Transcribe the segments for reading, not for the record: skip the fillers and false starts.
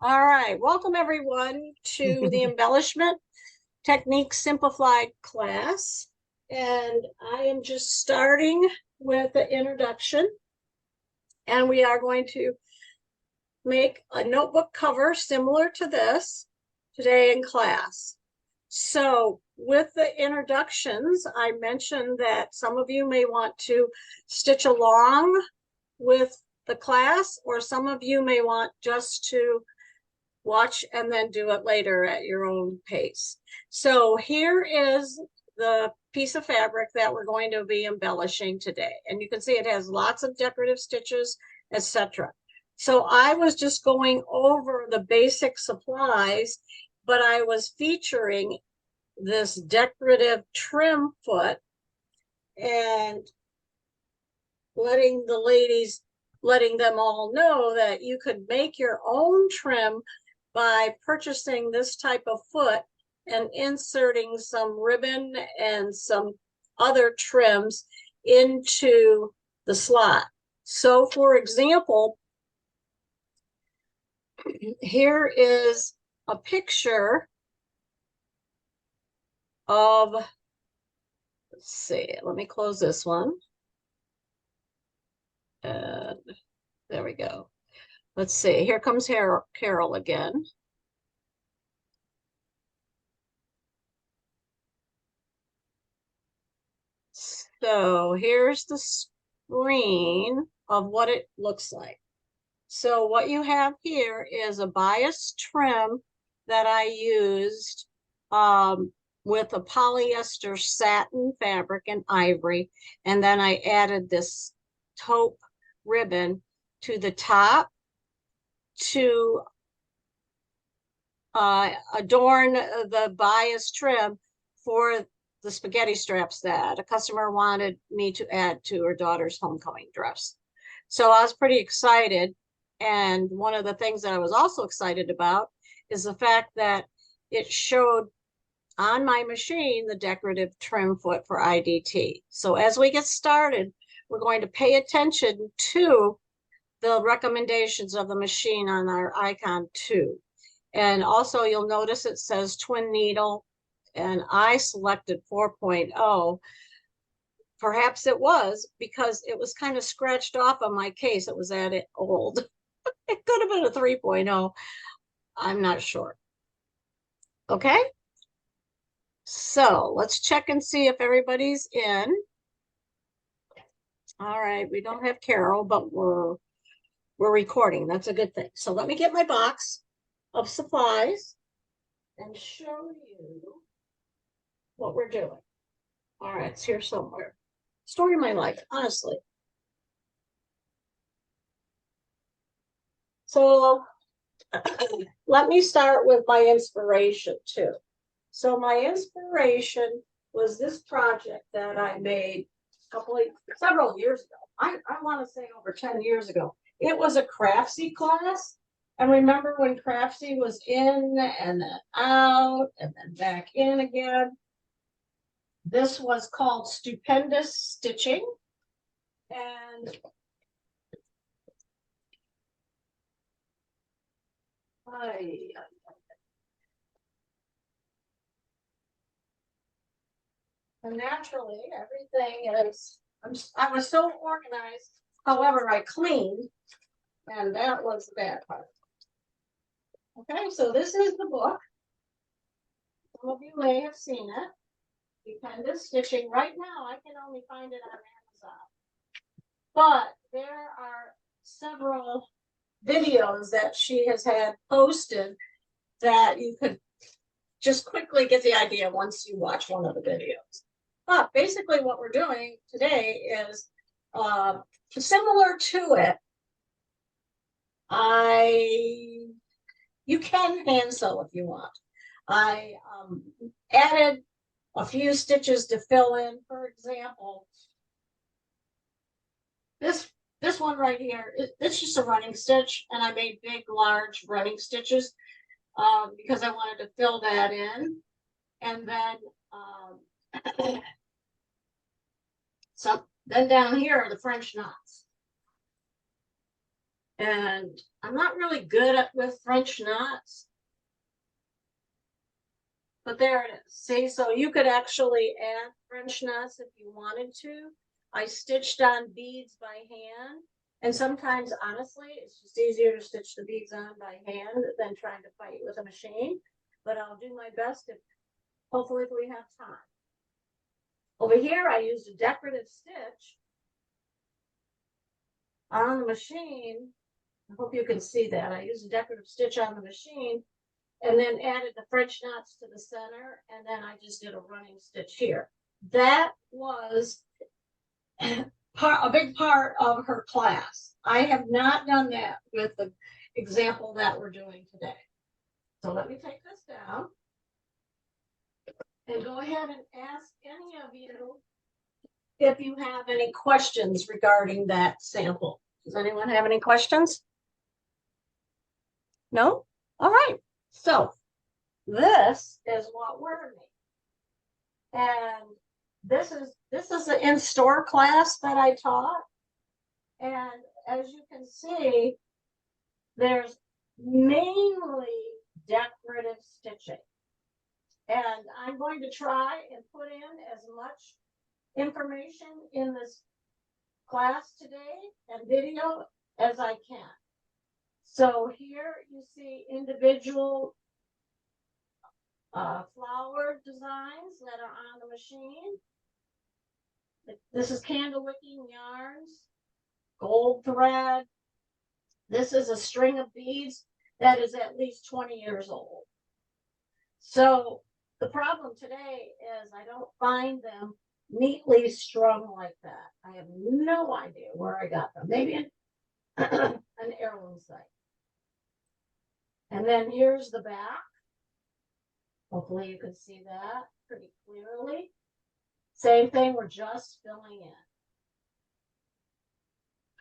All right, welcome everyone to the Embellishment Technique Simplified class. And I am just starting with the introduction. And we are going to make a notebook cover similar to this today in class. So with the introductions, I mentioned that some of you may want to stitch along with the class, or some of you may want just to watch and then do it later at your own pace. So here is the piece of fabric that we're going to be embellishing today. And you can see it has lots of decorative stitches, etc. So I was just going over the basic supplies, but I was featuring this decorative trim foot and letting them all know that you could make your own trim by purchasing this type of foot and inserting some ribbon and some other trims into the slot. So for example, here is a picture of, let's see, let me close this one. And there we go. Let's see, here comes Carol again. So here's the screen of what it looks like. So what you have here is a bias trim that I used with a polyester satin fabric and ivory. And then I added this taupe ribbon to the top to adorn the bias trim for the spaghetti straps that a customer wanted me to add to her daughter's homecoming dress. So I was pretty excited. And one of the things that I was also excited about is the fact that it showed on my machine the decorative trim foot for IDT. So as we get started, we're going to pay attention to the recommendations of the machine on our icon too. And also you'll notice it says twin needle, and I selected 4.0. Perhaps it was because it was kind of scratched off on my case. It was that old. It could have been a 3.0. I'm not sure. Okay. So let's check and see if everybody's in. All right. We don't have Carol, but we're recording. That's a good thing. So let me get my box of supplies and show you what we're doing. All right, it's here somewhere. Story of my life, honestly. So let me start with my inspiration too. So my inspiration was this project that I made several years ago. I want to say over 10 years ago. It was a Craftsy class. And remember when Craftsy was in and then out and then back in again? This was called Stupendous Stitching. And naturally, everything is, I was so organized. However, I cleaned, and that was the bad part. Okay, so this is the book. Some of you may have seen it. Stupendous Stitching. Right now, I can only find it on Amazon. But there are several videos that she has had posted that you could just quickly get the idea once you watch one of the videos. But basically what we're doing today is similar to it. You can hand sew if you want. I added a few stitches to fill in. For example, this one right here, it's just a running stitch, and I made big, large running stitches because I wanted to fill that in. And then so then down here are the French knots. And I'm not really good with French knots. But there it is. See, so you could actually add French knots if you wanted to. I stitched on beads by hand. And sometimes, honestly, it's just easier to stitch the beads on by hand than trying to fight with a machine. But I'll do my best if, hopefully, if we have time. Over here, I used a decorative stitch on the machine. I hope you can see that. I used a decorative stitch on the machine and then added the French knots to the center. And then I just did a running stitch here. That was a big part of her class. I have not done that with the example that we're doing today. So let me take this down and go ahead and ask any of you if you have any questions regarding that sample. Does anyone have any questions? No? All right. So this is what we're making. And this is the in-store class that I taught. And as you can see, there's mainly decorative stitching. And I'm going to try and put in as much information in this class today and video as I can. So here you see individual flower designs that are on the machine. This is candle wicking yarns, gold thread. This is a string of beads that is at least 20 years old. So the problem today is I don't find them neatly strung like that. I have no idea where I got them. Maybe in an heirloom site. And then here's the back. Hopefully you can see that pretty clearly. Same thing, we're just filling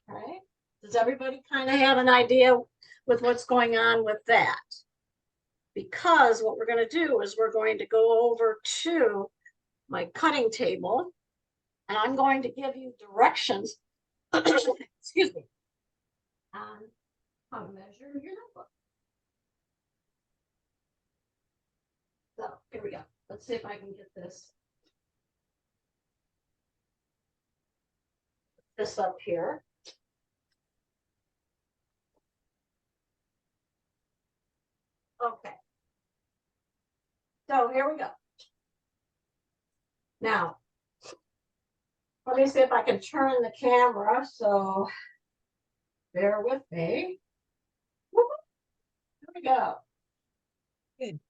in. Okay. Does everybody kind of have an idea with what's going on with that? Because what we're going to do is we're going to go over to my cutting table and I'm going to give you directions, excuse me, on how to measure your notebook. So here we go. Let's see if I can get this up here. Okay. So here we go. Now, let me see if I can turn the camera. So bear with me. Here we go. Good.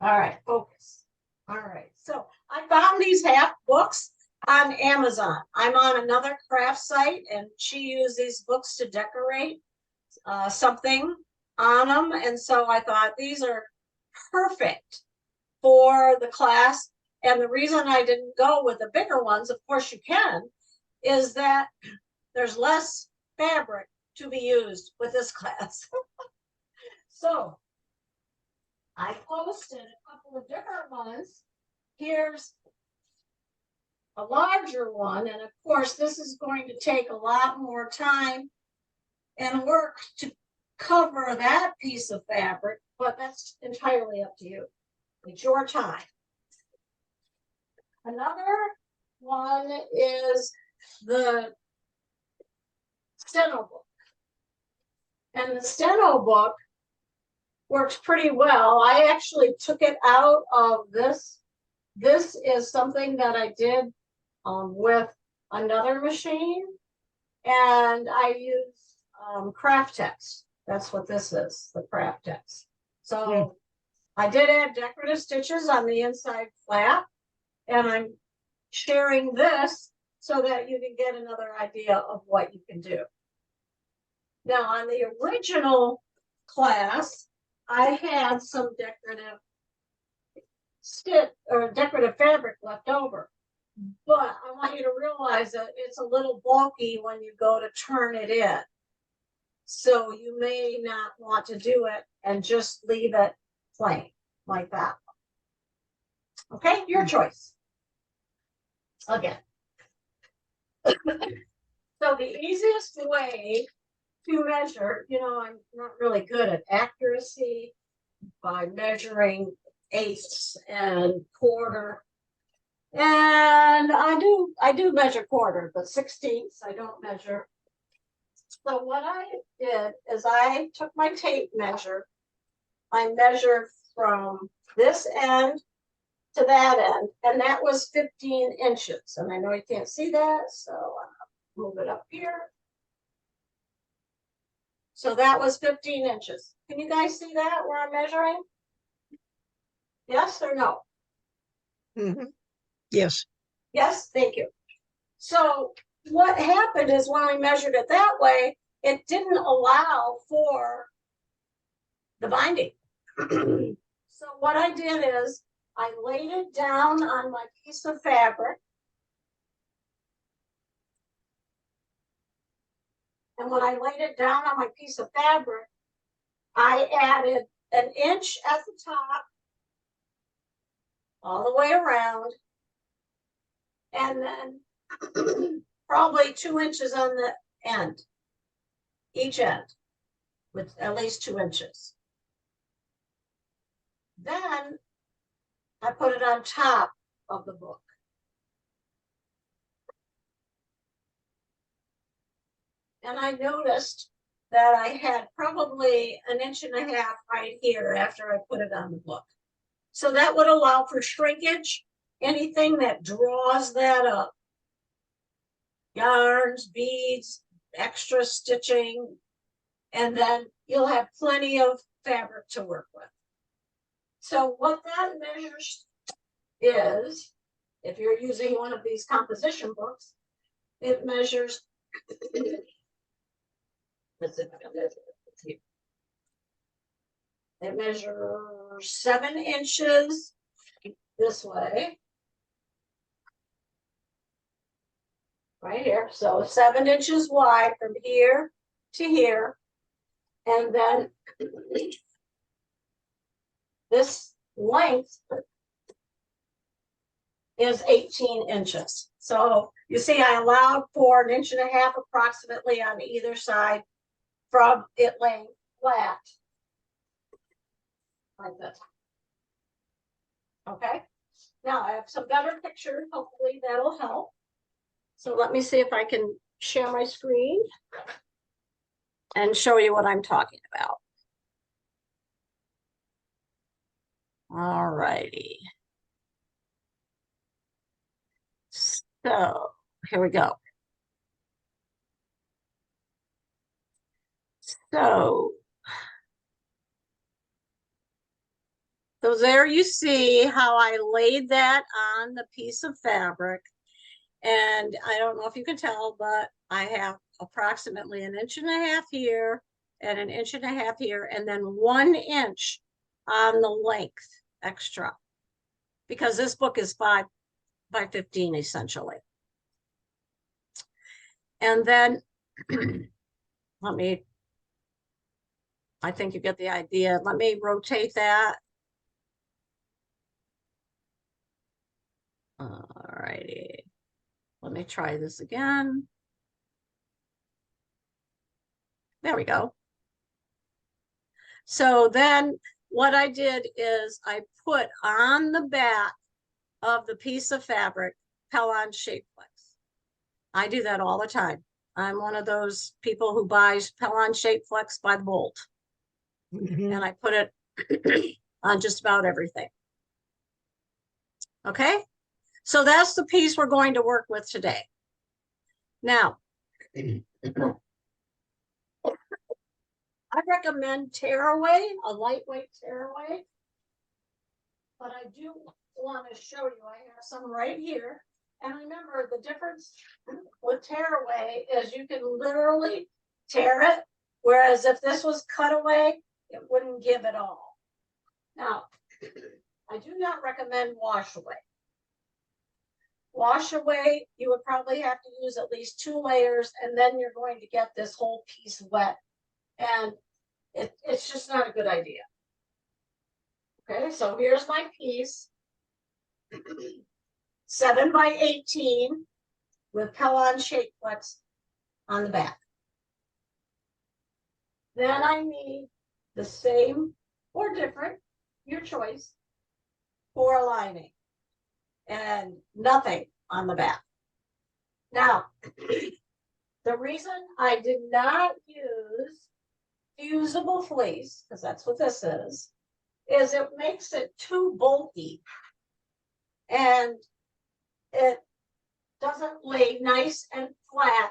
All right, focus. All right, so I found these half books on Amazon. I'm on another craft site and she used these books to decorate something on them. And so I thought these are perfect for the class. And the reason I didn't go with the bigger ones, of course you can, is that there's less fabric to be used with this class. So I posted a couple of different ones. Here's a larger one. And of course, this is going to take a lot more time and work to cover that piece of fabric, but that's entirely up to you. It's your time. Another one is the steno book. And the steno book works pretty well. I actually took it out of this. This is something that I did with another machine. And I used craft text. That's what this is, the craft text. So I did add decorative stitches on the inside flap. And I'm sharing this so that you can get another idea of what you can do. Now, on the original class, I had some decorative stitch or decorative fabric left over. But I want you to realize that it's a little bulky when you go to turn it in. So you may not want to do it and just leave it plain like that. Okay, your choice. Again. So the easiest way to measure, you know, I'm not really good at accuracy by measuring eighths and quarter. And I do measure quarter, but sixteenths I don't measure. So what I did is I took my tape measure. I measured from this end to that end, and that was 15 inches. And I know you can't see that, so I'll move it up here. So that was 15 inches. Can you guys see that where I'm measuring? Yes or no? Mm-hmm. Yes. Yes, thank you. So what happened is when we measured it that way, it didn't allow for the binding. So what I did is I laid it down on my piece of fabric. And when I laid it down on my piece of fabric, I added an inch at the top, all the way around, and then probably 2 inches on the end, each end, with at least 2 inches. Then I put it on top of the book. And I noticed that I had probably an inch and a half right here after I put it on the book. So that would allow for shrinkage, anything that draws that up. Yarns, beads, extra stitching, and then you'll have plenty of fabric to work with. So what that measures is, if you're using one of these composition books, it measures it measures 7 inches this way, right here. So 7 inches wide from here to here, and then this length is 18 inches. So you see, I allowed for an inch and a half approximately on either side from it laying flat like this. Okay, now I have some better pictures. Hopefully that'll help. So let me see if I can share my screen and show you what I'm talking about. All righty. So here we go. So there you see how I laid that on the piece of fabric. And I don't know if you can tell, but I have approximately an inch and a half here and an inch and a half here, and then 1 inch on the length extra, because this book is 5 by 15 essentially. And then I think you get the idea. Let me rotate that. All righty. Let me try this again. There we go. So then what I did is I put on the back of the piece of fabric Pellon shape flex. I do that all the time. I'm one of those people who buys Pellon shape flex by the bolt. Mm-hmm. And I put it on just about everything. Okay, so that's the piece we're going to work with today. Now, I recommend tearaway, a lightweight tearaway, but I do want to show you, I have some right here. And remember, the difference with tearaway is you can literally tear it, whereas if this was cut away, it wouldn't give at all. Now, I do not recommend wash away. Wash away, you would probably have to use at least 2 layers, and then you're going to get this whole piece wet. And it's just not a good idea. Okay, so here's my piece. 7 by 18 with Pellon shape flex on the back. Then I need the same or different, your choice, for lining and nothing on the back. Now, the reason I did not use fusible fleece, because that's what this is it makes it too bulky and it doesn't lay nice and flat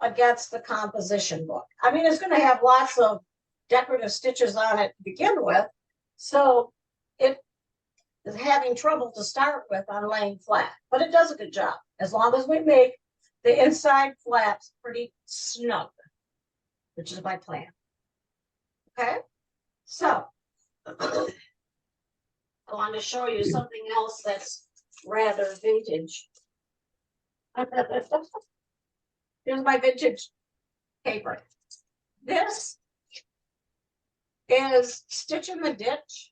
against the composition book. I mean, it's going to have lots of decorative stitches on it to begin with, so it is having trouble to start with on laying flat, but it does a good job as long as we make the inside flaps pretty snug, which is my plan. Okay, so I want to show you something else that's rather vintage. Here's my vintage paper. This is Stitch in the Ditch,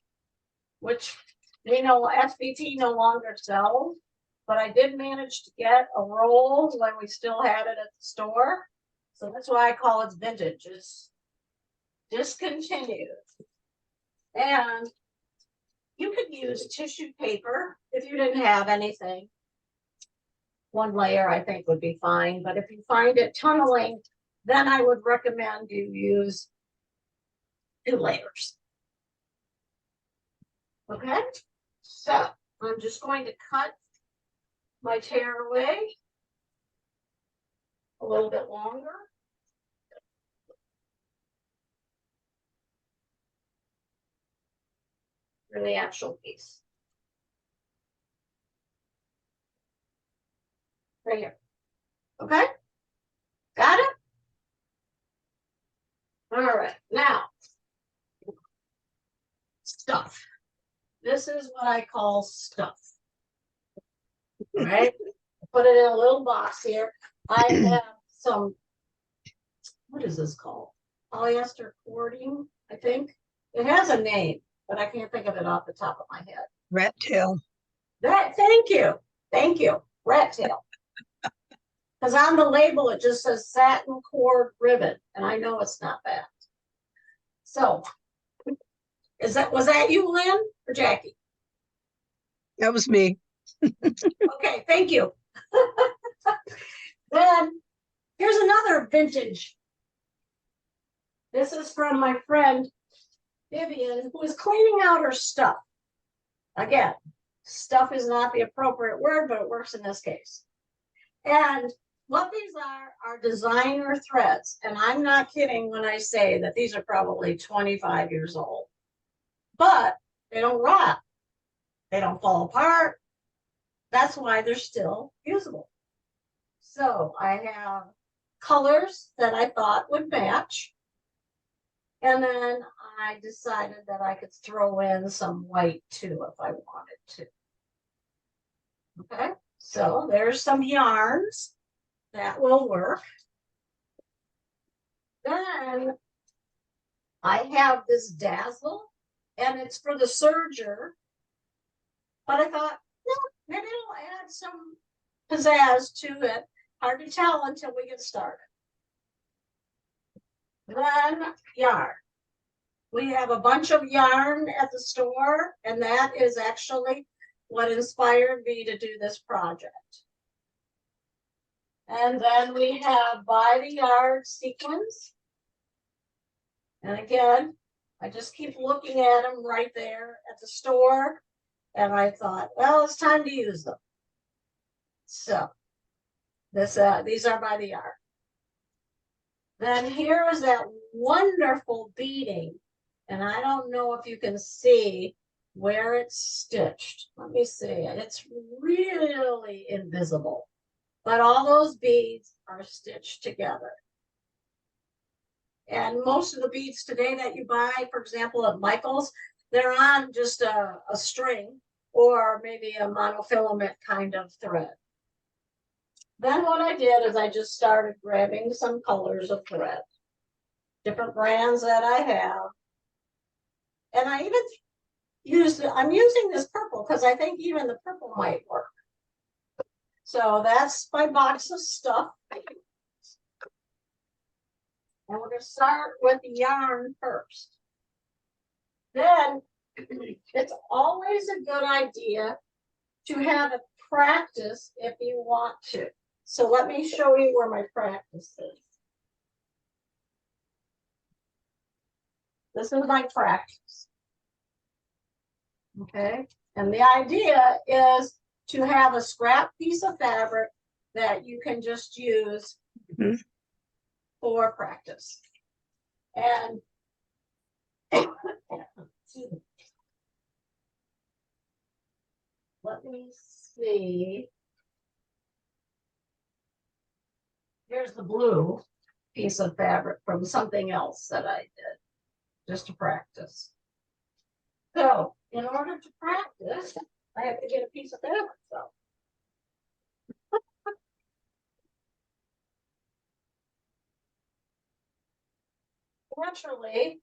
which SBT no longer sells, but I did manage to get a roll when we still had it at the store. So that's why I call it vintage. It's discontinued. And you could use tissue paper if you didn't have anything. One layer I think would be fine, but if you find it tunneling, then I would recommend you use 2 layers. Okay, so I'm just going to cut my tear away a little bit longer. For the actual piece. Right here. Okay? Got it? All right, now, stuff. This is what I call stuff. All right? Put it in a little box here. I have some, what is this called? Polyester cording, I think. It has a name, but I can't think of it off the top of my head. Rat tail. Thank you. Rat tail. Because on the label, it just says satin cord ribbon, and I know it's not that. So, was that you, Lynn, or Jackie? That was me. Okay, thank you. Then, here's another vintage. This is from my friend Vivian, who is cleaning out her stuff. Again, stuff is not the appropriate word, but it works in this case. And what these are designer threads. And I'm not kidding when I say that these are probably 25 years old. But they don't rot. They don't fall apart. That's why they're still usable. So I have colors that I thought would match. And then I decided that I could throw in some white too if I wanted to. Okay, so there's some yarns that will work. Then I have this dazzle, and it's for the serger. But I thought, no, maybe I'll add some pizzazz to it. Hard to tell until we get started. Then yarn. We have a bunch of yarn at the store, and that is actually what inspired me to do this project. And then we have by the yard sequins. And again, I just keep looking at them right there at the store. And I thought, well, it's time to use them. So these are by the yard. Then here is that wonderful beading. And I don't know if you can see where it's stitched. Let me see. It's really invisible. But all those beads are stitched together. And most of the beads today that you buy, for example, at Michael's, they're on just a string or maybe a monofilament kind of thread. Then what I did is I just started grabbing some colors of thread, different brands that I have. And I even I'm using this purple because I think even the purple might work. So that's my box of stuff. And we're going to start with the yarn first. Then it's always a good idea to have a practice if you want to. So let me show you where my practice is. This is my practice. Okay, and the idea is to have a scrap piece of fabric that you can just use for practice. And let me see. Here's the blue piece of fabric from something else that I did just to practice. So in order to practice, I have to get a piece of fabric. So naturally,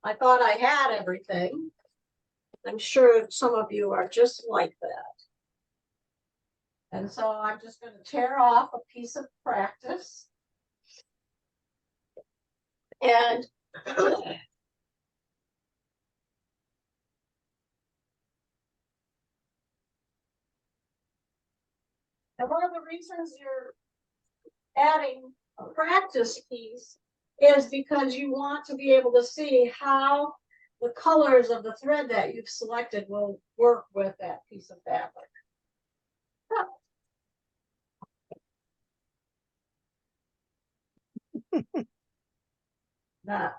I thought I had everything. I'm sure some of you are just like that. And so I'm just going to tear off a piece of practice. And one of the reasons you're adding a practice piece is because you want to be able to see how the colors of the thread that you've selected will work with that piece of fabric. Now,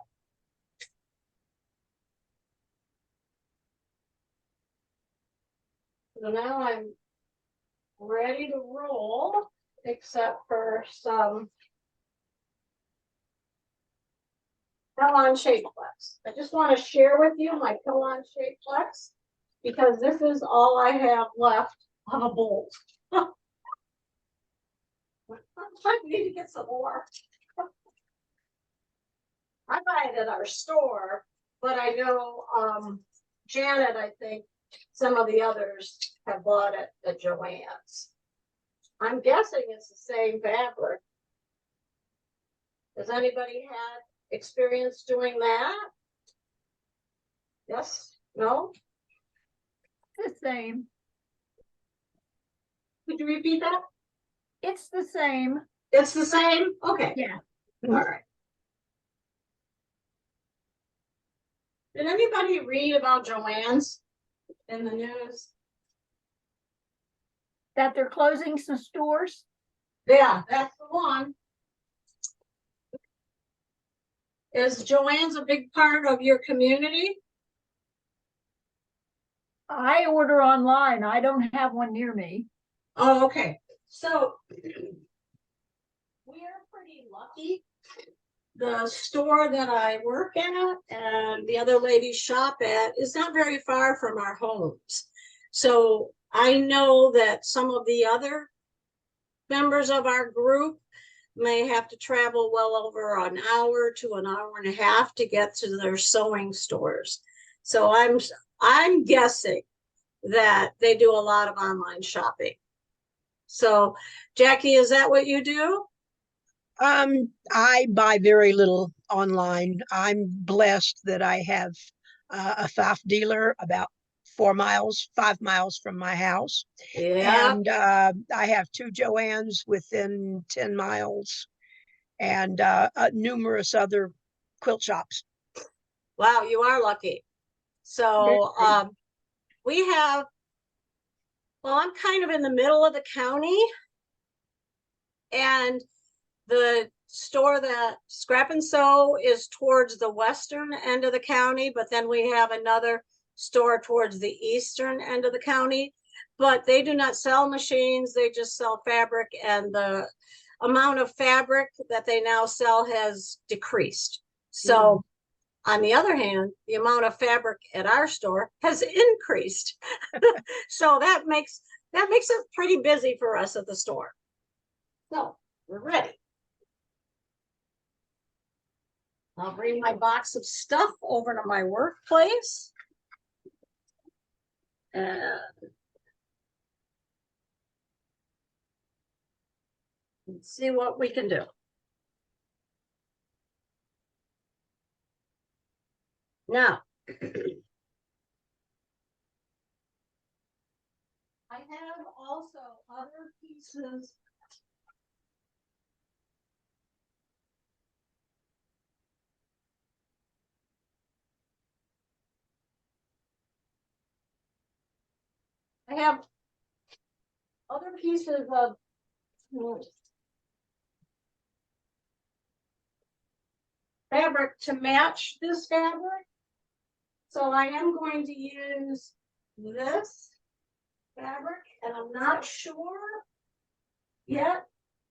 so now I'm ready to roll, except for some pill-on shape flex. I just want to share with you my pill-on shape flex because this is all I have left of a bolt. I need to get some more. I buy it at our store, but I know Janet, I think some of the others have bought it at Joann's. I'm guessing it's the same fabric. Has anybody had experience doing that? Yes? No? The same. Could you repeat that? It's the same. It's the same? Okay. Yeah. All right. Did anybody read about Joann's in the news? That they're closing some stores. Yeah, that's the one. Is Joann's a big part of your community? I order online. I don't have one near me. Oh, okay. So we are pretty lucky. The store that I work at and the other ladies shop at is not very far from our homes. So I know that some of the other members of our group may have to travel well over an hour to an hour and a half to get to their sewing stores. So I'm guessing that they do a lot of online shopping. So Jackie, is that what you do? I buy very little online. I'm blessed that I have a FAF dealer about 5 miles from my house. Yeah. And I have 2 Joann's within 10 miles and numerous other quilt shops. Wow, you are lucky. So we have, well, I'm kind of in the middle of the county, and the store that Scrap and Sew is towards the western end of the county, but then we have another store towards the eastern end of the county. But they do not sell machines, they just sell fabric, and the amount of fabric that they now sell has decreased. So on the other hand, the amount of fabric at our store has increased. So that makes it pretty busy for us at the store. So we're ready. I'll bring my box of stuff over to my workplace. And let's see what we can do. Now, I have also other pieces. I have other pieces of fabric to match this fabric. So I am going to use this fabric, and I'm not sure yet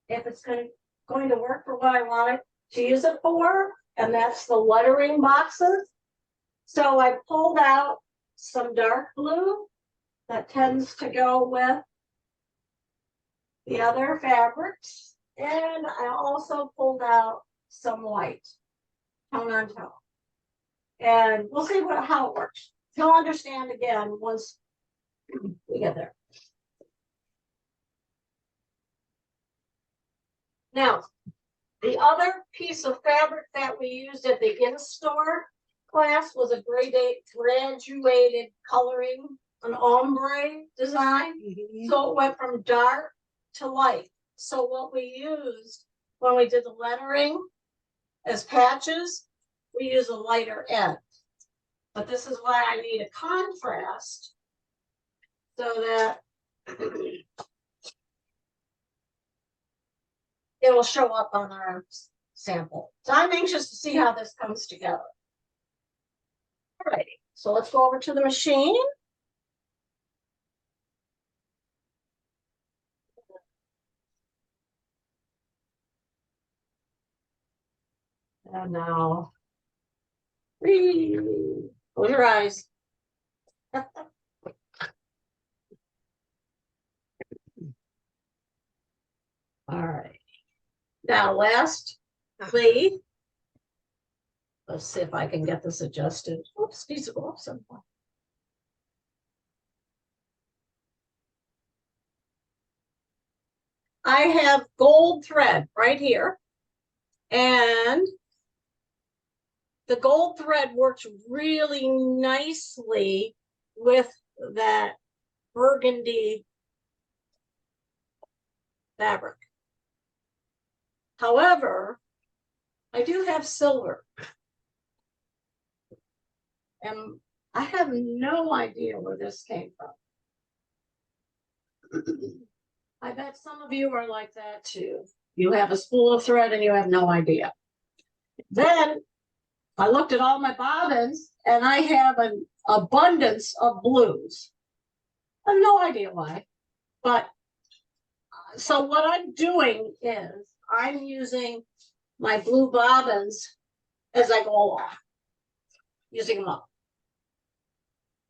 if it's going to work for what I want it to use it for, and that's the lettering boxes. So I pulled out some dark blue that tends to go with the other fabrics, and I also pulled out some white, tone on tone. And we'll see how it works. You'll understand again once we get there. Now, the other piece of fabric that we used at the in-store class was a graduated coloring, an ombre design. So it went from dark to light. So what we used when we did the lettering as patches, we use a lighter end. But this is why I need a contrast so that it will show up on our sample. So I'm anxious to see how this comes together. All righty, so let's go over to the machine. And now, close your eyes. All right. Now, lastly, let's see if I can get this adjusted. Oops, needs to go up somewhere. I have gold thread right here, and the gold thread works really nicely with that burgundy fabric. However, I do have silver, and I have no idea where this came from. I bet some of you are like that too. You have a spool of thread and you have no idea. Then I looked at all my bobbins and I have an abundance of blues. I have no idea why, but so what I'm doing is I'm using my blue bobbins as I go along, using them up.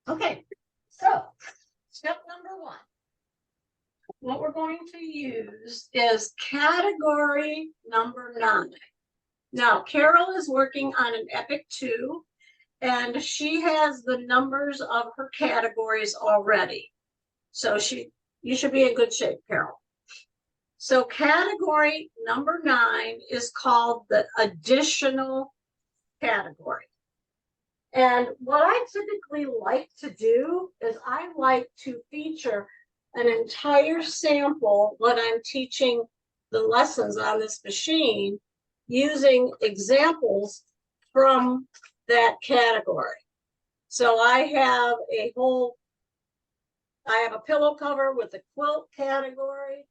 Okay, so step number 1. What we're going to use is category number 9. Now, Carol is working on an Epic 2, and she has the numbers of her categories already. So you should be in good shape, Carol. So category number 9 is called the additional category. And what I typically like to do is I like to feature an entire sample when I'm teaching the lessons on this machine using examples from that category. So I have a pillow cover with a quilt category.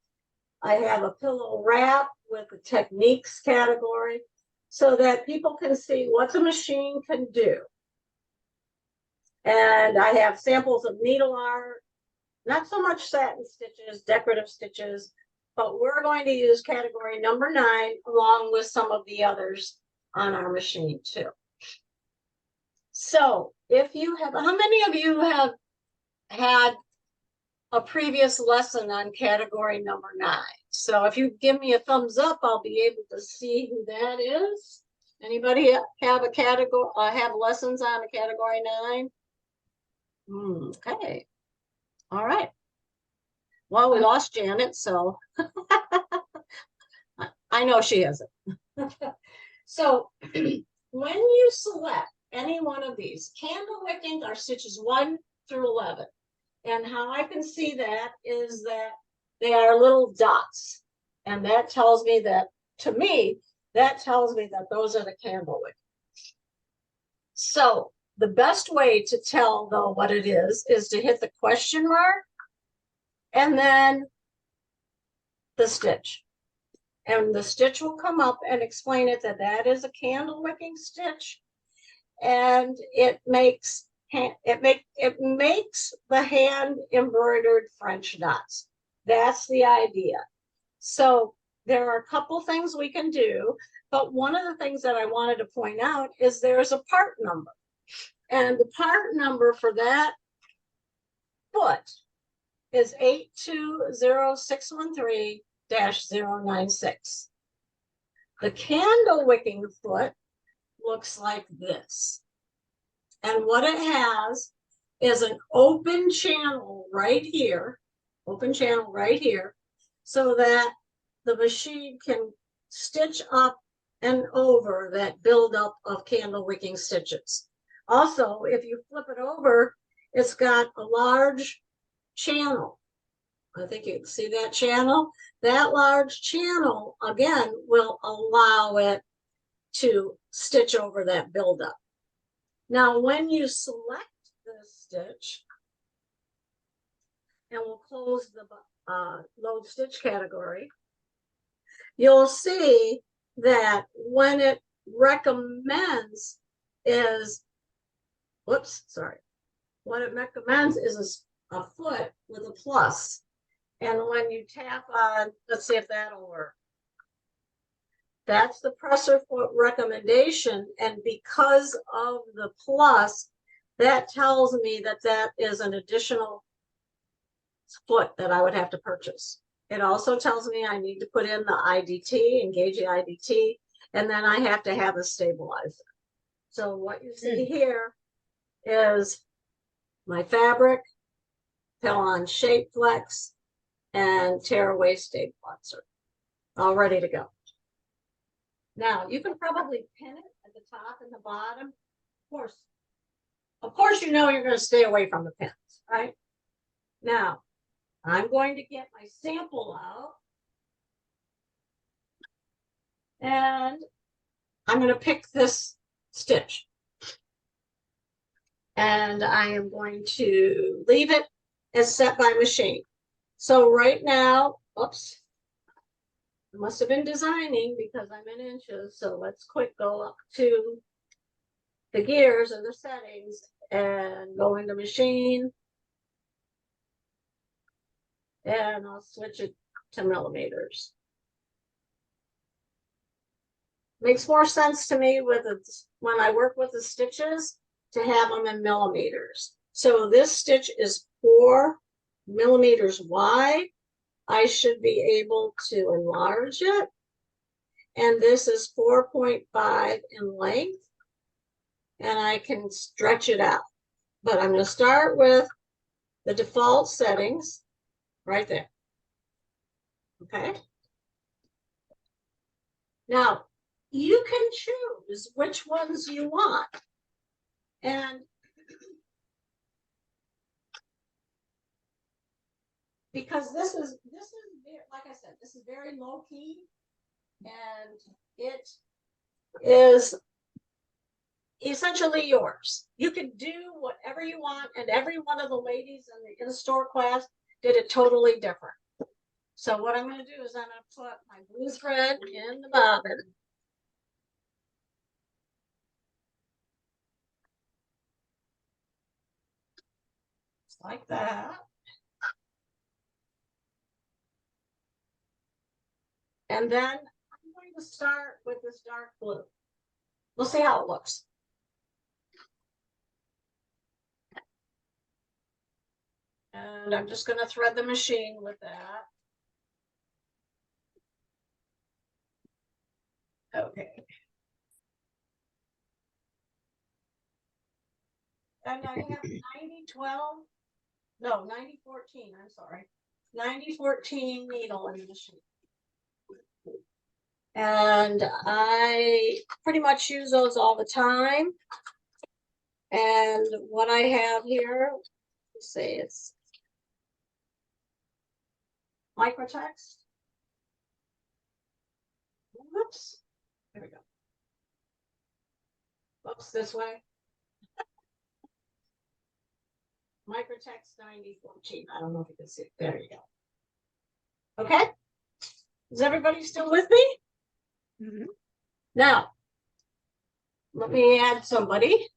I have a pillow wrap with the techniques category so that people can see what the machine can do. And I have samples of needle art, not so much satin stitches, decorative stitches, but we're going to use category number 9 along with some of the others on our machine too. So if you have, how many of you have had a previous lesson on category number 9? So if you give me a thumbs up, I'll be able to see who that is. Anybody have a category, have lessons on a category 9? Okay. All right. Well, we lost Janet, so I know she isn't. So when you select, any one of these. Candle wicking are stitches 1 through 11. And how I can see that is that they are little dots. And that tells me that, to me, that tells me that those are the candle wicking. So the best way to tell, though, what it is to hit the question mark and then the stitch. And the stitch will come up and explain it that that is a candle wicking stitch. And it makes the hand embroidered French dots. That's the idea. So there are a couple things we can do, but one of the things that I wanted to point out is there's a part number. And the part number for that foot is 820613-096. The candle wicking foot looks like this. And what it has is an open channel right here, so that the machine can stitch up and over that buildup of candle wicking stitches. Also, if you flip it over, it's got a large channel. I think you can see that channel. That large channel, again, will allow it to stitch over that buildup. Now, when you select this stitch, and we'll close the load stitch category, you'll see that when it recommends is, what it recommends is a foot with a plus. And when you tap on, let's see if that'll work. That's the presser foot recommendation. And because of the plus, that tells me that that is an additional foot that I would have to purchase. It also tells me I need to put in the IDT, engage the IDT, and then I have to have a stabilizer. So what you see here is my fabric, Pillon Shape Flex, and tearaway stabilizer, all ready to go. Now, you can probably pin it at the top and the bottom. Of course, you know you're going to stay away from the pins, right? Now, I'm going to get my sample out. And I'm going to pick this stitch. And I am going to leave it as set by machine. So right now, oops. I must have been designing because I'm in inches. So let's quick go up to the gears and the settings and go into machine. And I'll switch it to millimeters. Makes more sense to me with it when I work with the stitches to have them in millimeters. So this stitch is 4 millimeters wide. I should be able to enlarge it. And this is 4.5 in length. And I can stretch it out. But I'm going to start with the default settings right there. Okay. Now, you can choose which ones you want. And because this is like I said, this is very low key, and it is essentially yours. You can do whatever you want, and every one of the ladies in the in-store class did it totally different. So what I'm going to do is I'm going to put my blue thread in the bobbin. Just like that. And then I'm going to start with this dark blue. We'll see how it looks. And I'm just going to thread the machine with that. Okay. And I have 9012, no, 9014, I'm sorry. 9014 needle in the machine. And I pretty much use those all the time. And what I have here, let's say it's microtext. Whoops, there we go. Whoops, this way. Microtext 9014. I don't know if you can see it. There you go. Okay. Is everybody still with me? Mhm. Now, let me add somebody.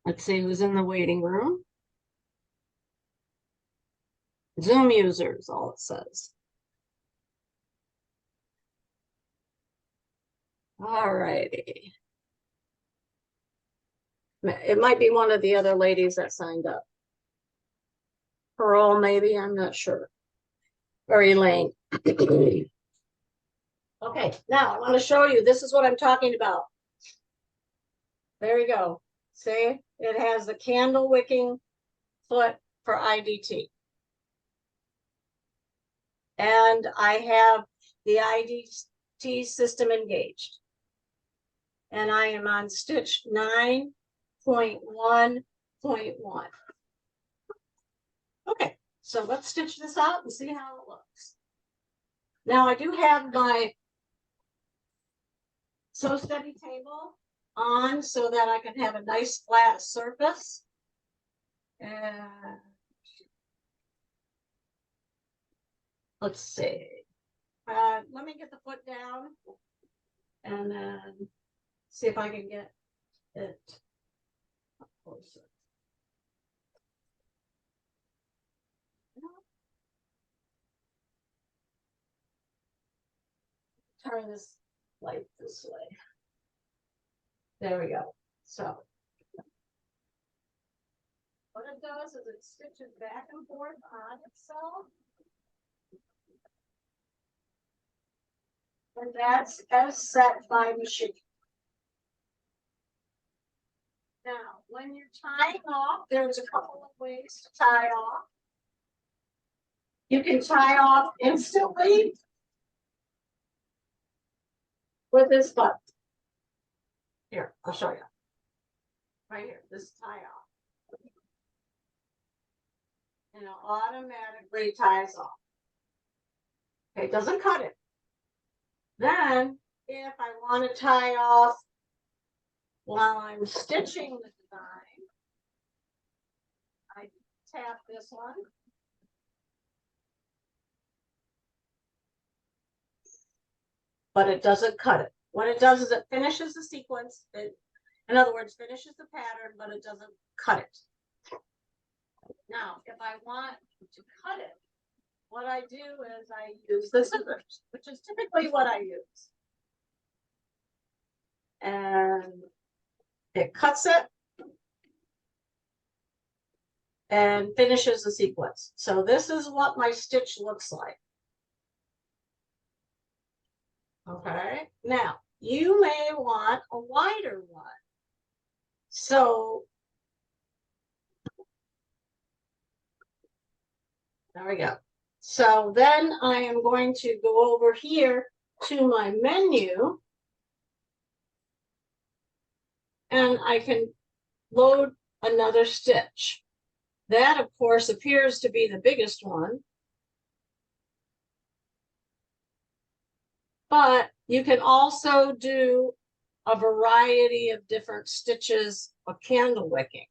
Let's see who's in the waiting room. Zoom users, all it says. All righty. It might be one of the other ladies that signed up. Pearl, maybe, I'm not sure. Or Elaine. Okay, now I want to show you, this is what I'm talking about. There you go. See, it has the candle wicking foot for IDT. And I have the IDT system engaged. And I am on stitch 9.1.1. Okay, so let's stitch this out and see how it looks. Now I do have my Sew Steady table on so that I can have a nice flat surface. And let's see. Let me get the foot down and then see if I can get it up closer. Turn this light this way. There we go. So what it does is it stitches back and forth on itself. And that's as set by machine. Now, when you're tying off, there's a couple of ways to tie off. You can tie off instantly with this button. Here, I'll show you. Right here, this tie off. And it automatically ties off. Okay, it doesn't cut it. Then, if I want to tie off while I'm stitching the design, I tap this one. But it doesn't cut it. What it does is it finishes the sequence. In other words, finishes the pattern, but it doesn't cut it. Now, if I want to cut it, what I do is I use the scissors, which is typically what I use. And it cuts it and finishes the sequence. So this is what my stitch looks like. Okay, now you may want a wider one. So there we go. So then I am going to go over here to my menu. And I can load another stitch. That, of course, appears to be the biggest one. But you can also do a variety of different stitches of candle wicking.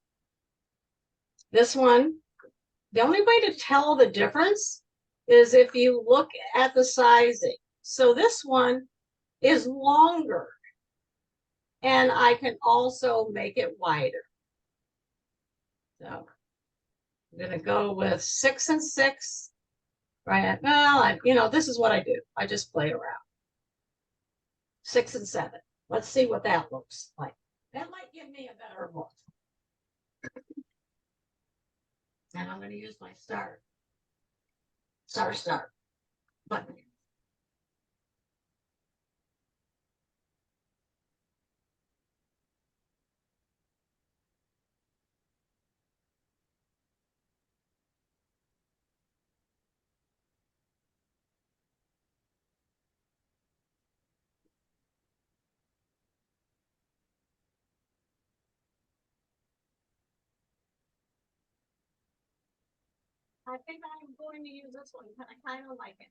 This one, the only way to tell the difference is if you look at the sizing. So this one is longer, and I can also make it wider. So I'm going to go with 6 and 6. Right. Well, this is what I do. I just play around. 6 and 7. Let's see what that looks like. That might give me a better look. And I'm going to use my start button. I think I'm going to use this one, but I kind of like it.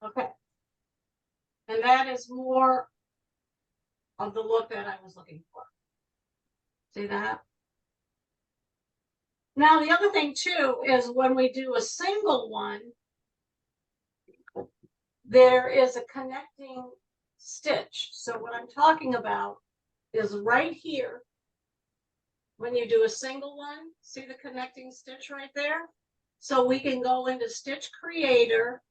Okay. And that is more of the look that I was looking for. See that? Now, the other thing too is when we do a single one, there is a connecting stitch. So what I'm talking about is right here. When you do a single one, see the connecting stitch right there? So we can go into Stitch Creator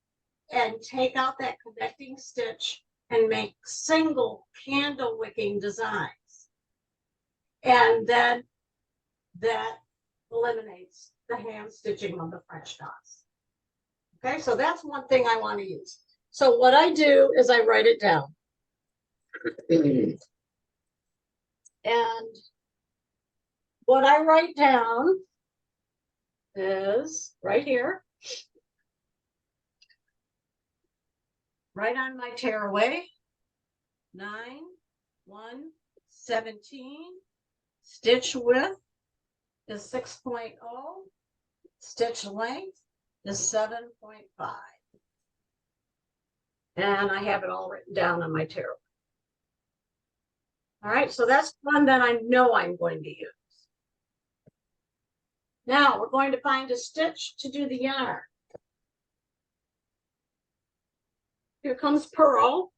and take out that connecting stitch and make single candle wicking designs. And then that eliminates the hand stitching of the French dots. Okay, so that's one thing I want to use. So what I do is I write it down. And what I write down is right here. Right on my tearaway. 9, 1, 17. Stitch width is 6.0. Stitch length is 7.5. And I have it all written down on my tearaway. All right, so that's one that I know I'm going to use. Now we're going to find a stitch to do the yarn. Here comes Pearl.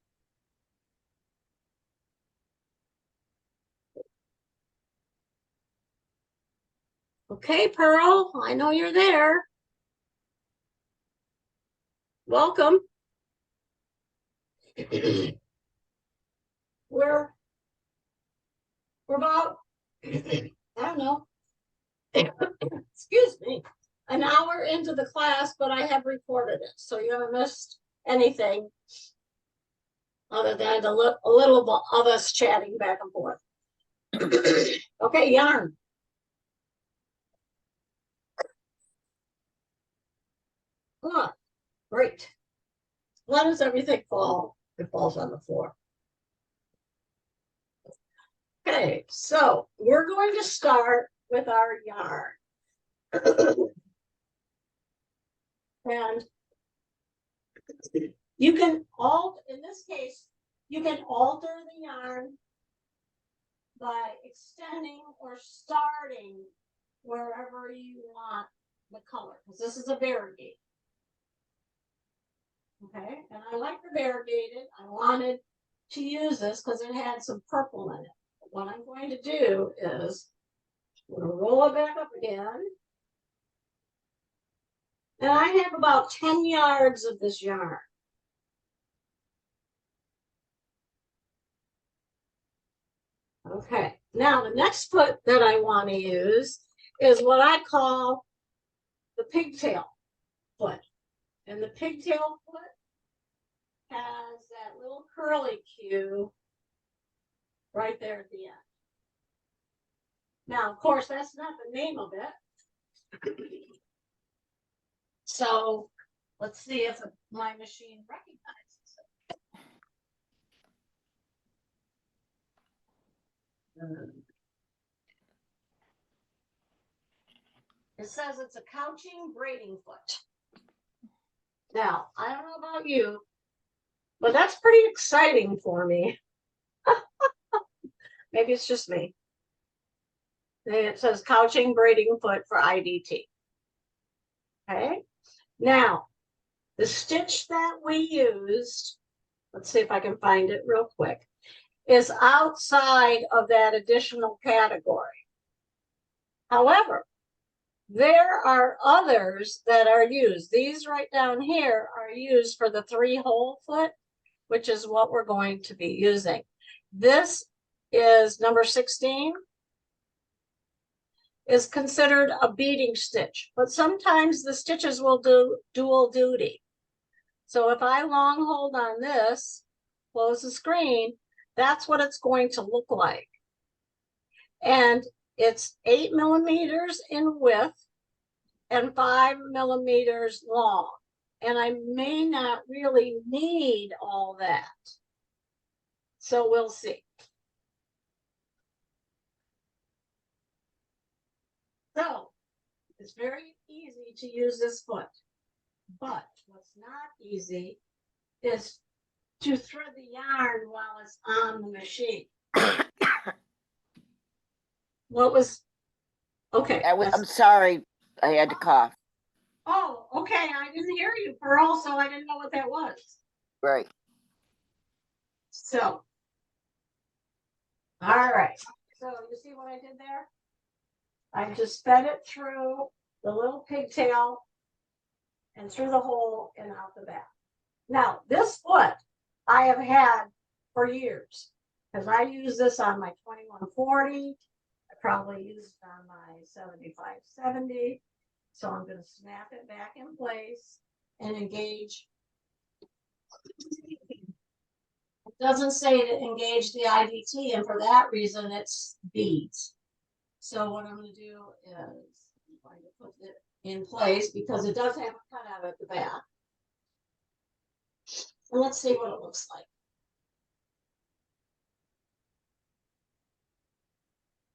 Okay, Pearl, I know you're there. Welcome. We're about, I don't know, excuse me, an hour into the class, but I have recorded it, so you haven't missed anything other than a little of us chatting back and forth. Okay, yarn. Ah, great. Why does everything fall? It falls on the floor. Okay, so we're going to start with our yarn. And you can alter, in this case, you can alter the yarn by extending or starting wherever you want the color, because this is a variegated. Okay, and I like the variegated. I wanted to use this because it had some purple in it. But what I'm going to do is I'm going to roll it back up again. And I have about 10 yards of this yarn. Okay, now the next foot that I want to use is what I call the pigtail foot. And the pigtail foot has that little curly cue right there at the end. Now, of course, that's not the name of it. So let's see if my machine recognizes it. It says it's a couching braiding foot. Now, I don't know about you, but that's pretty exciting for me. Maybe it's just me. And it says couching braiding foot for IDT. Okay. Now, the stitch that we used, let's see if I can find it real quick, is outside of that additional category. However, there are others that are used. These right down here are used for the 3-hole foot, which is what we're going to be using. This is number 16, is considered a beading stitch, but sometimes the stitches will do dual duty. So if I long hold on this, close the screen, that's what it's going to look like. And it's 8 millimeters in width and 5 millimeters long. and I may not really need all that. So we'll see. So it's very easy to use this foot, but what's not easy is to thread the yarn while it's on the machine. What was, okay. I'm sorry, I had to cough. Oh, okay, I didn't hear you, Pearl, so I didn't know what that was. Right. So, all right, so you see what I did there? I just fed it through the little pigtail and through the hole and out the back. Now, this foot I have had for years because I use this on my 2140. I probably used it on my 7570. So I'm going to snap it back in place and engage. It doesn't say to engage the IDT, and for that reason, it's beads. So what I'm going to do is I'm going to put it in place because it does have a cutout at the back. And let's see what it looks like.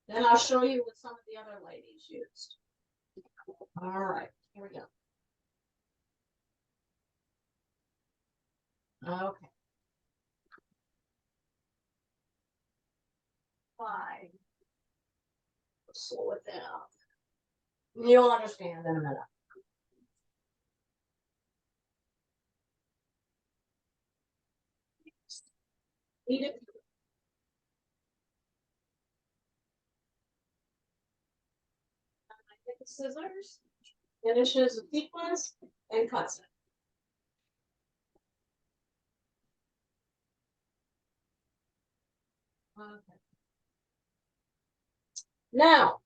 Then I'll show you what some of the other ladies used. All right, here we go. Okay. Fine. Slow it down. You'll understand in a minute. Eat it. I take the scissors, finishes the sequence, and cuts it. Okay. Now,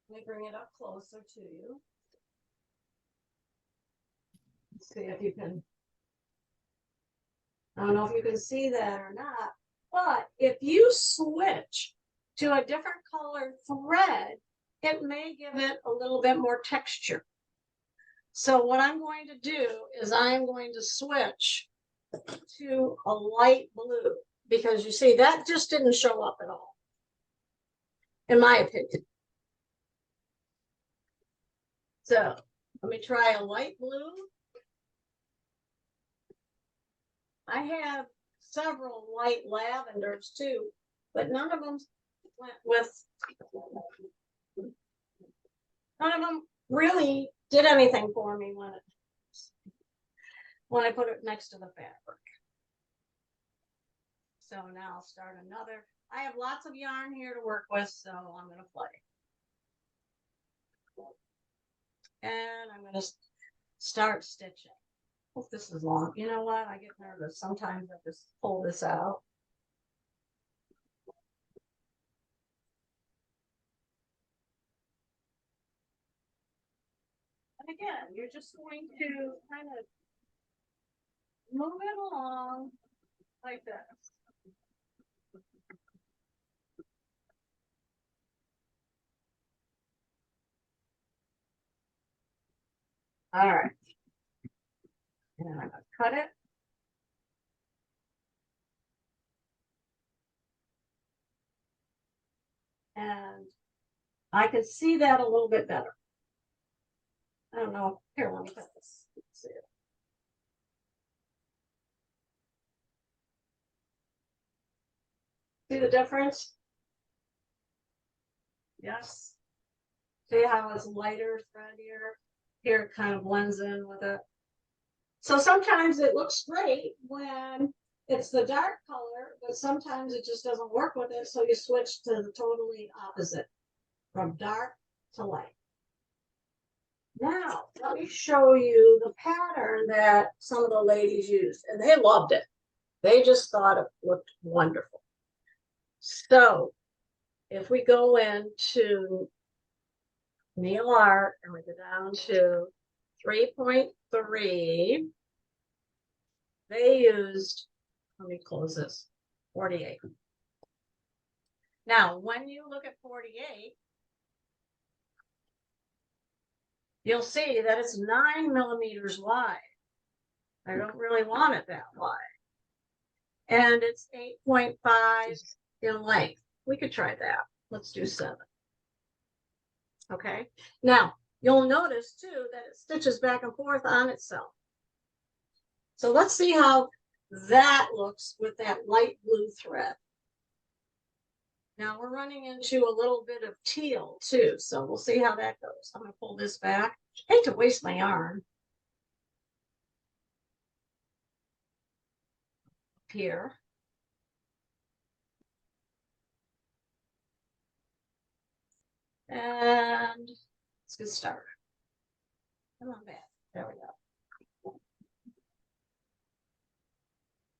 let me bring it up closer to you. Let's see if you can. I don't know if you can see that or not, but if you switch to a different colored thread, it may give it a little bit more texture. So what I'm going to do is I'm going to switch to a light blue because you see that just didn't show up at all, in my opinion. So let me try a light blue. I have several light lavenders too, but none of them went with, none of them really did anything for me when I put it next to the fabric. So now I'll start another. I have lots of yarn here to work with, so I'm going to play. And I'm going to start stitching. Hope this is long. You know what? I get nervous. Sometimes I just pull this out. And again, you're just going to kind of move it along like this. All right. And I'm going to cut it. And I can see that a little bit better. I don't know. Here, let me put this. Let's see it. See the difference? Yes. See how it's lighter thread here? Here it kind of blends in with it. So sometimes it looks great when it's the dark color, but sometimes it just doesn't work with it. So you switch to the totally opposite, from dark to light. Now, let me show you the pattern that some of the ladies used, and they loved it. They just thought it looked wonderful. So if we go into Neil Art and we go down to 3.3, they used, let me close this, 48. Now, when you look at 48, you'll see that it's 9 millimeters wide. I don't really want it that wide. And it's 8.5 in length. We could try that. Let's do 7. Okay, now you'll notice too that it stitches back and forth on itself. So let's see how that looks with that light blue thread. Now we're running into a little bit of teal too, so we'll see how that goes. I'm going to pull this back. I hate to waste my yarn. Here. And let's get started. Come on back. There we go.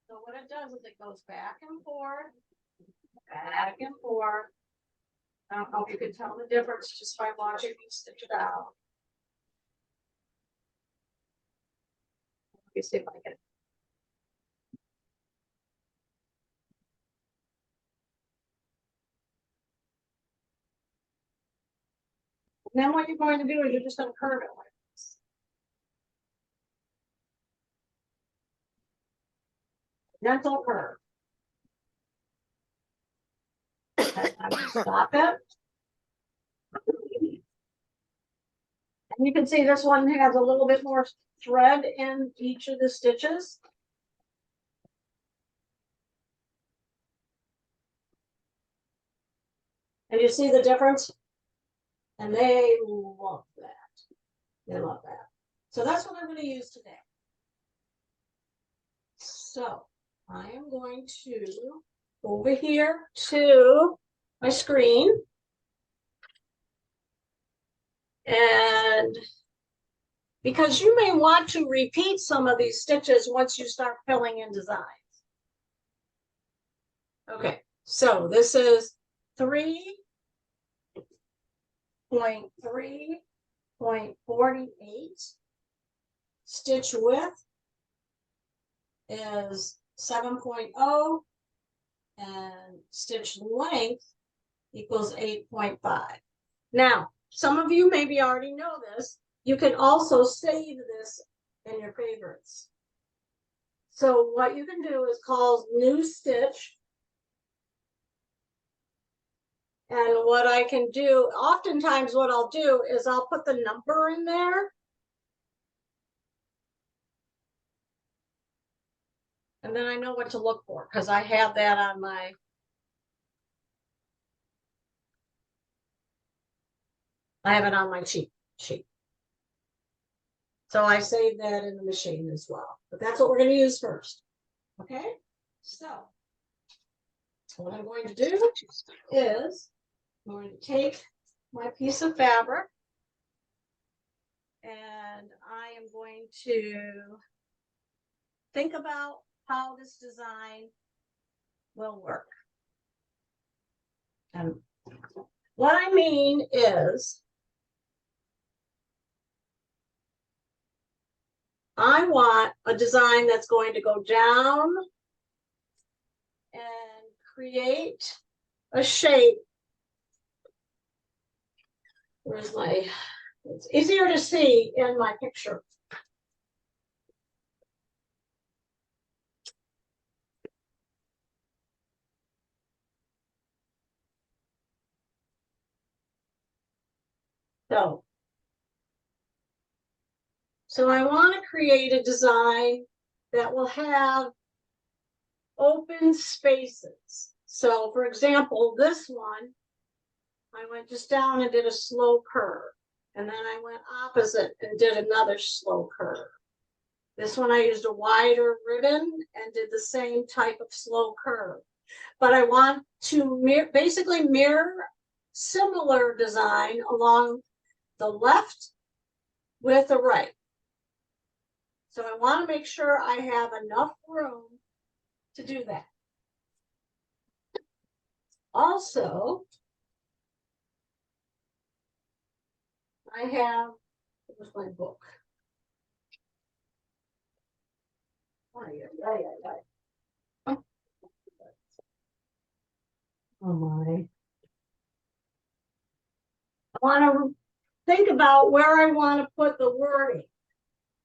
So what it does is it goes back and forth, back and forth. I don't know if you can tell the difference just by watching me stitch it out. Let me see if I can. And then what you're going to do is you're just going to curve it like this. Gentle curve. And I'm going to stop it. And you can see this one has a little bit more thread in each of the stitches. And you see the difference? And they love that. They love that. So that's what I'm going to use today. So I am going to go over here to my screen. And because you may want to repeat some of these stitches once you start filling in designs. Okay, so this is 3.3.48. Stitch width is 7.0 and stitch length equals 8.5. Now, some of you maybe already know this. You can also save this in your favorites. So what you can do is call new stitch. And what I can do, oftentimes what I'll do is I'll put the number in there. And then I know what to look for because I have that on my cheat sheet. So I save that in the machine as well. But that's what we're going to use first. Okay? So what I'm going to do is I'm going to take my piece of fabric and I am going to think about how this design will work. And what I mean is I want a design that's going to go down and create a shape. Where's my, it's easier to see in my picture. So I want to create a design that will have open spaces. So for example, this one, I went just down and did a slow curve. And then I went opposite and did another slow curve. This one I used a wider ribbon and did the same type of slow curve. But I want to basically mirror similar design along the left with the right. So I want to make sure I have enough room to do that. Also, I have, where's my book? Oh my. I want to think about where I want to put the wording.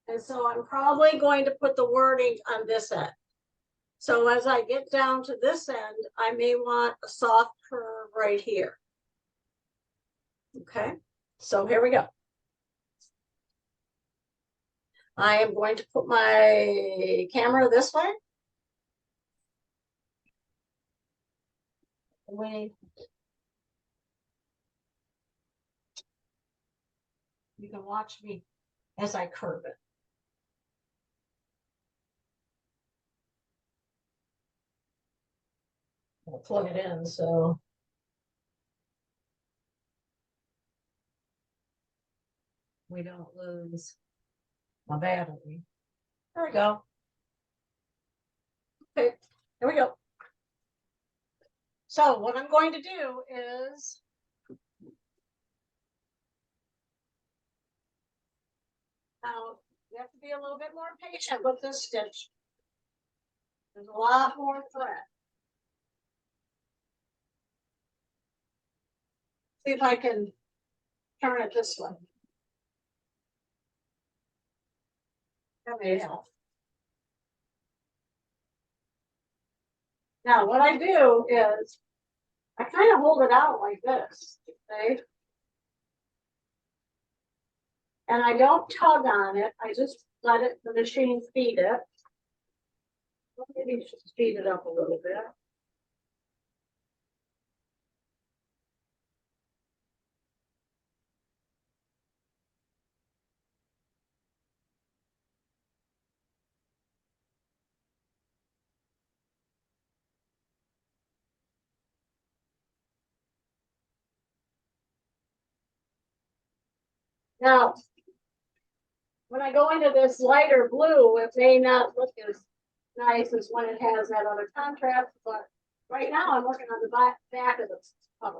And so I'm probably going to put the wording on this end. So as I get down to this end, I may want a soft curve right here. Okay, so here we go. I am going to put my camera this way. You can watch me as I curve it. I'll plug it in so we don't lose my battery. There we go. Okay, here we go. So what I'm going to do is now you have to be a little bit more patient with this stitch. There's a lot more thread. See if I can turn it this way. That may help. Now what I do is I kind of hold it out like this, okay? And I don't tug on it. I just let it, the machine feed it. Maybe just speed it up a little bit. Now, when I go into this lighter blue, it may not look as nice as when it has that other contrast, but right now I'm looking on the back of the cover.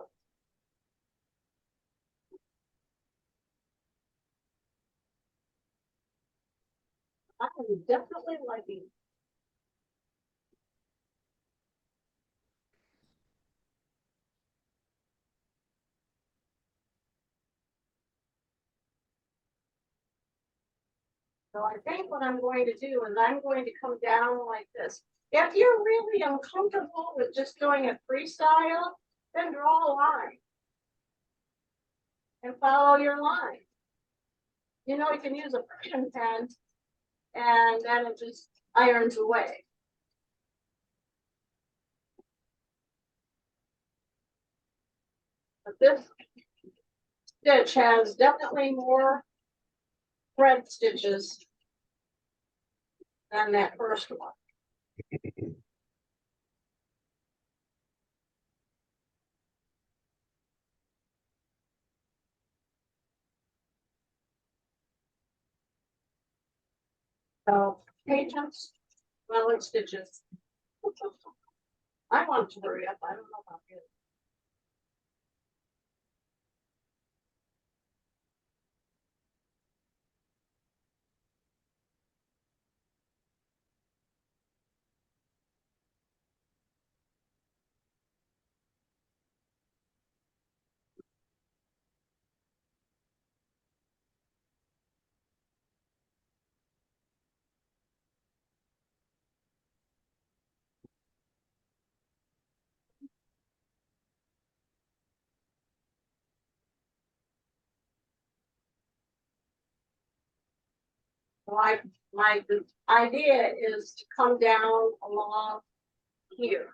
I'm definitely liking it. So I think what I'm going to do is I'm going to come down like this. If you're really uncomfortable with just doing a freestyle, then draw a line and follow your line. You know, you can use a friction pen and then it just irons away. But this stitch has definitely more thread stitches than that first one. So patience, well, it's stitches. I want to hurry up. I don't know about you. My idea is to come down along here.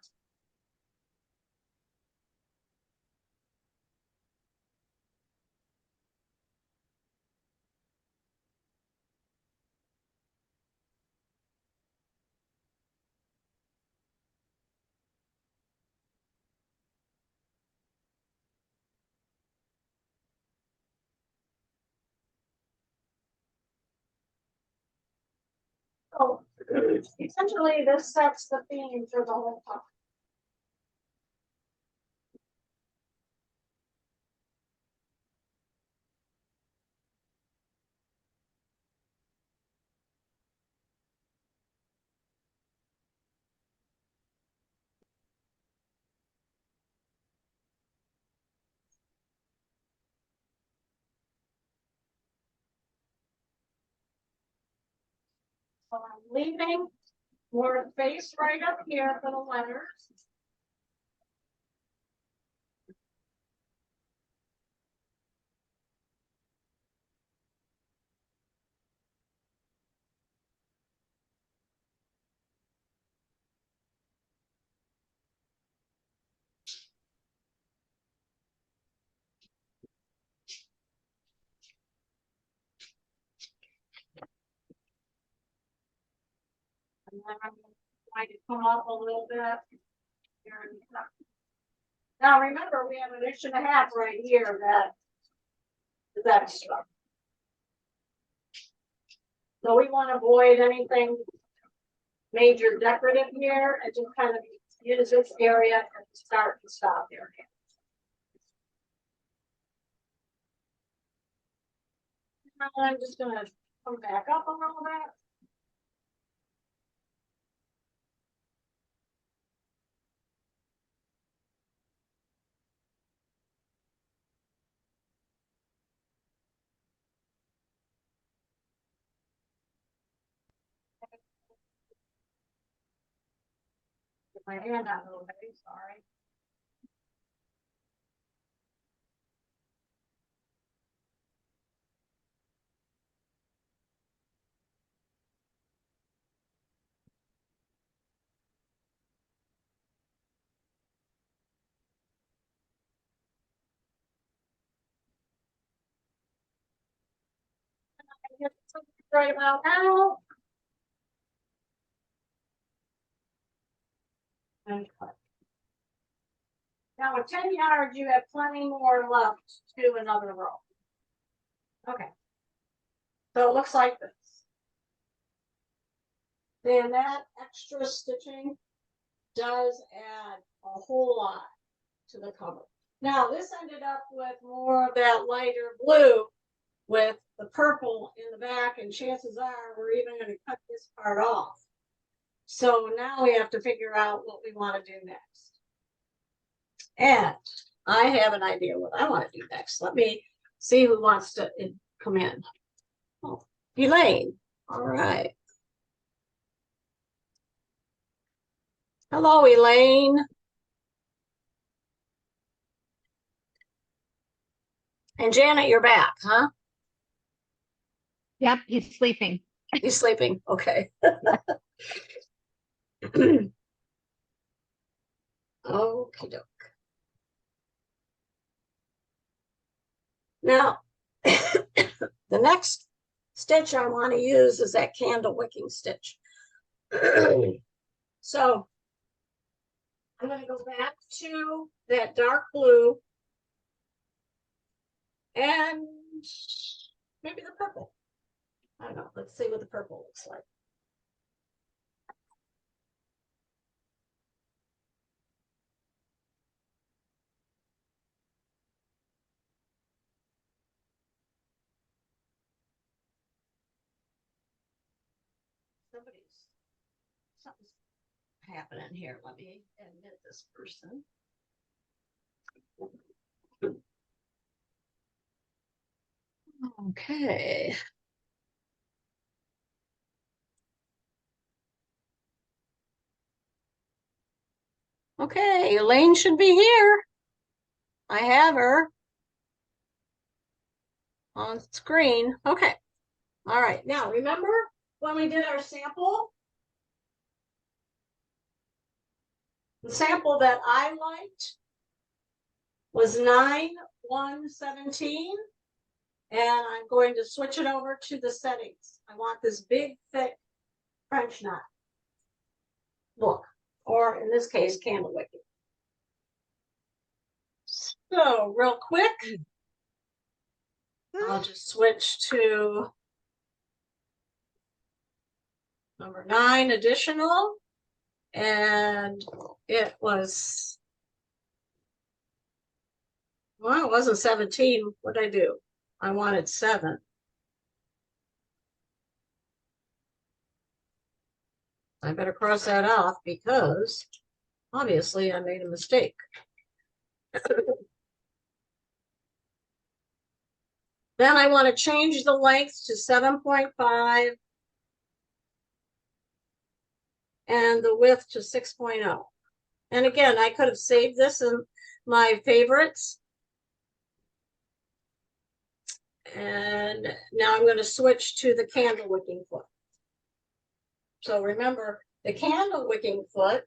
So essentially this sets the theme for the whole talk. So I'm leaving more space right up here for the letters. And then I'm going to come up a little bit. Here and there. Now remember, we have an inch and a half right here that is extra. So we want to avoid anything major decorative here and just kind of use this area and start and stop area. I'm just gonna come back up a little bit. Get my hand out a little bit, sorry. Get something right about now. And cut. Now with 10 yards, you have plenty more left to do another row. Okay. So it looks like this. Then that extra stitching does add a whole lot to the cover. Now this ended up with more of that lighter blue with the purple in the back, and chances are we're even going to cut this part off. So now we have to figure out what we want to do next. And I have an idea what I want to do next. Let me see who wants to come in. Oh, Elaine. All right. Hello, Elaine. And Janet, you're back, huh? Yep, he's sleeping. He's sleeping. Okay. Okay, doke. Now, the next stitch I want to use is that candle wicking stitch. So I'm going to go back to that dark blue and maybe the purple. I don't know. Let's see what the purple looks like. Something's happening here. Let me admit this person. Okay. Okay, Elaine should be here. I have her on screen. Okay. All right. Now, remember when we did our sample? The sample that I liked was 9-1-17. And I'm going to switch it over to the settings. I want this big, thick French knot look, or in this case, candle wicking. So real quick, I'll just switch to number 9 additional, and it was, well, it wasn't 17. What did I do? I wanted 7. I better cross that off because obviously I made a mistake. Then I want to change the length to 7.5 and the width to 6.0. And again, I could have saved this in my favorites. And now I'm going to switch to the candle wicking foot. So remember, the candle wicking foot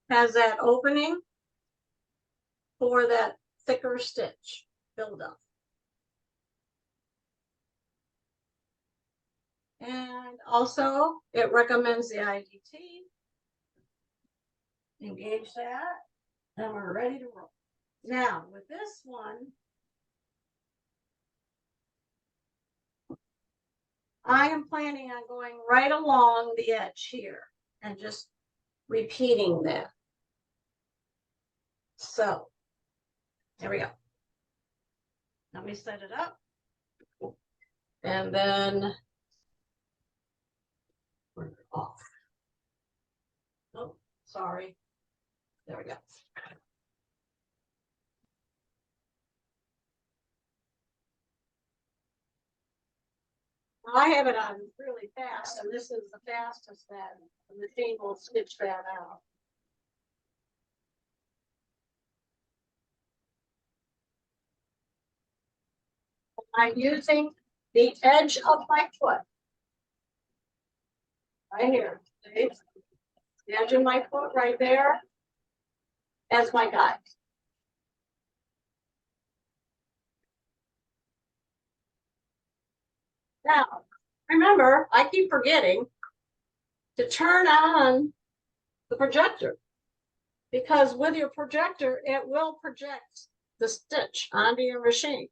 has that opening for that thicker stitch buildup. And also it recommends the IDT. Engage that, and we're ready to roll. Now with this one, I am planning on going right along the edge here and just repeating that. So there we go. Let me set it up. And then we're off. Oh, sorry. There we go. I have it on really fast, and this is the fastest that the machine will stitch that out. I'm using the edge of my foot. Right here. See? The edge of my foot right there as my guide. Now, remember, I keep forgetting to turn on the projector, because with your projector, it will project the stitch onto your machine.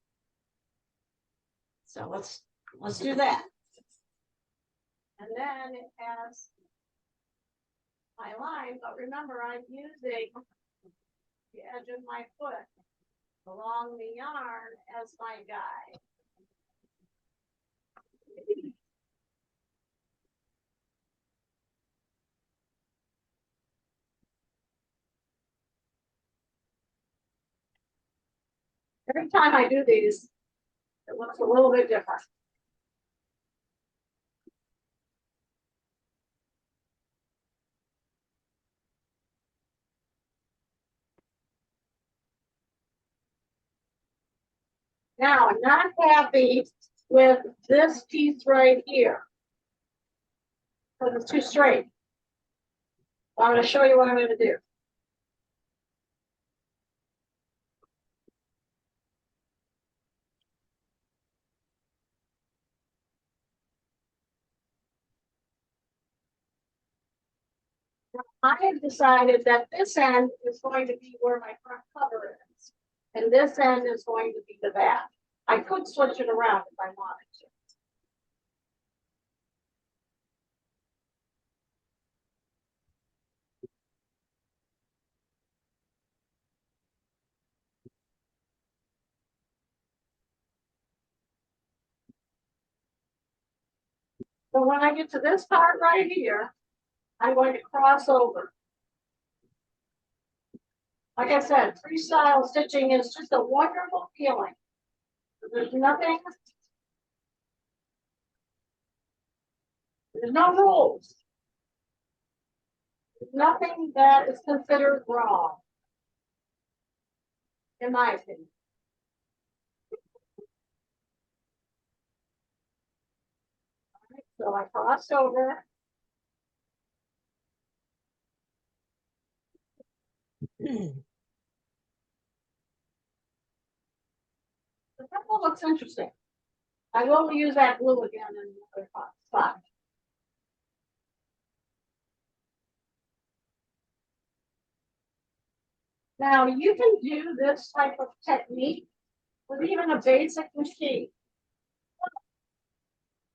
So let's do that. And then it has my line, but remember, I'm using the edge of my foot along the yarn as my guide. Every time I do these, it looks a little bit different. Now, I'm not happy with this piece right here, because it's too straight. I'm going to show you what I'm going to do. I have decided that this end is going to be where my front cover is, and this end is going to be the back. I could switch it around if I wanted to. So when I get to this part right here, I'm going to cross over. Like I said, freestyle stitching is just a wonderful feeling. There's nothing, there's no rules. There's nothing that is considered wrong, in my opinion. All right, so I crossed over. The purple looks interesting. I will use that blue again in another spot. Now you can do this type of technique with even a basic machine.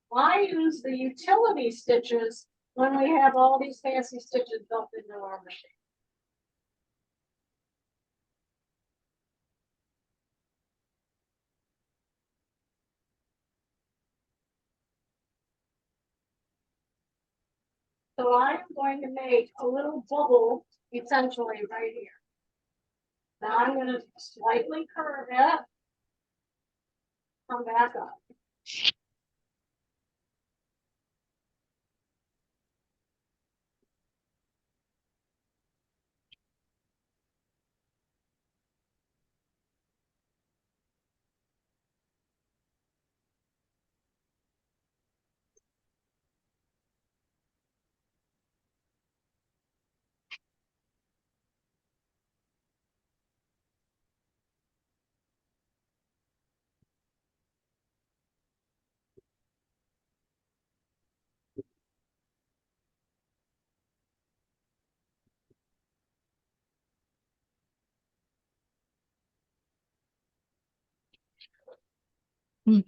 Why use the utility stitches when we have all these fancy stitches built into our machine? So I'm going to make a little bubble essentially right here. Now I'm going to slightly curve it, come back up. Hmm.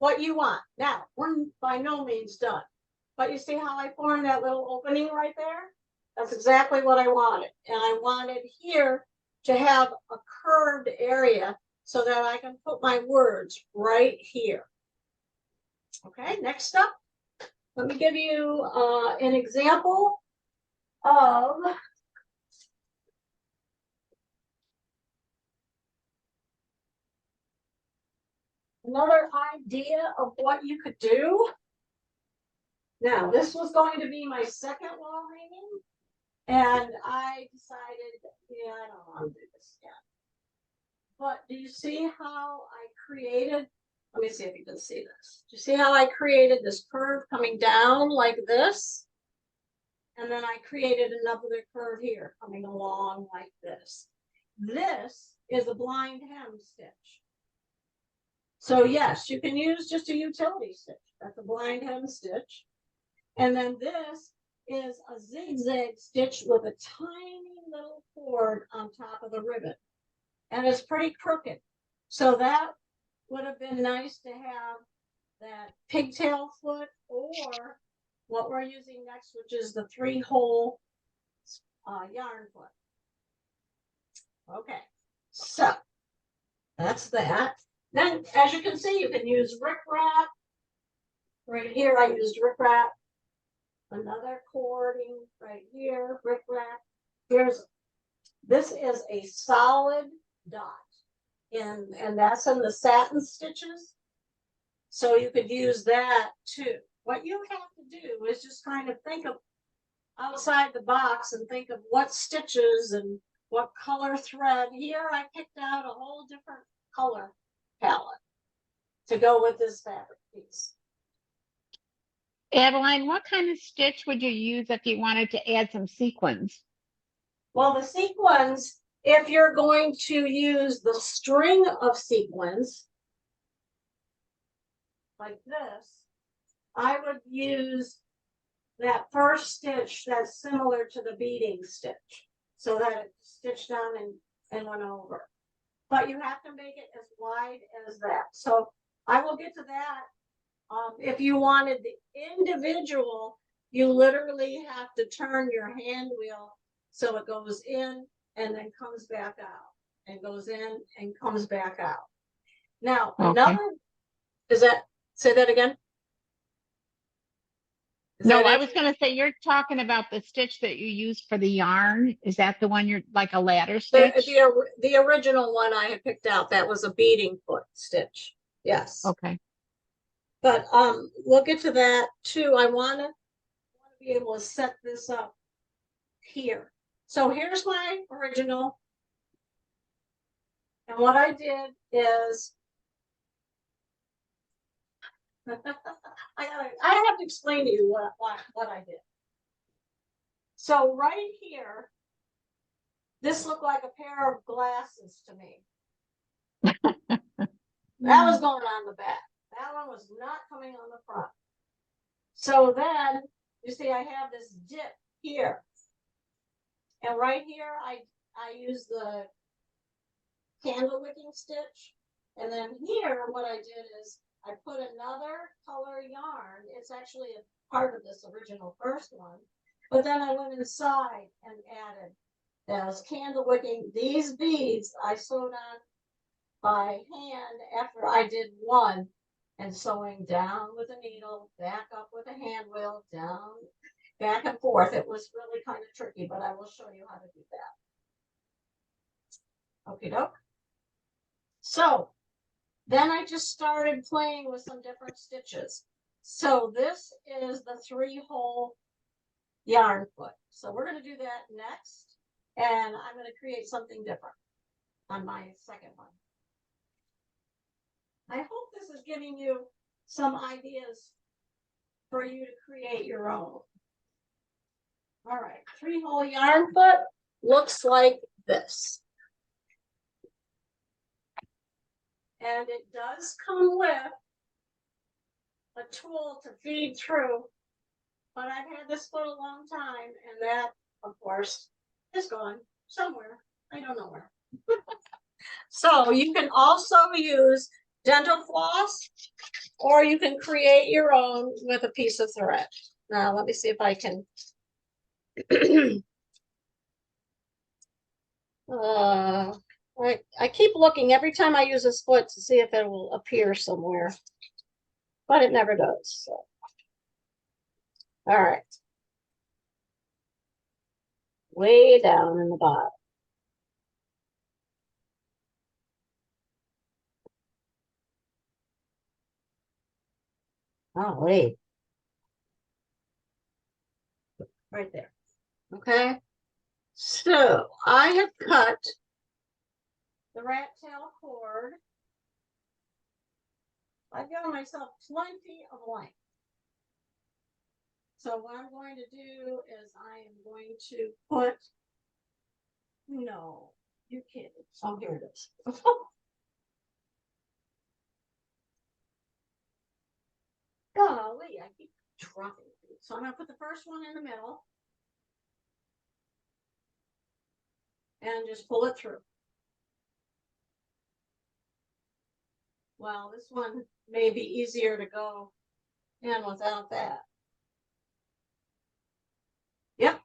What you want. Now, we're by no means done. But you see how I formed that little opening right there? That's exactly what I wanted. And I wanted here to have a curved area so that I can put my words right here. Okay, next up, let me give you an example of another idea of what you could do. Now, this was going to be my second wall hanging, and I decided, yeah, I don't want to do this yet. But do you see how I created? Let me see if you can see this. Do you see how I created this curve coming down like this? And then I created another curve here coming along like this. This is a blind hem stitch. So yes, you can use just a utility stitch. That's a blind hem stitch. And then this is a zigzag stitch with a tiny little cord on top of the ribbon. And it's pretty crooked. So that would have been nice to have that pigtail foot, or what we're using next, which is the 3-hole yarn foot. Okay, so that's that. Then, as you can see, you can use rickrack. Right here, I used rickrack. Another cording right here, rickrack. This is a solid dot, and that's in the satin stitches. So you could use that too. What you have to do is just kind of think of outside the box and think of what stitches and what color thread. Here I picked out a whole different color palette to go with this fabric piece. Adeline, what kind of stitch would you use if you wanted to add some sequins? Well, the sequins, if you're going to use the string of sequins like this, I would use that first stitch that's similar to the beading stitch, so that it's stitched down and went over. But you have to make it as wide as that. So I will get to that. If you wanted the individual, you literally have to turn your hand wheel so it goes in and then comes back out, and goes in and comes back out. Now, Okay. Say that again? No, I was going to say, you're talking about the stitch that you use for the yarn. Is that the one you're like a ladder stitch? The original one I had picked out, that was a beading foot stitch. Yes. Okay. But we'll get to that too. I want to be able to set this up here. So here's my original. And what I did is I have to explain to you what I did. So right here, this looked like a pair of glasses to me. That was going on the back. That one was not coming on the front. So then, you see, I have this dip here. And right here, I use the candle wicking stitch. And then here, what I did is I put another color yarn. It's actually a part of this original first one. But then I went inside and added as candle wicking. These beads I sewed on by hand after I did one, and sewing down with a needle, back up with a hand wheel, down, back and forth. It was really kind of tricky, but I will show you how to do that. Okie doke. So then I just started playing with some different stitches. So this is the 3-hole yarn foot. So we're going to do that next, and I'm going to create something different on my second one. I hope this is giving you some ideas for you to create your own. All right, 3-hole yarn foot looks like this. And it does come with a tool to feed through, but I've had this foot a long time, and that, of course, is gone somewhere. I don't know where. So you can also use dental floss, or you can create your own with a piece of thread. Now, let me see if I can. I keep looking every time I use this foot to see if it will appear somewhere, but it never does. So. All right. Way down in the bottom. Oh, wait. Right there. Okay. So I have cut the rat tail cord. I've given myself plenty of length. So what I'm going to do is I am going to put, no, you can't. Oh, here it is. Golly, I keep dropping it. So I'm going to put the first one in the middle and just pull it through. Well, this one may be easier to go in without that. Yep.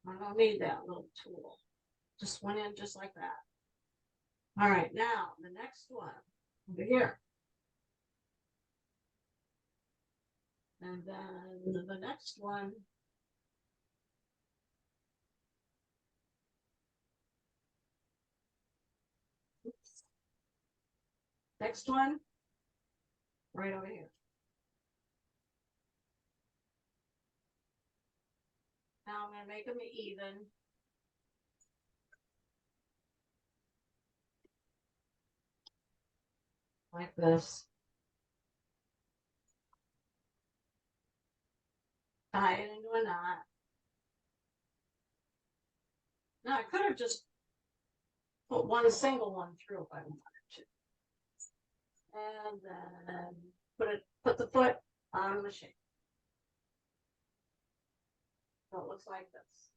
I don't need that little tool. Just went in just like that. All right, now the next one over here. And then the next one. Oops. Next one, right over here. Now I'm going to make them even. Like this. Tie it into a knot. Now I could have just put one single one through if I wanted to. And then put the foot on the machine. So it looks like this.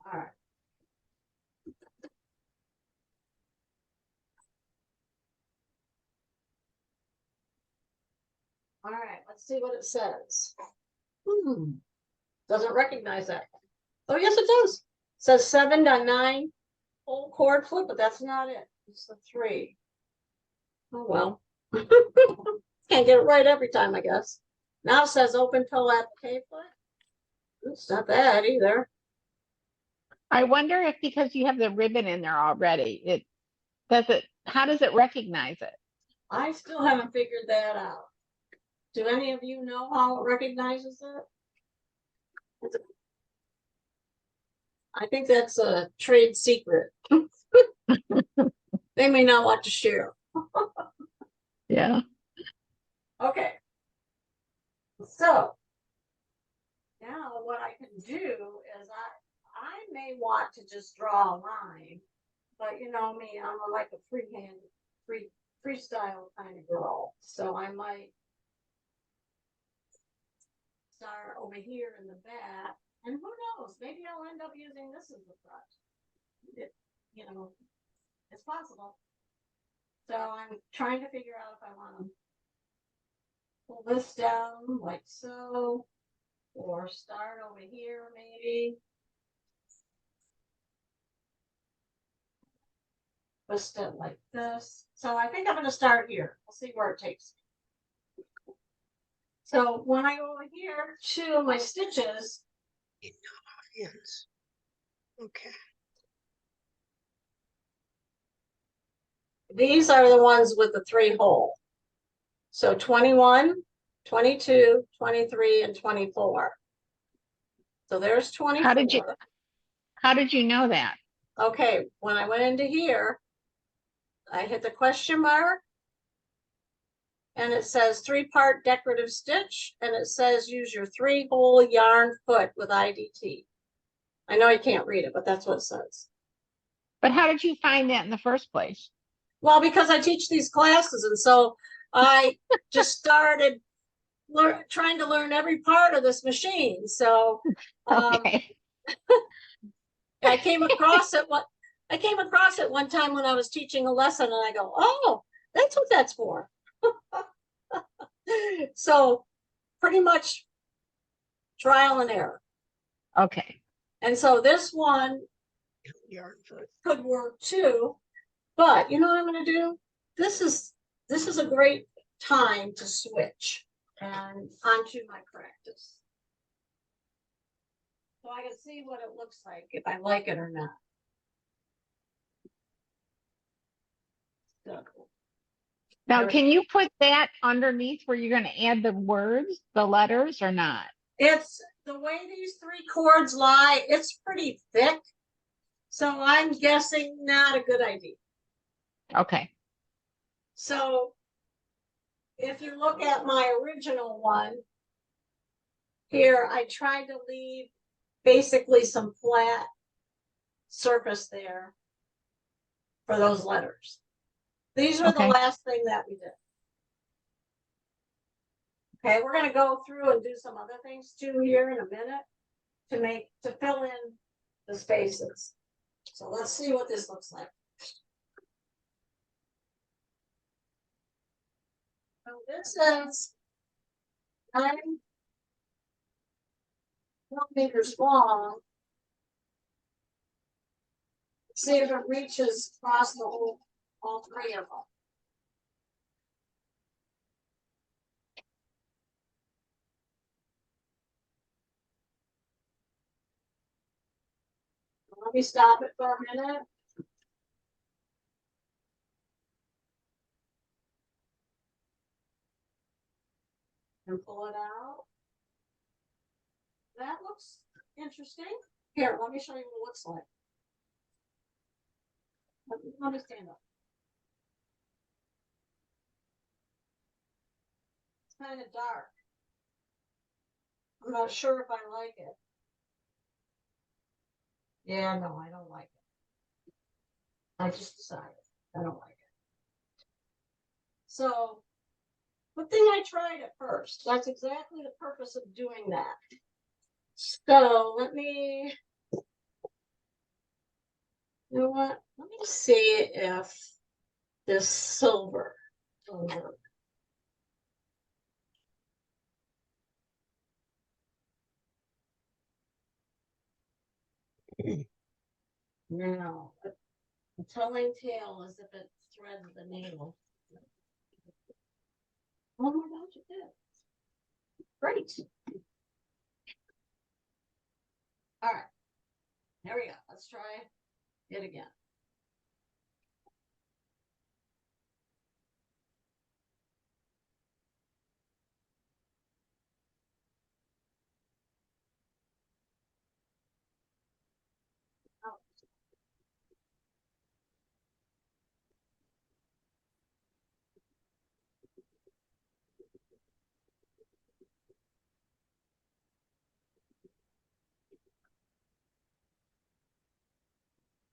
All right. All right, let's see what it says. Doesn't recognize that. Oh, yes, it does. It says 7-9 whole cord flip, but that's not it. It's the 3. Oh, well. Can't get it right every time, I guess. Now it says open toe applique foot. It's not that either. I wonder if because you have the ribbon in there already, how does it recognize it? I still haven't figured that out. Do any of you know how it recognizes it? I think that's a trade secret. They may not want to share. Yeah. Okay. So now what I can do is I may want to just draw a line, but you know me, I'm like a freestyle kind of girl. So I might start over here in the back, and who knows, maybe I'll end up using this as the front. You know, it's possible. So I'm trying to figure out if I want to pull this down like so, or start over here maybe. Twist it like this. So I think I'm going to start here. We'll see where it takes me. So when I go over here to my stitches. Yes. Okay. These are the ones with the 3-hole. So 21, 22, 23, and 24. So there's 24. How did you know that? Okay, when I went into here, I hit the question mark And it says 3-part decorative stitch, and it says use your 3-hole yarn foot with IDT. I know you can't read it, but that's what it says. But how did you find that in the first place? Well, because I teach these classes, and so I just started trying to learn every part of this machine. So Okay. I came across it one time when I was teaching a lesson, and I go, oh, that's what that's for. So pretty much trial and error. Okay. And so this one Yarn foot. could work too, but you know what I'm going to do? This is a great time to switch and onto my practice, so I can see what it looks like, if I like it or not. So, Now, can you put that underneath where you're going to add the words, the letters, or not? it's the way these 3 cords lie, it's pretty thick, so I'm guessing not a good idea. Okay. So if you look at my original one here, I tried to leave basically some flat surface there for those letters. These were the Okay. last thing that we did. Okay, we're going to go through and do some other things too here in a minute to fill in the spaces. So let's see what this looks like. So this is 9 millimeters long. See if it reaches across the whole, all 3 of them. Let me stop it for a minute. And pull it out. That looks interesting. Here, let me show you what it looks like. Let me stand up. It's kind of dark. I'm not sure if I like it. Yeah, no, I don't like it. I just decided I don't like it. So, good thing I tried it first. That's exactly the purpose of doing that. So let me, you know what? Let me see if this silver will work. No, a telling tale is if it threads the needle. Oh my gosh, it did. Great. All right, there we go. Let's try it again. Oh.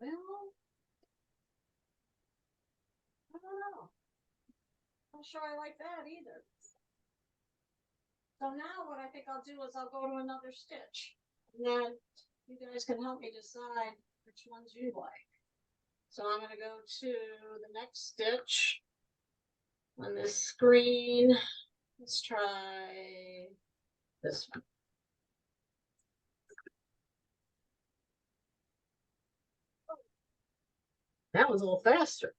Well, I don't know. Not sure I like that either. So now what I think I'll do is I'll go to another stitch, and then you guys can help me decide which ones you like. So I'm going to go to the next stitch on this screen. Let's try this one. That was a little faster.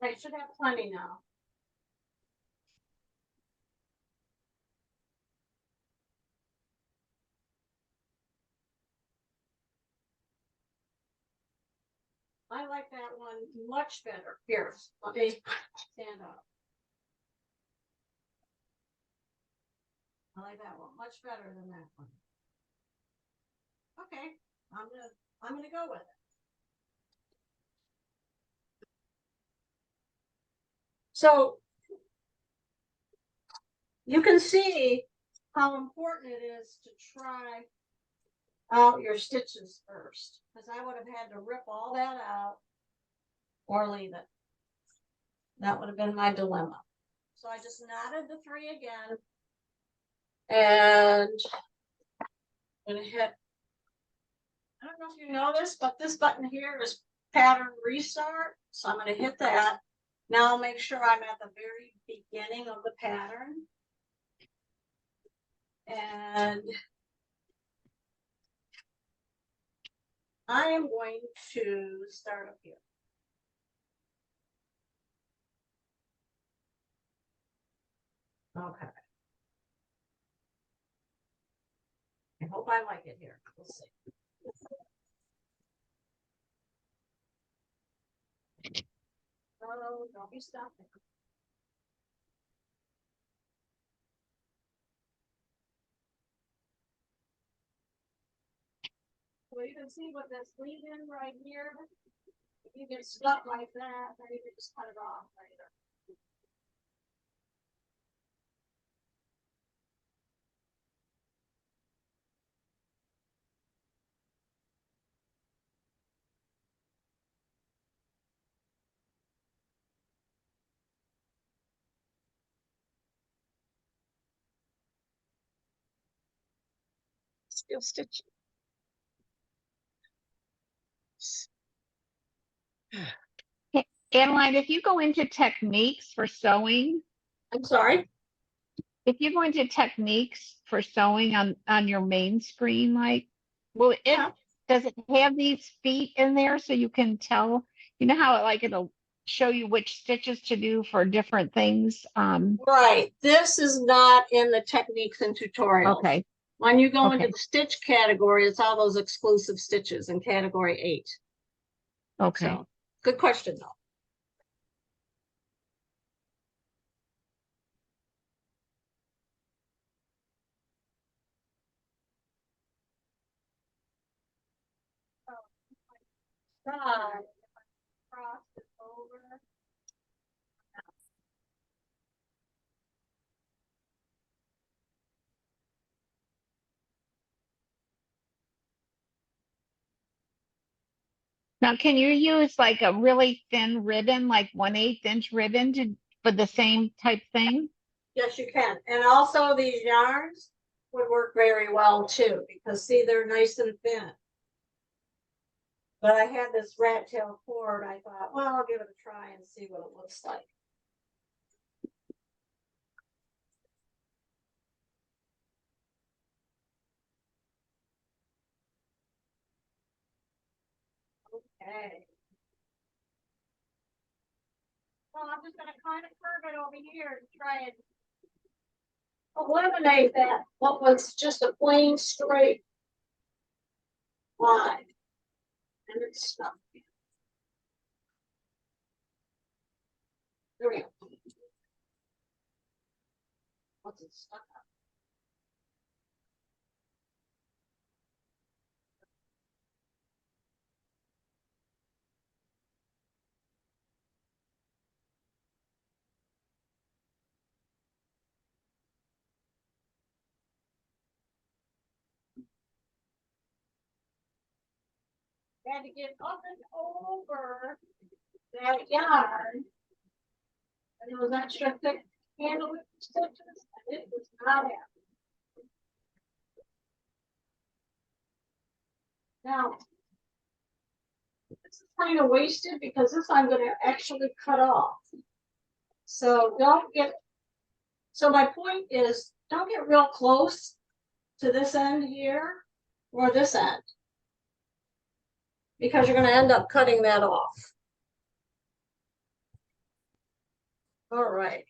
I should have plenty now. I like that one much better. Here, let me stand up. I like that one much better than that one. Okay, I'm gonna go with it. So you can see how important it is to try out your stitches first, because I would have had to rip all that out or leave it. That would have been my dilemma. So I just knotted the 3 again, and I'm gonna hit, I don't know if you know this, but this button here is pattern restart. So I'm gonna hit that. Now I'll make sure I'm at the very beginning of the pattern. And I am going to start up here. Okay. I hope I like it here. We'll see. Oh, don't be stopping. So you can see what this lead in right here. If you get stuck like that, then you can just cut it off later. Still stitching. Adeline, if you go into techniques for sewing, I'm sorry. if you go into techniques for sewing on your main screen, like, well, it Yeah. does it have these feet in there so you can tell, you know how it'll show you which stitches to do for different things? Right. This is not in the techniques and tutorials. Okay. When you go into Okay. the stitch category, it's all those exclusive stitches in category 8. Okay. So good question though. Side, cross it over. Now, can you use like a really thin ribbon, like 1/8 inch ribbon for the same type thing? Yes, you can. And also these yarns would work very well too, because see, they're nice and thin. But I had this rat tail cord. I thought, well, I'll give it a try and see what it looks like. Okay. Well, I'm just gonna kind of curve it over here to try and eliminate that, what was just a plain straight line. And it's stuck. There we go. What's it stuck on? Had to get up and over that yarn. And it was extra thick handle stitches, and it was not happy. Now, this is kind of wasted because this I'm going to actually cut off. So don't get, so my point is, don't get real close to this end here or this end, because you're going to end up cutting that off. All right.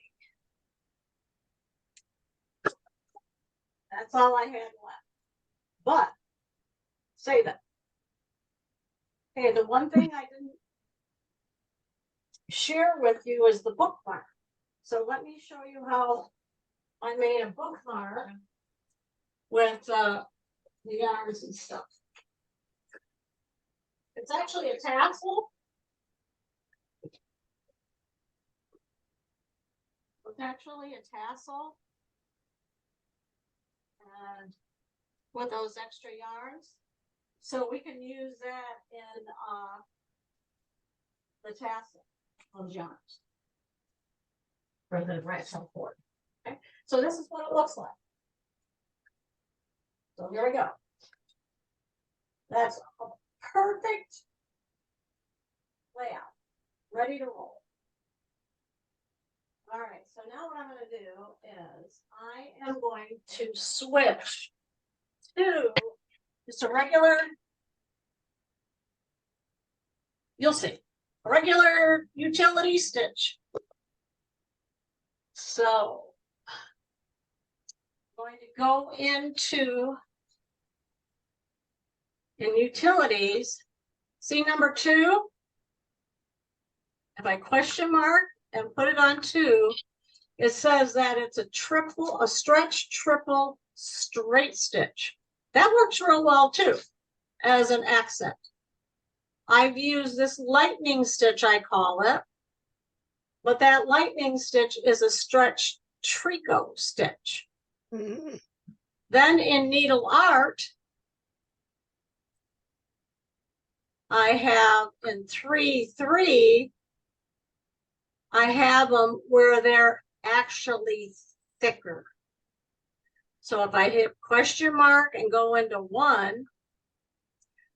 That's all I had left. But say that. Hey, the one thing I didn't share with you is the bookmark. So let me show you how I made a bookmark with the yarns and stuff. It's actually a tassel. It's actually a tassel. And with those extra yarns. So we can use that in the tassel of yarns for the retro cord. Okay, so this is what it looks like. So here we go. That's a perfect layout, ready to roll. All right, so now what I'm going to do is I am going to switch to just a regular, you'll see, a regular utility stitch. So I'm going to go into in utilities, see number 2. If I question mark and put it on 2, it says that it's a stretch triple straight stitch. That works real well too as an accent. I've used this lightning stitch, I call it, but that lightning stitch is a stretch tricot stitch. Mm-hmm. Then in needle art, I have in 3-3, I have them where they're actually thicker. So if I hit question mark and go into 1,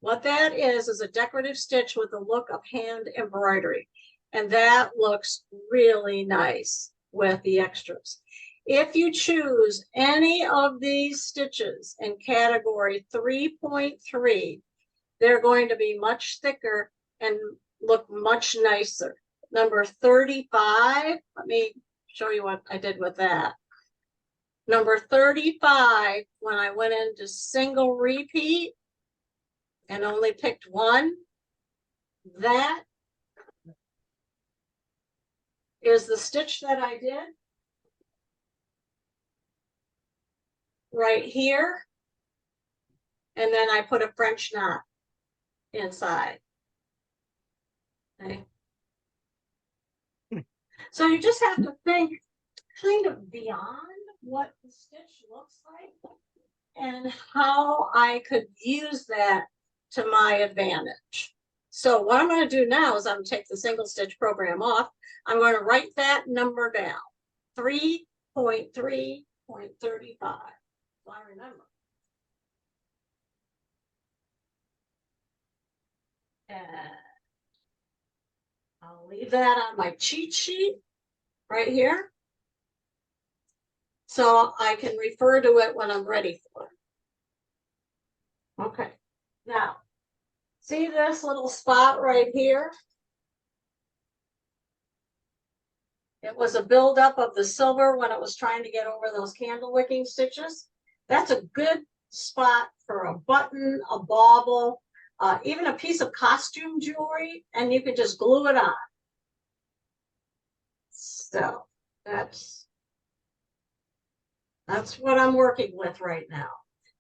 what that is a decorative stitch with a look of hand embroidery. And that looks really nice with the extras. If you choose any of these stitches in category 3.3, they're going to be much thicker and look much nicer. Number 35, let me show you what I did with that. Number 35, when I went into single repeat and only picked 1, that is the stitch that I did right here. And then I put a French knot inside. Okay. So you just have to think kind of beyond what the stitch looks like and how I could use that to my advantage. So what I'm going to do now is I'm going to take the single stitch program off. I'm going to write that number down, 3.3.35. So I remember. And I'll leave that on my cheat sheet right here, so I can refer to it when I'm ready for it. Okay, now, see this little spot right here? It was a buildup of the silver when it was trying to get over those candle wicking stitches. That's a good spot for a button, a bauble, even a piece of costume jewelry, and you can just glue it on. So that's what I'm working with right now.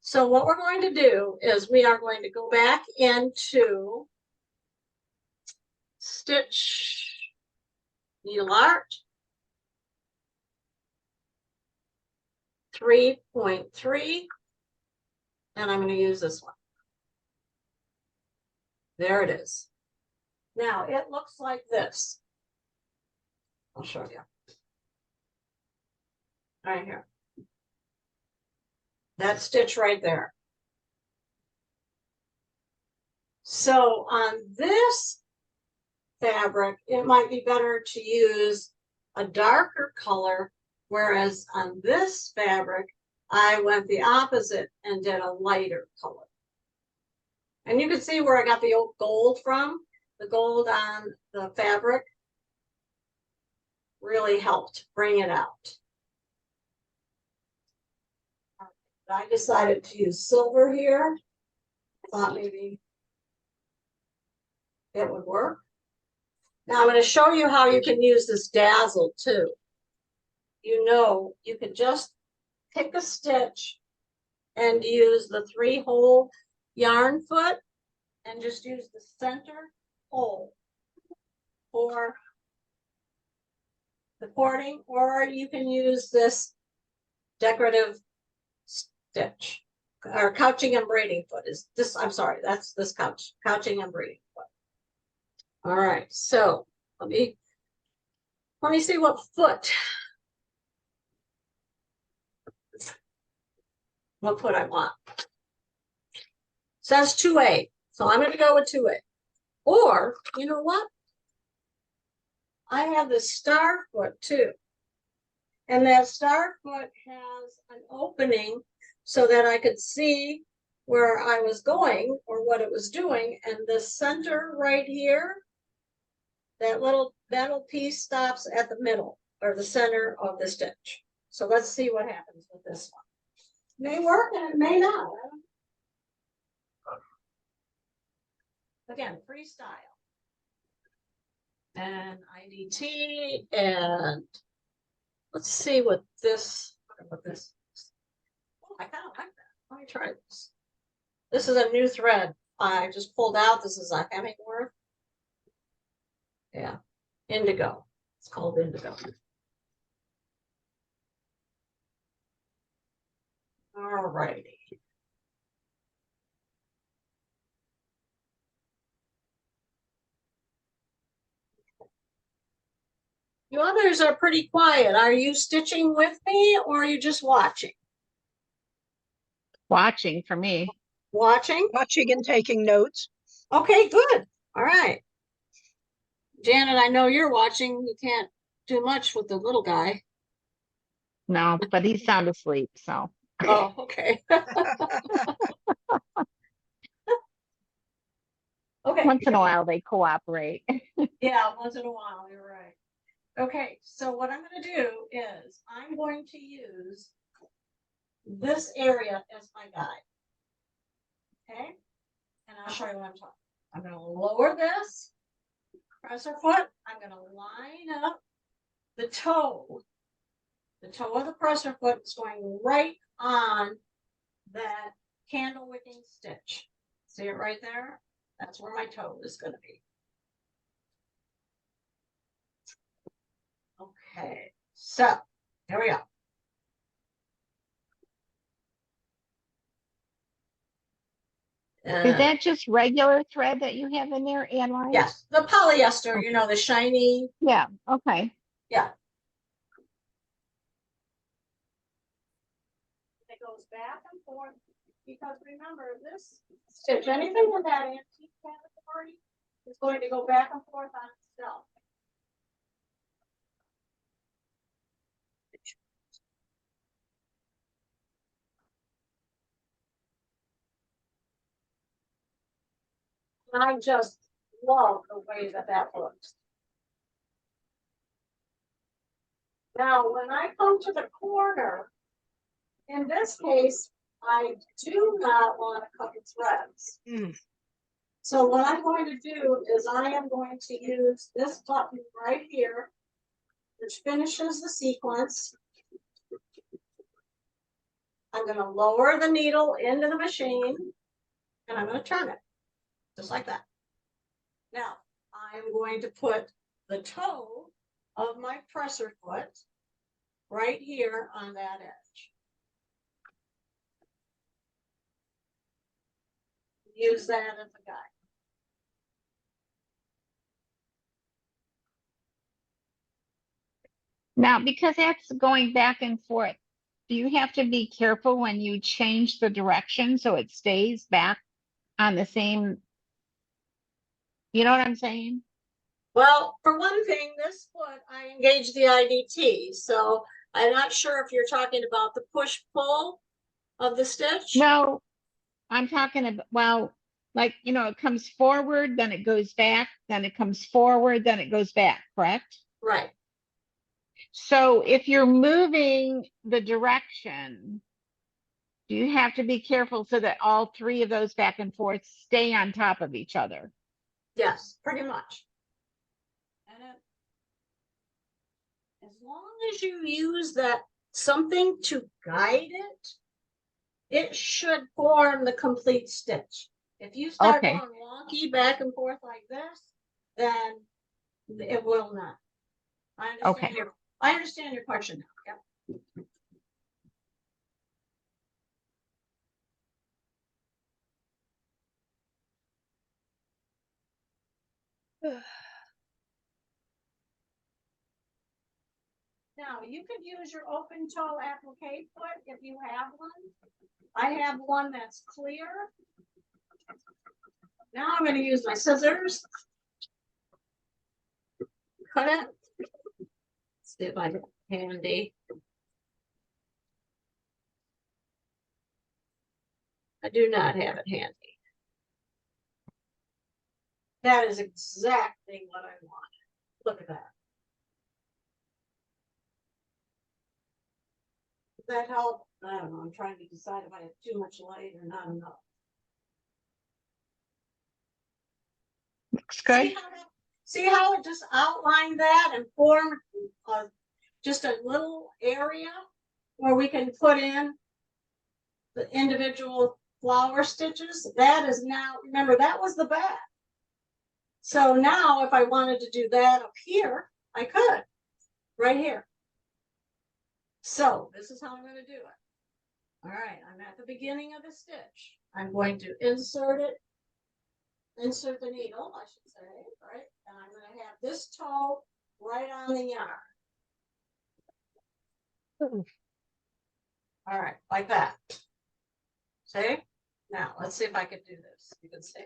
So what we're going to do is we are going to go back into stitch needle art 3.3, and I'm going to use this one. There it is. Now it looks like this. I'll show you. Right here. That stitch right there. So on this fabric, it might be better to use a darker color, whereas on this fabric, I went the opposite and did a lighter color. And you can see where I got the old gold from. The gold on the fabric really helped bring it out. I decided to use silver here. Thought maybe it would work. Now I'm going to show you how you can use this dazzle too. You can just pick a stitch and use the 3-hole yarn foot and just use the center hole for the cording, or you can use this decorative stitch or couching and braiding foot is this. I'm sorry, that's this couching and braiding foot. All right, so let me see what foot I want. Says 2A, so I'm going to go with 2A. Or you know what? I have the star foot too, and that star foot has an opening so that I could see where I was going or what it was doing. And the center right here, that little metal piece stops at the middle or the center of the stitch. So let's see what happens with this one. It may work and it may not. Again, freestyle. And IDT, and let's see what this is. Oh, I kind of like that. Let me try this. This is a new thread I just pulled out. This is a Hemingworth. Yeah, indigo. It's called indigo. All righty. You others are pretty quiet. Are you stitching with me or are you just watching? Watching for me. Watching? Watching and taking notes. Okay, good. All right. Janet, I know you're watching. You can't do much with the little guy. No, but he's sound asleep, so Oh, okay. Okay. once in a while they cooperate. Yeah, once in a while, you're right. Okay, so what I'm going to do is I'm going to use this area as my guide. Okay, and I'll show you what I'm talking. I'm going to lower this presser foot. I'm going to line up the toe. The toe of the presser foot is going right on that candle wicking stitch. See it right there? That's where my toe is going to be. Okay, so here we go. Is that just regular thread that you have in there, and lines? Yes, the polyester, you know, the shiny. Yeah, okay. Yeah. It goes back and forth because remember this stitch, anything in that antique category is going to go back and forth on itself. And I just love the way that looks. Now, when I come to the corner, in this case, I do not want to cut the threads. Mm. So what I'm going to do is I am going to use this button right here, which finishes the sequence. I'm going to lower the needle into the machine and I'm going to turn it just like that. Now I'm going to put the toe of my presser foot right here on that edge. Use that as a guide. Now, because that's going back and forth, do you have to be careful when you change the direction so it stays back on the same, you know what I'm saying? Well, for one thing, this foot, I engaged the IDT. So I'm not sure if you're talking about the push-pull of the stitch. No, I'm talking about, well, like, you know, it comes forward, then it goes back, then it comes forward, then it goes back, correct? Right. So if you're moving the direction, do you have to be careful so that all three of those back and forth stay on top of each other? Yes, pretty much. as long as you use that something to guide it, it should form the complete stitch. If you start Okay. going wonky back and forth like this, then it will not. Okay. I understand your question now. Yep. Now, you could use your open toe applique foot if you have one. I have one that's clear. Now I'm going to use my scissors. Cut it. See if I get it handy. I do not have it handy. That is exactly what I want. Look at that. Does that help? I don't know. I'm trying to decide if I have too much light or not enough. Looks good. See how it just outlined that and formed just a little area where we can put in the individual flower stitches? That is now, remember, that was the back. So now if I wanted to do that up here, I could, right here. So this is how I'm going to do it. All right, I'm at the beginning of the stitch. I'm going to insert the needle, I should say, right? And I'm going to have this toe right on the yarn. All right, like that. See? Now, let's see if I can do this. You can see.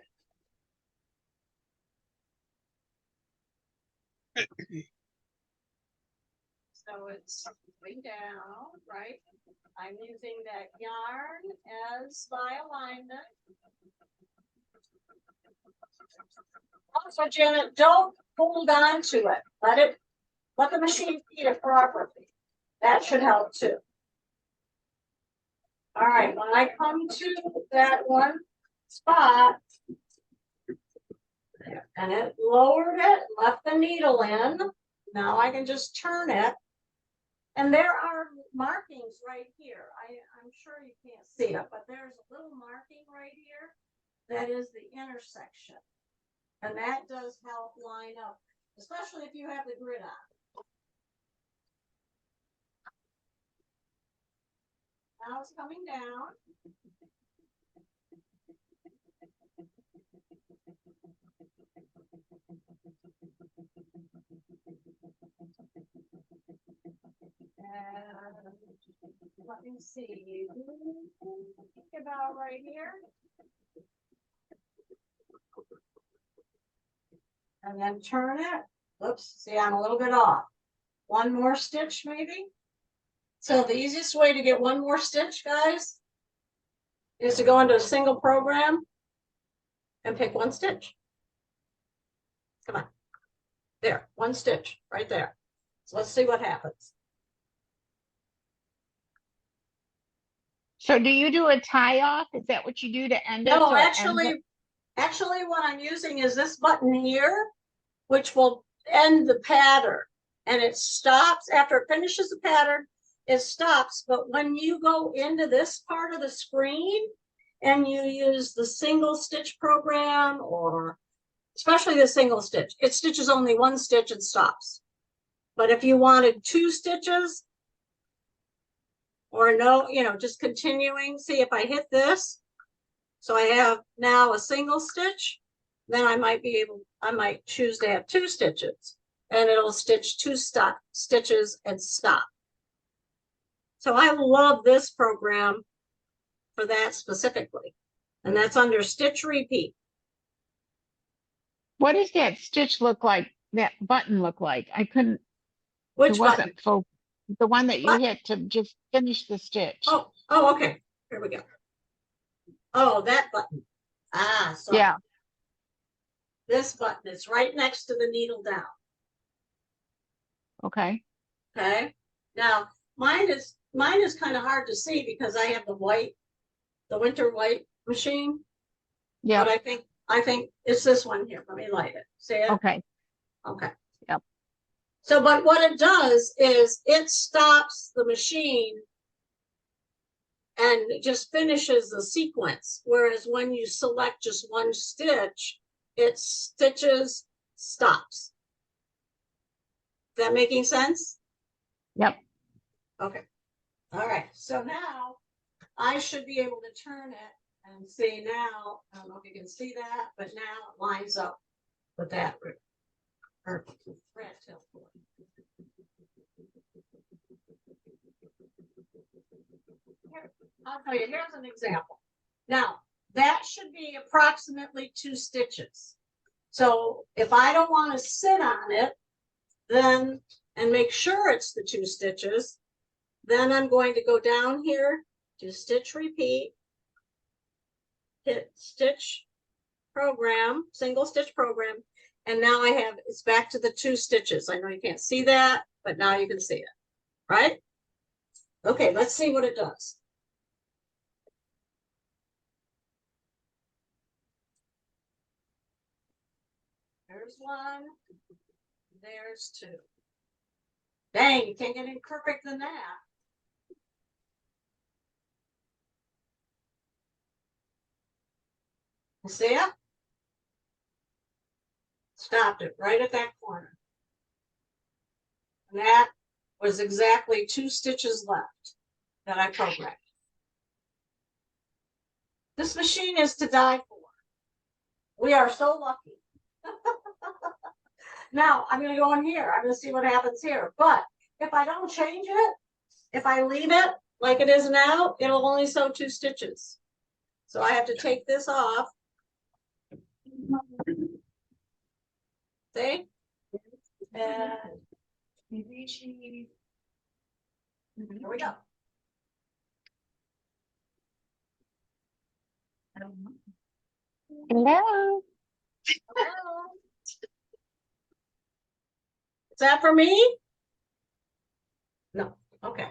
So it's going down, right? I'm using that yarn as my alignment. Also, Janet, don't hold on to it. Let the machine feed it properly. That should help too. All right, when I come to that one spot, there, and it lowered it, left the needle in. Now I can just turn it. And there are markings right here. I'm sure you can't see it, but there's a little marking right here. That is the intersection. And that does help line up, especially if you have the grid on. Now it's coming down. Let me see. Think about right here. And then turn it. Oops, see, I'm a little bit off. One more stitch, maybe. So the easiest way to get one more stitch, guys, is to go into a single program and pick one stitch. Come on. There, one stitch right there. So let's see what happens. So do you do a tie off? Is that what you do to end it? No, So it ends it? actually what I'm using is this button here, which will end the pattern. And it stops after it finishes the pattern, it stops. But when you go into this part of the screen and you use the single stitch program, or especially the single stitch, it stitches only one stitch and stops. But if you wanted two stitches, or no, just continuing, see if I hit this. So I have now a single stitch, then I might choose to have two stitches, and it'll stitch two stitches and stop. So I love this program for that specifically. And that's under stitch repeat. What does that stitch look like? That button look like? I couldn't, it Which button? wasn't full. The one that you What? hit to just finish the stitch. Oh, okay. Here we go. Oh, that button. Ah, sorry. Yeah. This button is right next to the needle down. Okay. Okay. Now mine is kind of hard to see because I have the winter white machine. Yeah. But I think it's this one here. Let me light it. See it? Okay. Okay. Yep. So, but what it does is it stops the machine and it just finishes the sequence. Whereas when you select just one stitch, it stitches, stops. Is that making sense? Yep. Okay. All right. So now I should be able to turn it and see now. I don't know if you can see that, but now it lines up with that thread tilt. Here, I'll tell you, here's an example. Now, that should be approximately 2 stitches. So if I don't want to sit on it, then, and make sure it's the 2 stitches, then I'm going to go down here to stitch repeat, hit stitch program, single stitch program, and now I have, it's back to the 2 stitches. I know you can't see that, but now you can see it, right? Okay, let's see what it does. There's 1, there's 2. Dang, you can't get any perfect than that. You see it? Stopped it right at that corner. And that was exactly 2 stitches left that I programmed. This machine is to die for. We are so lucky. Now I'm going to go in here. I'm going to see what happens here. But if I don't change it, if I leave it like it is now, it'll only sew 2 stitches. So I have to take this off. See? And here we go. Hello. Hello. Is that for me? No. Okay.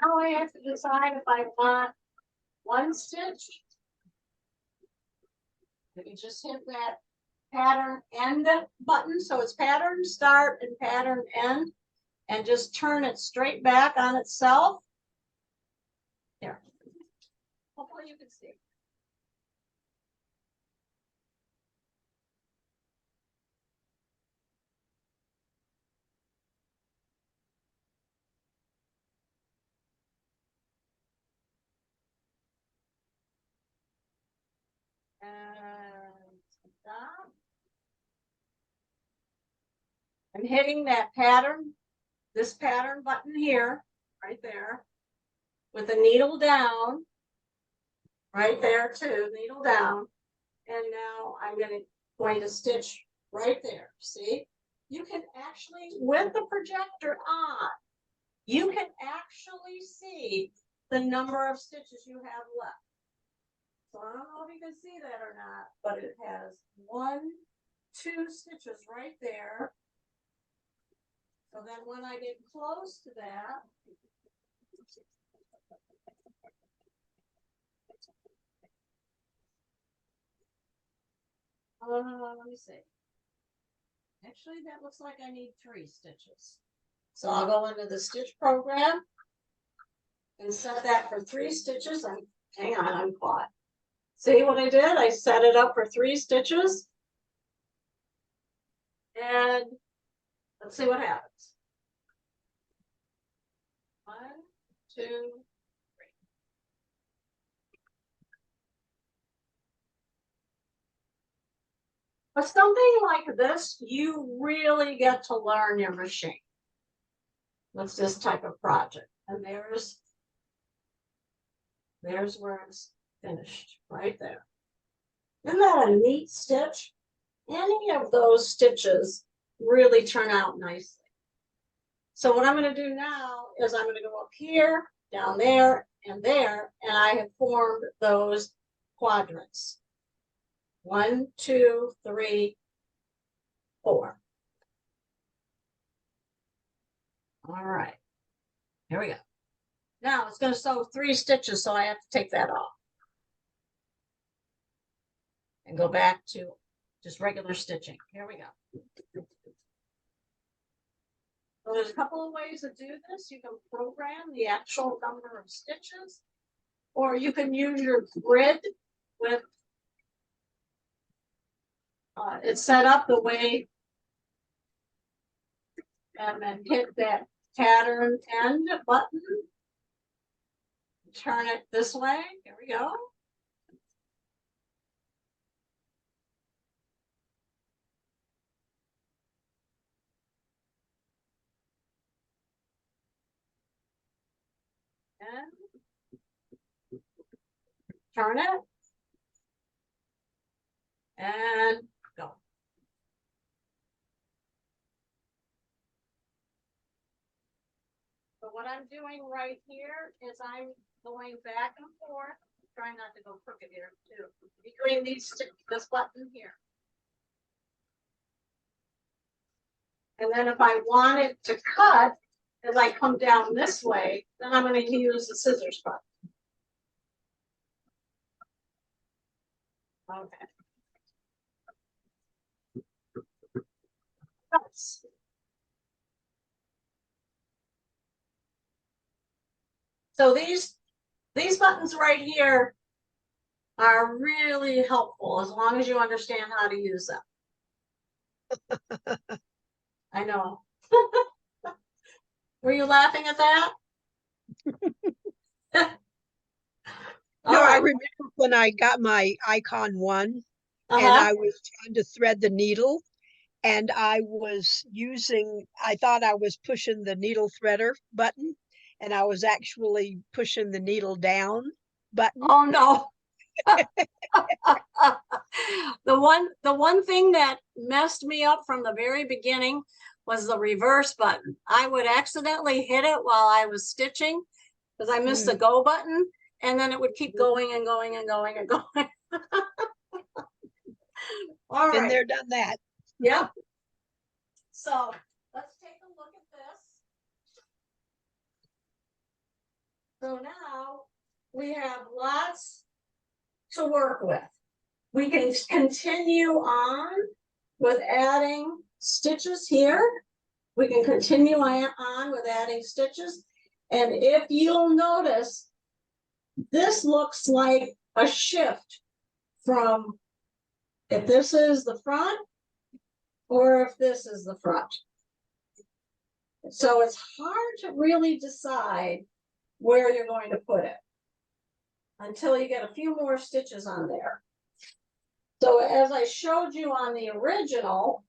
Now I have to decide if I want 1 stitch. You just hit that pattern end button. So it's pattern start and pattern end, and just turn it straight back on itself. There. Hopefully you can see. And stop. I'm hitting that pattern, this pattern button here, right there, with the needle down, right there too, needle down. And now I'm going to stitch right there. See, you can actually, with the projector on, you can actually see the number of stitches you have left. So I don't know if you can see that or not, but it has 1, 2 stitches right there. So then when I get close to that, let me see. Actually, that looks like I need 3 stitches. So I'll go into the stitch program and set that for 3 stitches. And hang on, I'm caught. See what I did? I set it up for 3 stitches. And let's see what happens. 1, 2, 3. With something like this, you really get to learn your machine. With this type of project. And there's where it's finished, right there. Isn't that a neat stitch? Any of those stitches really turn out nicely. So what I'm going to do now is I'm going to go up here, down there, and I have formed those quadrants. 1, 2, 3, 4. All right, here we go. Now it's going to sew 3 stitches, so I have to take that off and go back to just regular stitching. Here we go. So there's a couple of ways to do this. You can program the actual number of stitches, or you can use your grid with it's set up the way, and then hit that pattern end button. Turn it this way. Here we go. And turn it. And go. So what I'm doing right here is I'm going back and forth, trying not to go crooked here too, between these, this button here. And then if I want it to cut, as I come down this way, then I'm going to use the scissors button. Okay. Cuts. So these buttons right here are really helpful as long as you understand how to use them. I know. Were you laughing at that? No, All I right. remember when I got my icon 1 and Uh-huh. I was trying to thread the needle, and I thought I was pushing the needle threader button, and I was actually pushing the needle down button. Oh no. The one thing that messed me up from the very beginning was the reverse button. I would accidentally hit it while I was stitching because I missed the go button, and then it would keep going and going and going and going. All Been right. there, done that. Yep. So let's take a look at this. So now we have lots to work with. We can continue on with adding stitches here. We can continue on with adding stitches. And if you'll notice, this looks like a shift from if this is the front or if this is the front. So it's hard to really decide where you're going to put it until you get a few more stitches on there. So as I showed you on the original,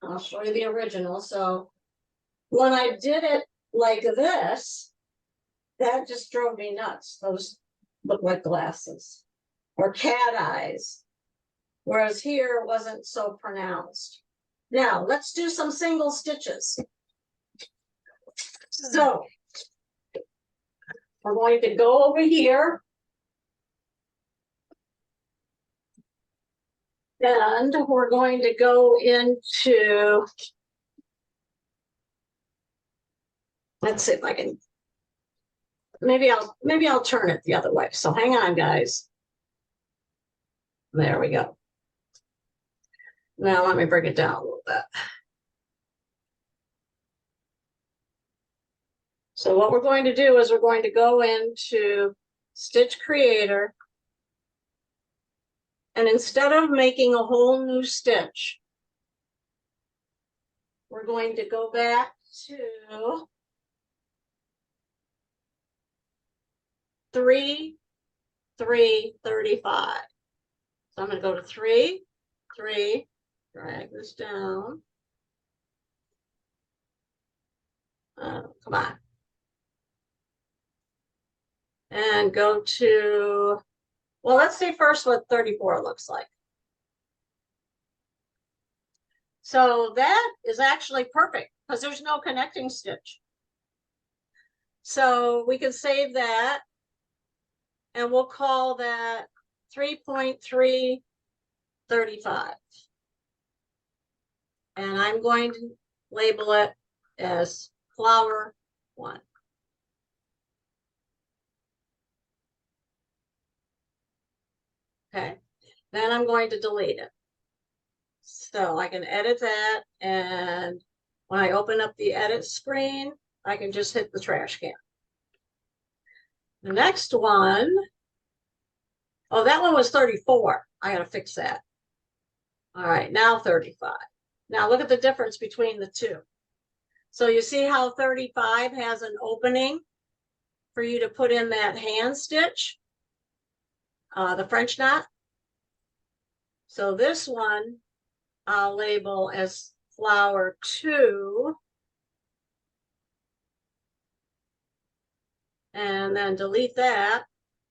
I'll show you the original. So when I did it like this, that just drove me nuts. Those look like glasses or cat eyes. Whereas here it wasn't so pronounced. Now let's do some single stitches. So we're going to go over here. And we're going to go into, let's see if I can, maybe I'll turn it the other way. So hang on, guys. There we go. Now let me bring it down a little bit. So what we're going to do is we're going to go into Stitch Creator. And instead of making a whole new stitch, we're going to go back to 3, 3, 35. So I'm going to go to 3, 3, drag this down. Come on. And go to, well, let's see first what 34 looks like. So that is actually perfect because there's no connecting stitch. So we can save that and we'll call that 3.335. And I'm going to label it as flower 1. Okay, then I'm going to delete it. So I can edit that, and when I open up the edit screen, I can just hit the trash can. The next one, oh, that one was 34. I gotta fix that. All right, now 35. Now look at the difference between the two. So you see how 35 has an opening for you to put in that hand stitch, the French knot. So this one I'll label as flower 2. And then delete that,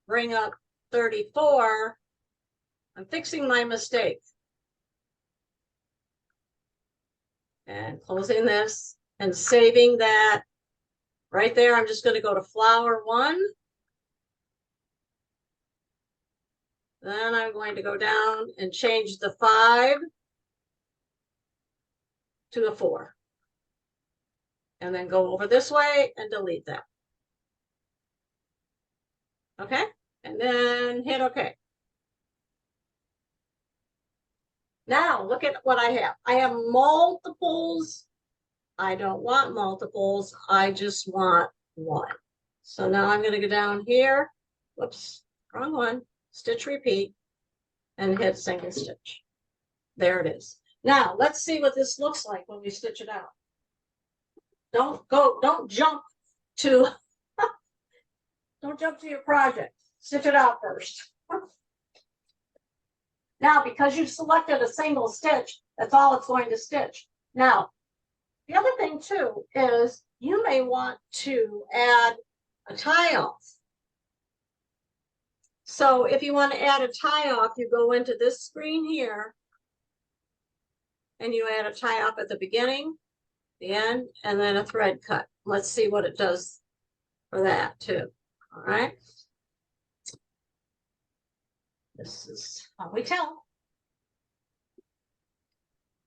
bring up 34. I'm fixing my mistake. And closing this and saving that right there. I'm just going to go to flower 1. Then I'm going to go down and change the 5 to a 4. And then go over this way and delete that. Okay, and then hit OK. Now look at what I have. I have multiples. I don't want multiples. I just want 1. So now I'm going to go down here. Whoops, wrong one. Stitch repeat and hit single stitch. There it is. Now let's see what this looks like when we stitch it out. Don't jump to don't jump to your project. Stitch it out first. Now, because you've selected a single stitch, that's all it's going to stitch. Now, the other thing too is you may want to add a tie off. So if you want to add a tie off, you go into this screen here and you add a tie off at the beginning, the end, and then a thread cut. Let's see what it does for that too. All right. This is how we tell.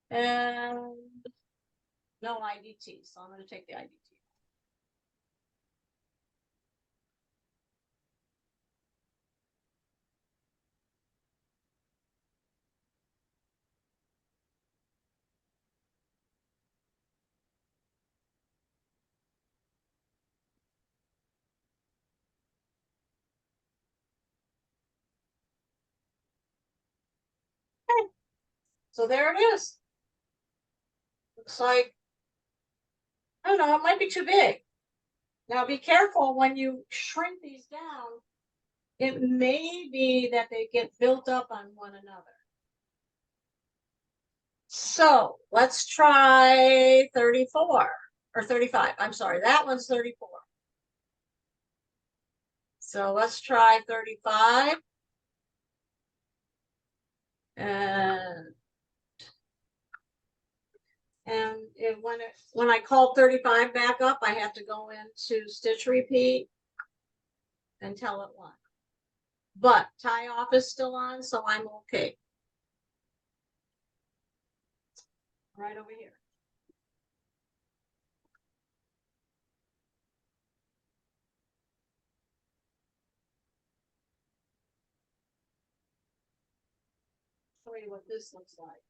And no IDT, so I'm going to take the IDT. Okay. So there it is. Looks like, I don't know, it might be too big. Now be careful when you shrink these down. It may be that they get built up on one another. So let's try 34 or 35. I'm sorry, that one's 34. So let's try 35. And when I call 35 back up, I have to go into stitch repeat and tell it 1. But tie off is still on, so I'm okay. Right over here. Show you what this looks like.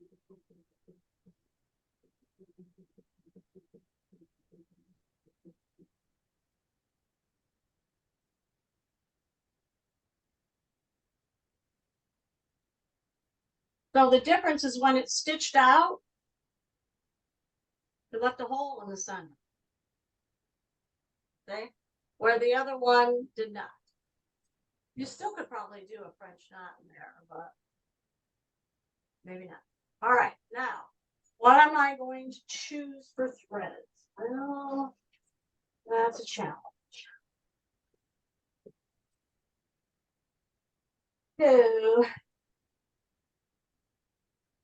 So the difference is when it's stitched out, it left a hole in the center. Okay, where the other one did not. You still could probably do a French knot in there, but maybe not. All right, now, what am I going to choose for threads? Well, that's a challenge. So,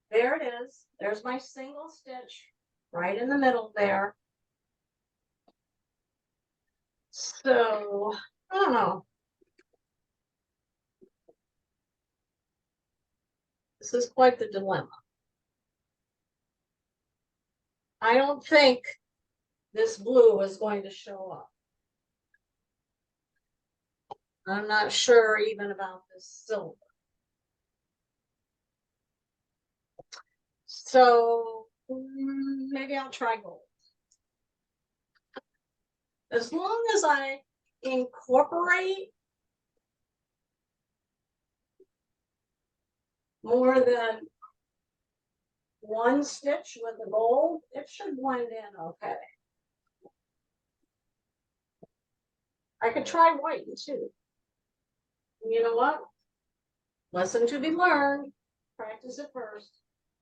there it is. There's my single stitch right in the middle there. So, I don't know. This is quite the dilemma. I don't think this blue is going to show up. I'm not sure even about this silver. So maybe I'll try gold. As long as I incorporate more than one stitch with the gold, it should blend in okay. I could try white too. You know what? Lesson to be learned. Practice it first.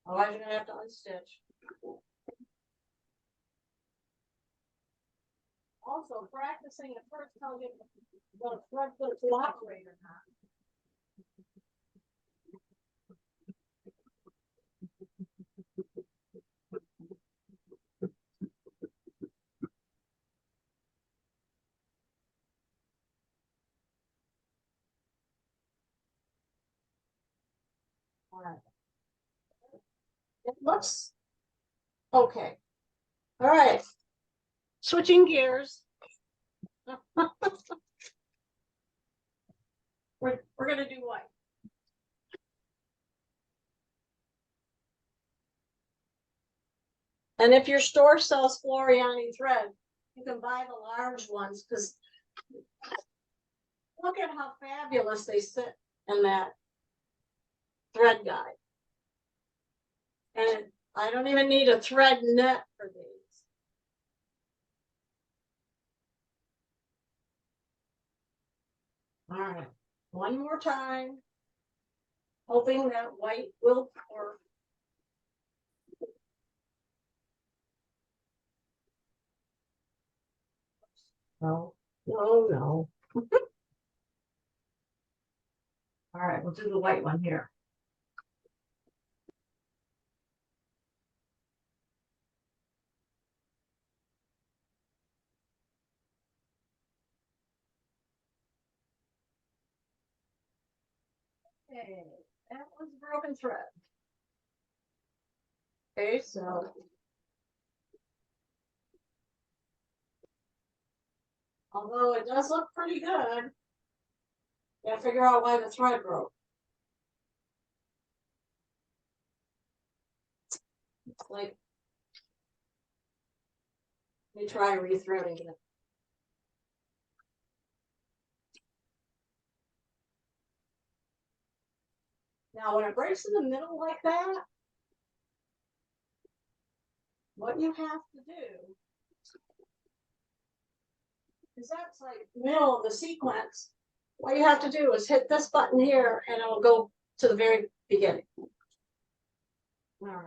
Otherwise, you're gonna have to unstitch. Also, practicing at first tells you the thread to cooperate or not. All right. It looks okay. All right. Switching gears. We're gonna do white. And if your store sells Floriani thread, you can buy the large ones because look at how fabulous they sit in that thread guide. And I don't even need a thread net for these. All right, one more time, hoping that white will work. No, no, no. All right, we'll do the white one here. Okay, that was broken thread. Okay, so although it does look pretty good, gotta figure out why the thread broke. It's like, let me try rethreading it. Now, when it breaks in the middle like that, what you have to do is that's like middle of the sequence. What you have to do is hit this button here and it'll go to the very beginning. All right.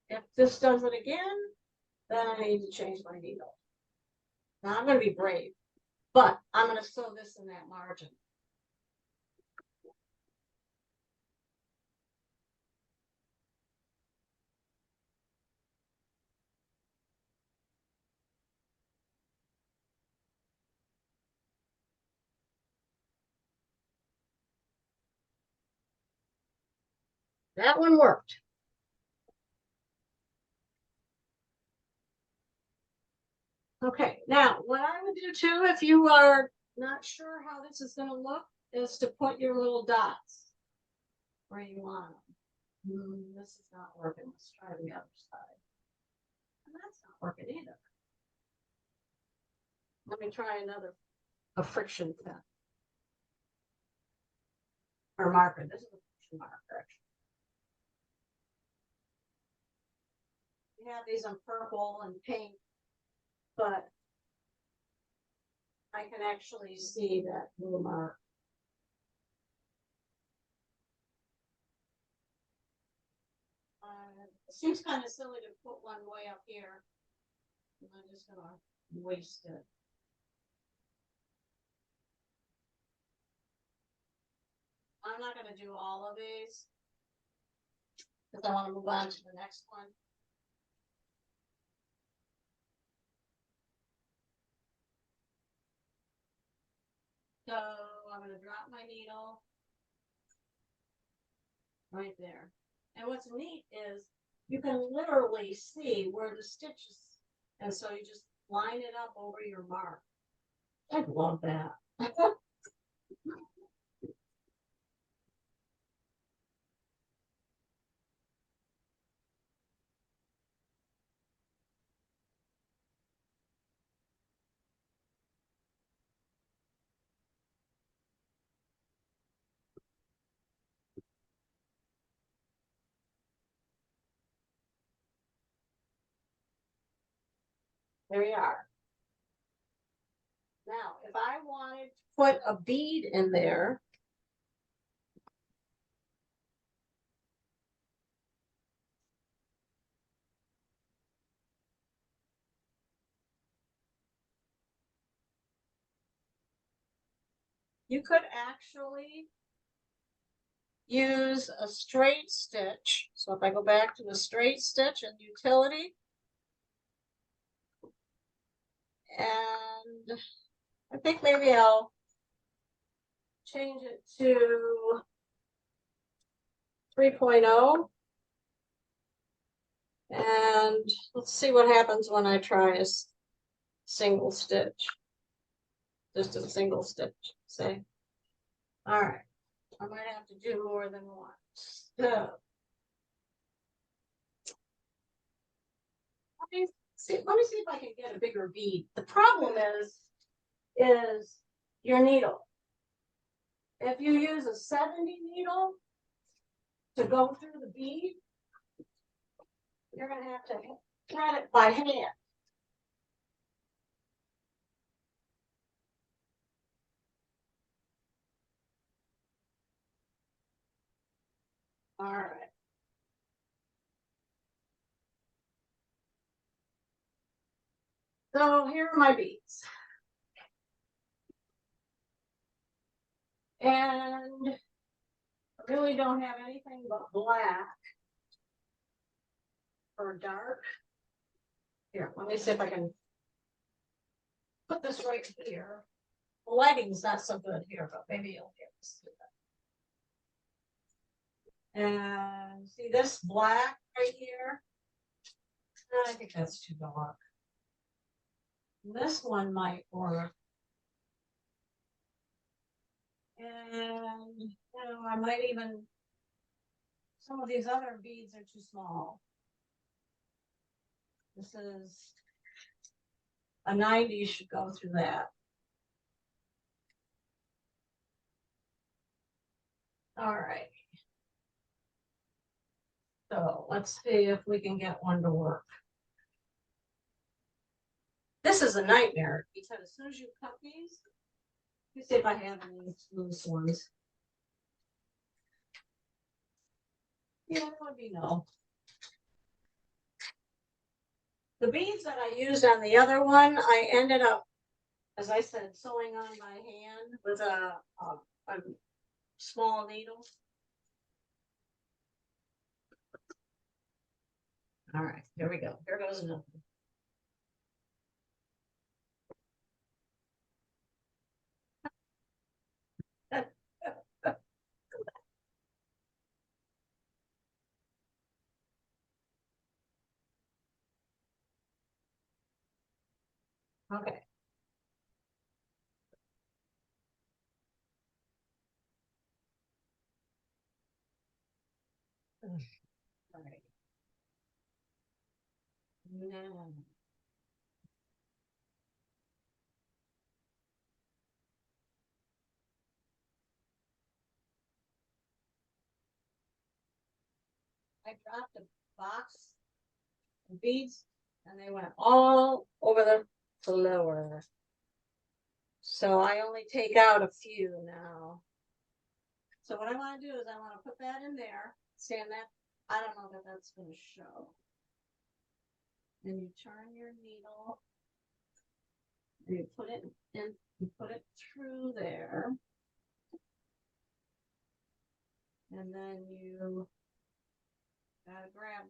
If this does it again, then I need to change my needle. Now I'm going to be brave, but I'm going to sew this in that margin. That one worked. Okay, now what I would do too, if you are not sure how this is going to look, is to put your little dots where you want them. This is not working. Let's try the other side. And that's not working either. Let me try a friction pen. Or marker. This is a friction marker. We have these in purple and pink, but I can actually see that blue mark. It seems kind of silly to put one way up here. I'm just gonna waste it. I'm not gonna do all of these because I want to move on to the next one. So I'm gonna drop my needle right there. And what's neat is you can literally see where the stitches, and so you just line it up over your mark. I love that. There you are. Now, if I wanted to put a bead in there, you could actually use a straight stitch. So if I go back to the straight stitch and utility, and I think maybe I'll change it to 3.0. And let's see what happens when I try a single stitch. Just a single stitch, say. All right, I might have to do more than one. So, let me see if I can get a bigger bead. The problem is your needle. If you use a 70 needle to go through the bead, you're gonna have to thread it by hand. All right. So here are my beads. And I really don't have anything but black or dark. Here, let me see if I can put this right here. The lighting's not so good here, but maybe you'll get to see that. And see this black right here? I think that's too dark. This one might work. And, I might even, some of these other beads are too small. This is a 90 should go through that. All right. So let's see if we can get one to work. This is a nightmare because as soon as you cut these, let me see if I have any loose ones. Yeah, that would be no. The beads that I used on the other one, I ended up, as I said, sewing on by hand with a small needle. All right, here we go. Here goes another. Okay. All right. Now. I dropped a box of beads and they went all over the floor. So I only take out a few now. So what I want to do is I want to put that in there. Stand that. I don't know that that's going to show. And you turn your needle. And you put it in. You put it through there. And then you gotta grab.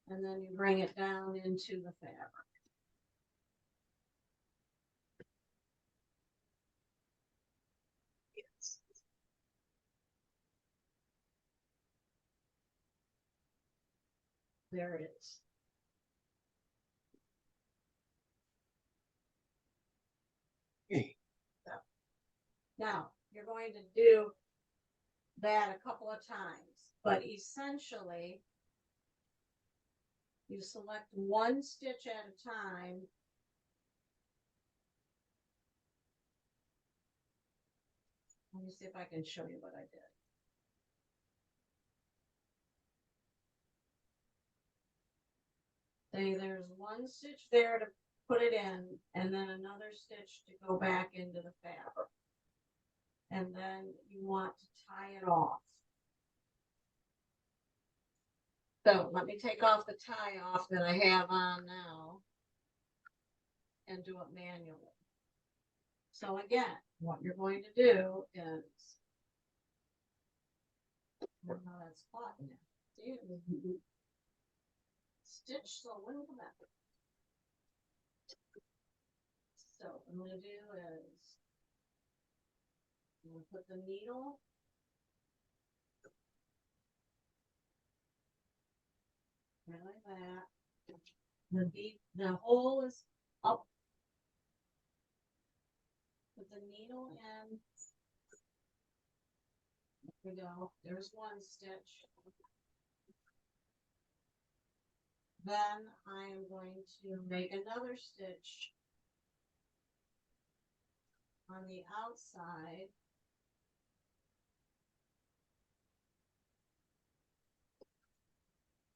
And then you bring it down into the fabric. There it is. Now, you're going to do that a couple of times, but essentially, you select one stitch at a time. Let me see if I can show you what I did. Say there's one stitch there to put it in, and then another stitch to go back into the fabric. And then you want to tie it off. So let me take off the tie off that I have on now and do it manually. So again, what you're going to do is, now that's caught in there. See? Stitch so it wouldn't come out. So what I'm going to do is, I'm going to put the needle right like that. The hole is up. Put the needle in. There we go. There's one stitch. Then I am going to make another stitch on the outside.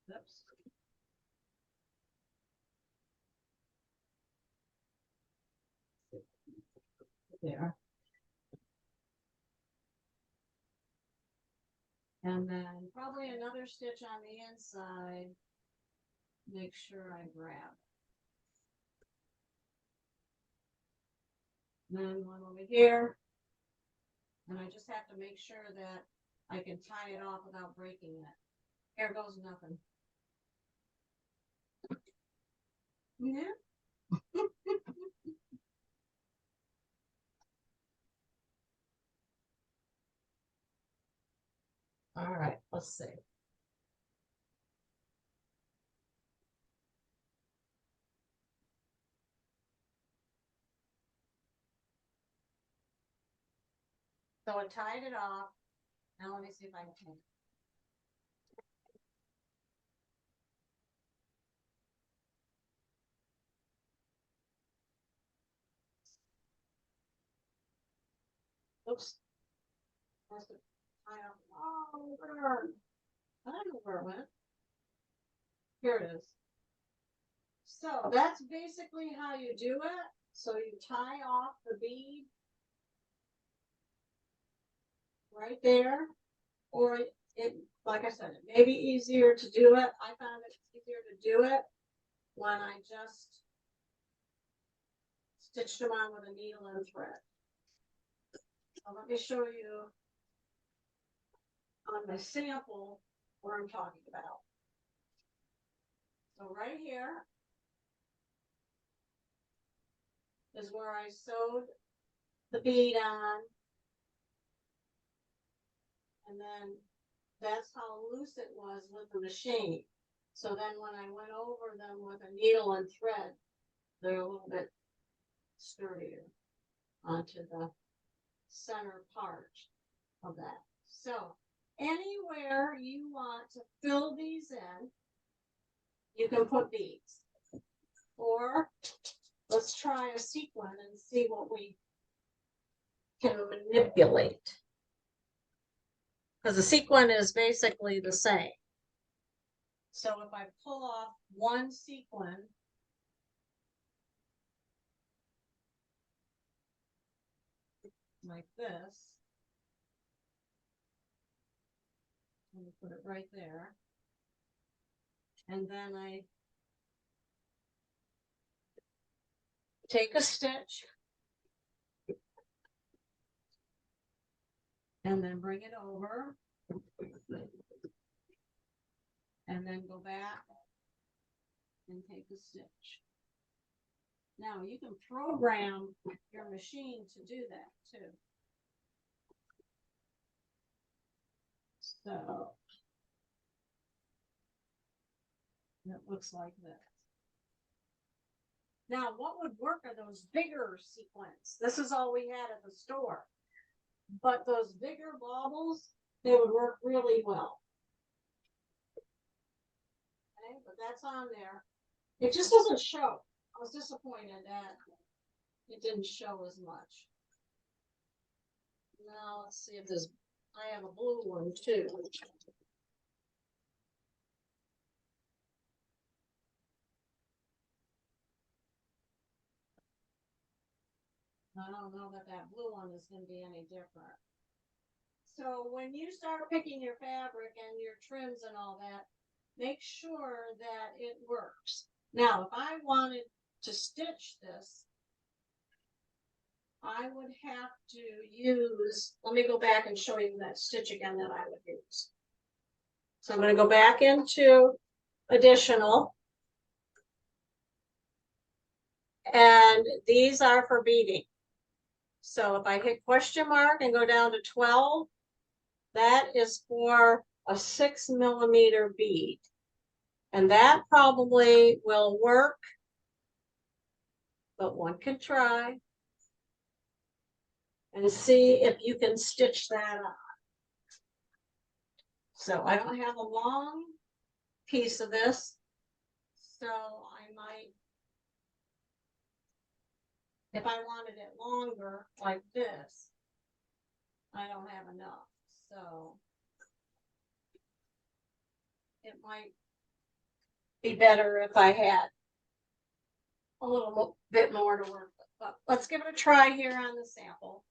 Oops. There. And then probably another stitch on the inside. Make sure I grab it. Then one over here. And I just have to make sure that I can tie it off without breaking it. Here goes nothing. Yeah. All right, let's see. So I tied it off. Now let me see if I can. Oops. Has to tie off. Oh, burn. I don't know where it went. Here it is. So that's basically how you do it. So you tie off the bead right there, or it, like I said, it may be easier to do it. I found it easier to do it when I just stitched them on with a needle and thread. So let me show you on my sample what I'm talking about. So right here is where I sewed the bead on, and then that's how loose it was with the machine. So then when I went over them with a needle and thread, they're a little bit sturdier onto the center part of that. So anywhere you want to fill these in, you can put beads. Or let's try a sequin and see what we can manipulate. Because the sequin is basically the same. So if I pull off one sequin, like this, I'm going to put it right there, and then I take a stitch and then bring it over, and then go back and take a stitch. Now you can program your machine to do that too. So And it looks like this. Now, what would work are those bigger sequins. This is all we had at the store. But those bigger baubles, they would work really well. Okay, but that's on there. It just doesn't show. I was disappointed that it didn't show as much. Now, let's see if there's, I have a blue one too. I don't know that that blue one is gonna be any different. So when you start picking your fabric and your trims and all that, make sure that it works. Now, if I wanted to stitch this, I would have to use, let me go back and show you that stitch again that I would use. So I'm going to go back into additional. And these are for beading. So if I hit question mark and go down to 12, that is for a 6 millimeter bead. And that probably will work, but one can try and see if you can stitch that up. So I don't have a long piece of this, so I might, if I wanted it longer like this, I don't have enough, so it might be better if I had a little bit more to work with. But let's give it a try here on the sample.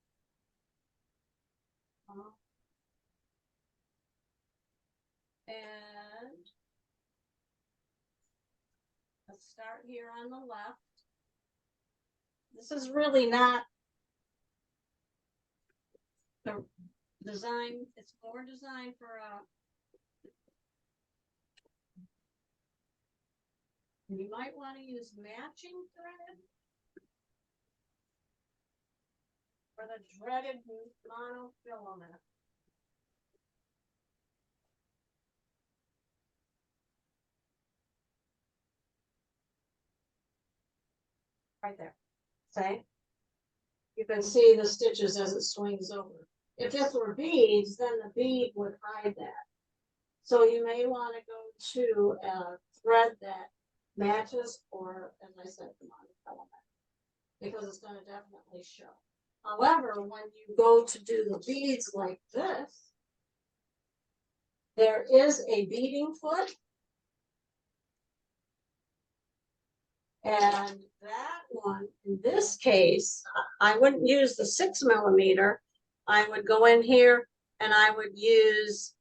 And let's start here on the left. This is really not the design, it's more designed for a, you might want to use matching thread for the dreaded monofilament. Right there. See? You can see the stitches as it swings over. If this were beads, then the bead would hide that. So you may want to go to a thread that matches, or as I said, the monofilament, because it's going to definitely show. However, when you go to do the beads like this, there is a beading foot. And that one, in this case, I wouldn't use the 6 millimeter. I would go in here and I would use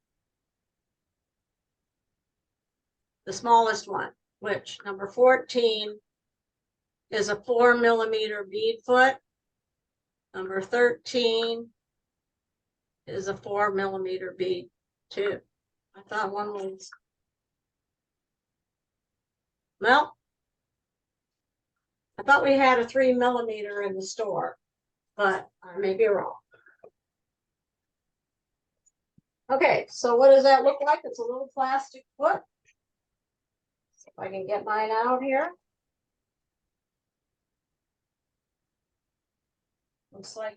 the smallest one, which number 14 is a 4 millimeter bead foot. Number 13 is a 4 millimeter bead too. I thought one was, well, I thought we had a 3 millimeter in the store, but I may be wrong. Okay, so what does that look like? It's a little plastic foot. See if I can get mine out here. Looks like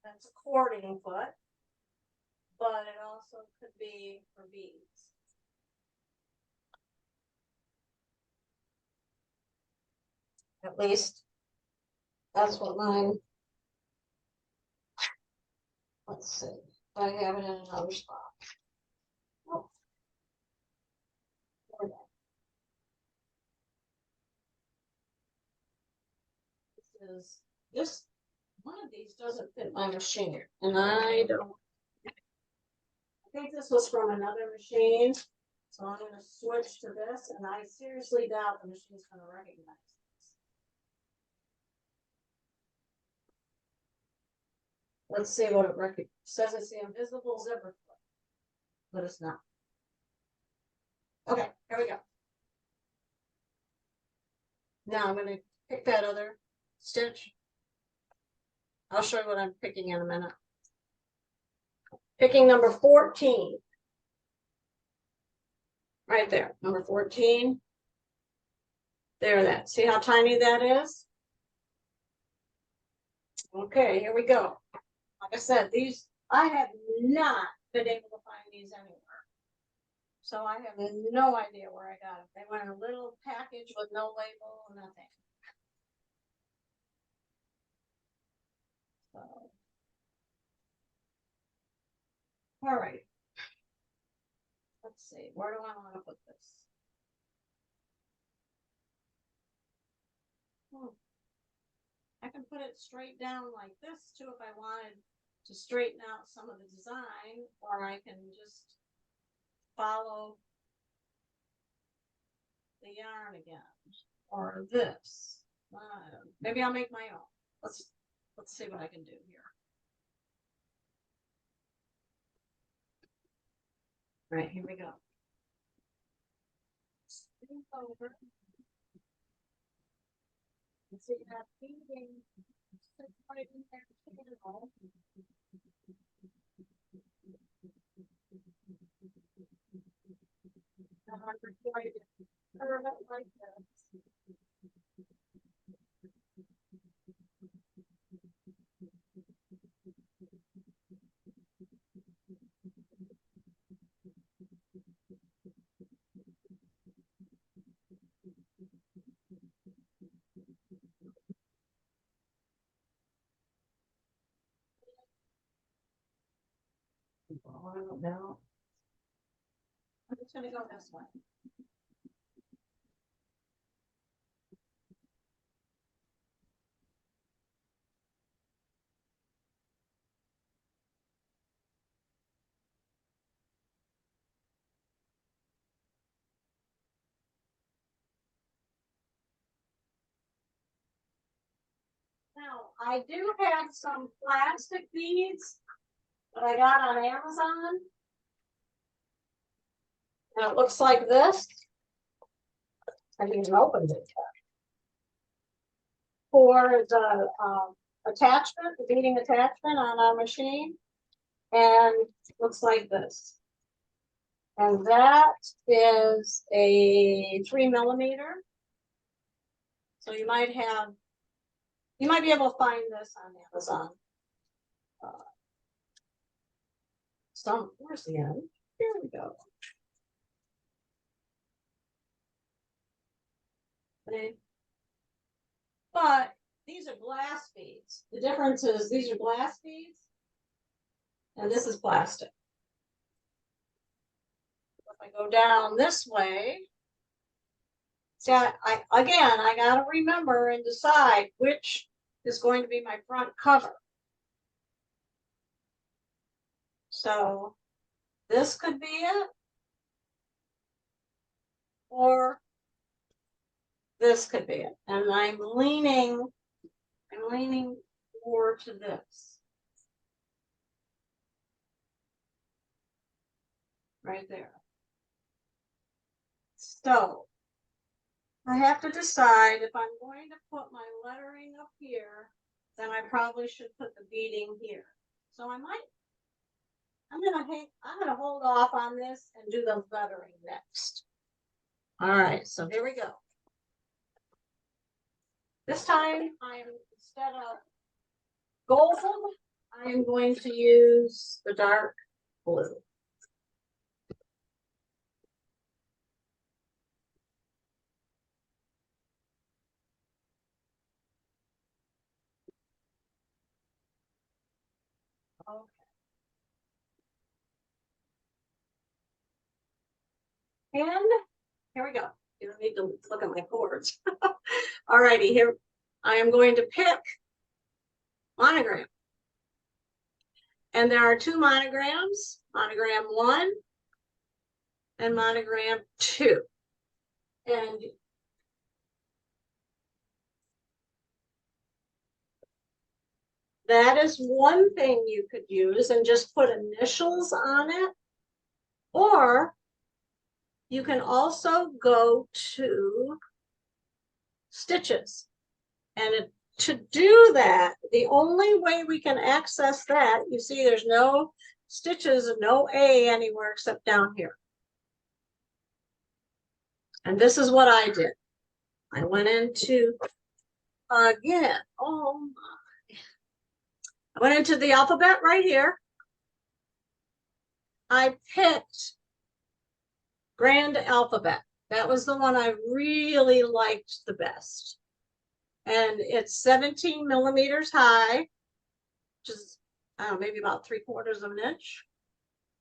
that's a cording foot, but it also could be for beads. At least that's what mine. Let's see if I have it in another spot. Oh. This one of these doesn't fit my machine, and I don't. I think this was from another machine, so I'm going to switch to this, and I seriously doubt the machine's going to recognize this. Let's see what it recognizes. It says it's the invisible zipper foot, but it's not. Okay, here we go. Now I'm going to pick that other stitch. I'll show you what I'm picking in a minute. Picking number 14. Right there, number 14. There, that. See how tiny that is? Okay, here we go. Like I said, these, I have not been able to find these anywhere. So I have no idea where I got them. They went in a little package with no label, nothing. So. All right. Let's see, where do I want to put this? I can put it straight down like this too if I wanted to straighten out some of the design, or I can just follow the yarn again, or this. Maybe I'll make my own. Let's see what I can do here. All right, here we go. Over. So you have feeding right in there. Like this. Oh, I don't know. I'm just gonna go this way. Now, I do have some plastic beads that I got on Amazon. And it looks like this. I haven't even opened it yet. For the attachment, the beading attachment on our machine. And looks like this. And that is a 3mm. So you might be able to find this on Amazon. Where's the end? Here we go. Okay. But these are glass beads. The difference is these are glass beads and this is plastic. If I go down this way, see, I gotta remember and decide which is going to be my front cover. So this could be it, or this could be it. And I'm leaning more to this. Right there. So I have to decide if I'm going to put my lettering up here, then I probably should put the beading here. So I'm gonna hold off on this and do the lettering next. All right, so here we go. This time instead of gold, I am going to use the dark blue. Okay. And here we go. You don't need to look at my cords. All righty, here I am going to pick monogram. And there are two monograms, monogram 1 and monogram 2. And that is one thing you could use and just put initials on it. Or you can also go to stitches. And to do that, the only way we can access that, you see there's no stitches, no A anywhere except down here. And this is what I did. I went into, again, oh my. I went into the alphabet right here. I picked Grand Alphabet. That was the one I really liked the best. And it's 17 millimeters high, which is, I don't know, maybe about 3/4 of an inch.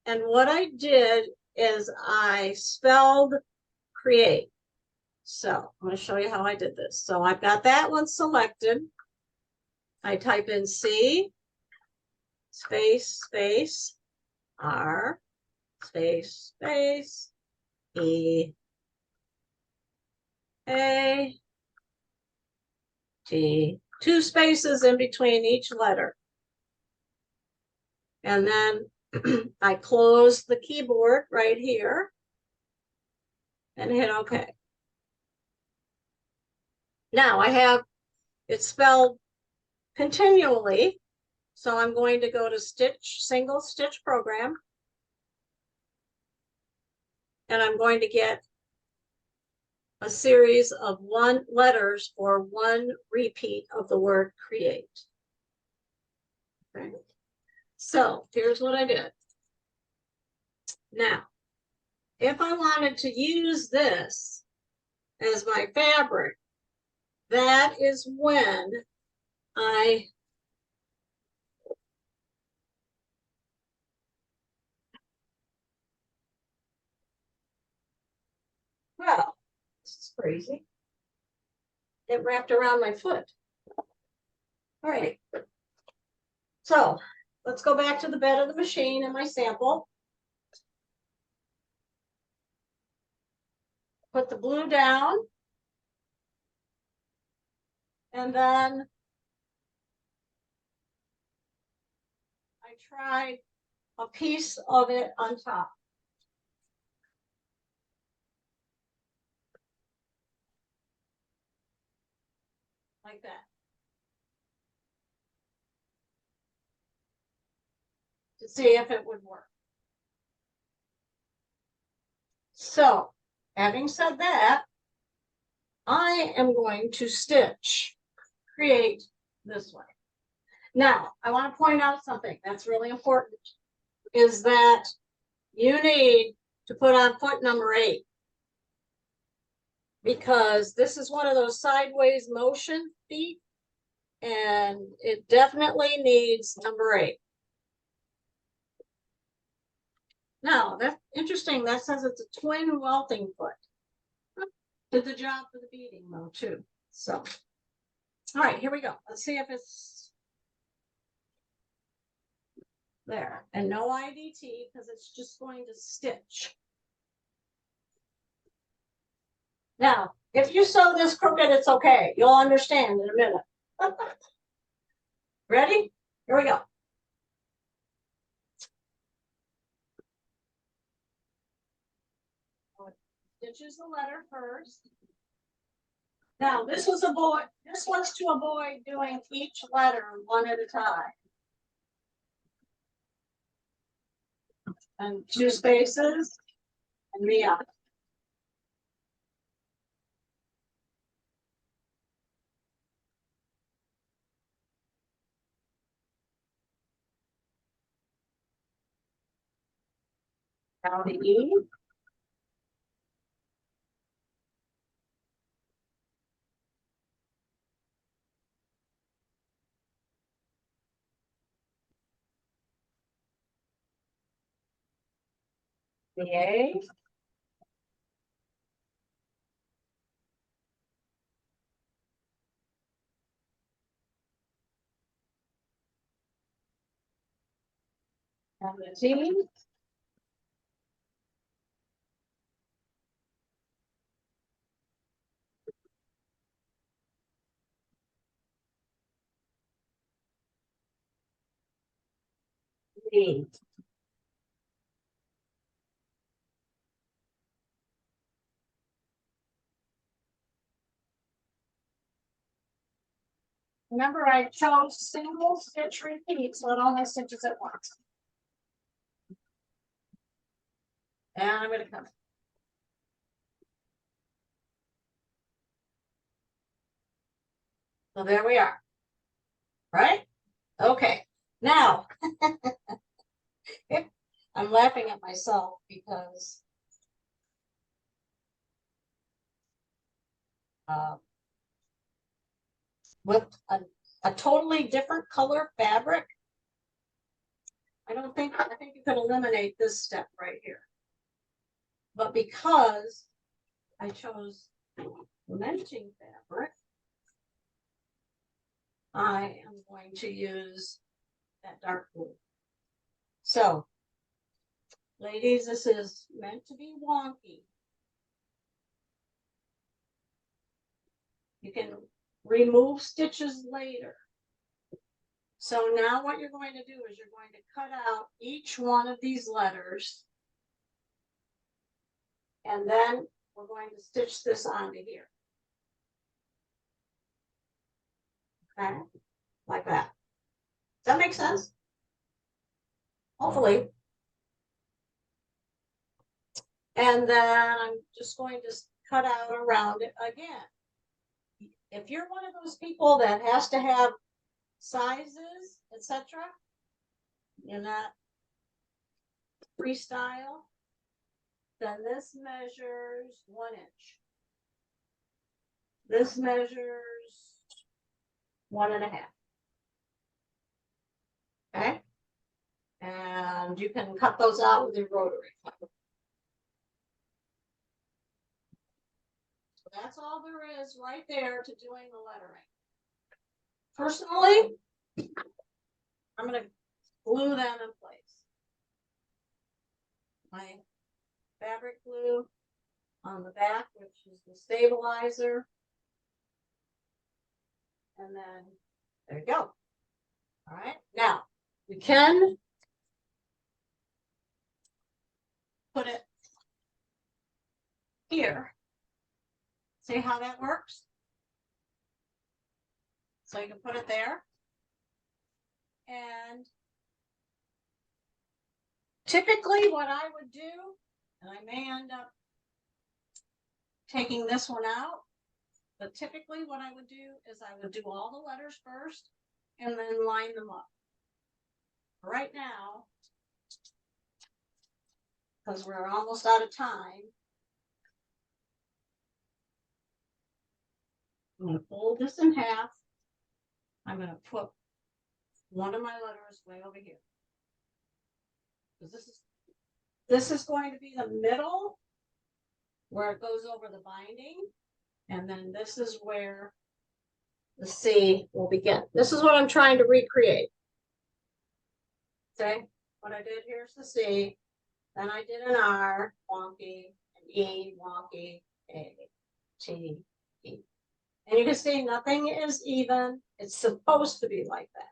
And what I did is I spelled create. So I'm going to show you how I did this. So I've got that one selected. I type in C, space, space, R, space, space, E, A, T, 2 spaces in between each letter. And then I close the keyboard right here and hit OK. Now I have it spelled continually. So I'm going to go to Stitch, Single Stitch Program. And I'm going to get a series of 1 letters for 1 repeat of the word create. Okay. So here's what I did. Now, if I wanted to use this as my fabric, that is when I well, this is crazy. It wrapped around my foot. All right. So let's go back to the bed of the machine and my sample. Put the blue down. And then I tried a piece of it on top. Like that. To see if it would work. So, having said that, I am going to stitch, create this way. Now, I want to point out something that's really important, is that you need to put on foot number 8, because this is one of those sideways motion feet, and it definitely needs number 8. Now, that's interesting. That says it's a twin welting foot. Did the job for the beading though, too. So, all right, here we go. Let's see if it's there. And no IDT, because it's just going to stitch. Now, if you sew this crooked, it's okay. You'll understand in a minute. Ready? Here we go. Stitches the letter first. Now, this was to avoid doing each letter one at a time. And 2 spaces and me up. Now the E. The A. And the T. D. Remember, I chose single stitch repeat, so it only stitches at once. And I'm going to come. So there we are. Right? Okay. Now, I'm laughing at myself because with a totally different color fabric, I think you could eliminate this step right here. But because I chose embellishing fabric, I am going to use that dark blue. So, ladies, this is meant to be wonky. You can remove stitches later. So now what you're going to do is you're going to cut out each one of these letters. And then we're going to stitch this onto here. Okay, like that. Does that make sense? Hopefully. And then I'm just going to cut out around it again. If you're one of those people that has to have sizes, etc., you're not freestyle, then this measures 1 inch. This measures 1.5. Okay. And you can cut those out with your rotary cutter. So that's all there is right there to doing the lettering. Personally, I'm going to glue them in place. My fabric glue on the back, which is the stabilizer. And then there you go. All right. Now you can put it here. See how that works? So you can put it there. And typically what I would do, and I may end up taking this one out, but typically what I would do is I would do all the letters first and then line them up. Right now, because we're almost out of time, I'm going to fold this in half. I'm going to put one of my letters way over here. Because this is going to be the middle where it goes over the binding. And then this is where the C will begin. This is what I'm trying to recreate. Okay, what I did here's the C. Then I did an R, wonky, an E, wonky, A, T, E. And you can see nothing is even. It's supposed to be like that.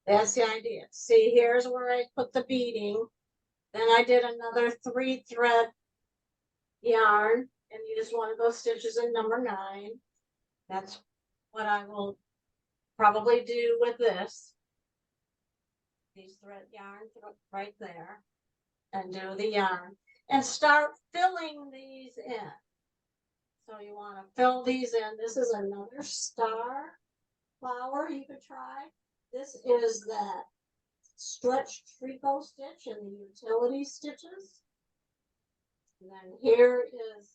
That's the idea. See, here's where I put the beading. Then I did another 3-thread yarn and used one of those stitches in number 9. That's what I will probably do with this. These thread yarn right there. And do the yarn. And start filling these in. So you want to fill these in. This is another star flower you could try. This is that stretched tricot stitch in the utility stitches. And then here is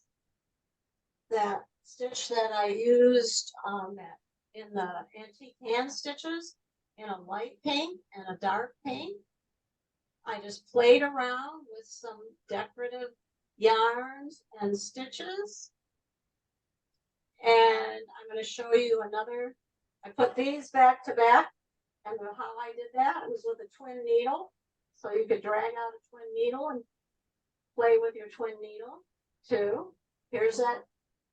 that stitch that I used in the antique hand stitches in a light pink and a dark pink. I just played around with some decorative yarns and stitches. And I'm going to show you another. I put these back to back. And how I did that was with a twin needle. So you could drag out a twin needle and play with your twin needle too. Here's that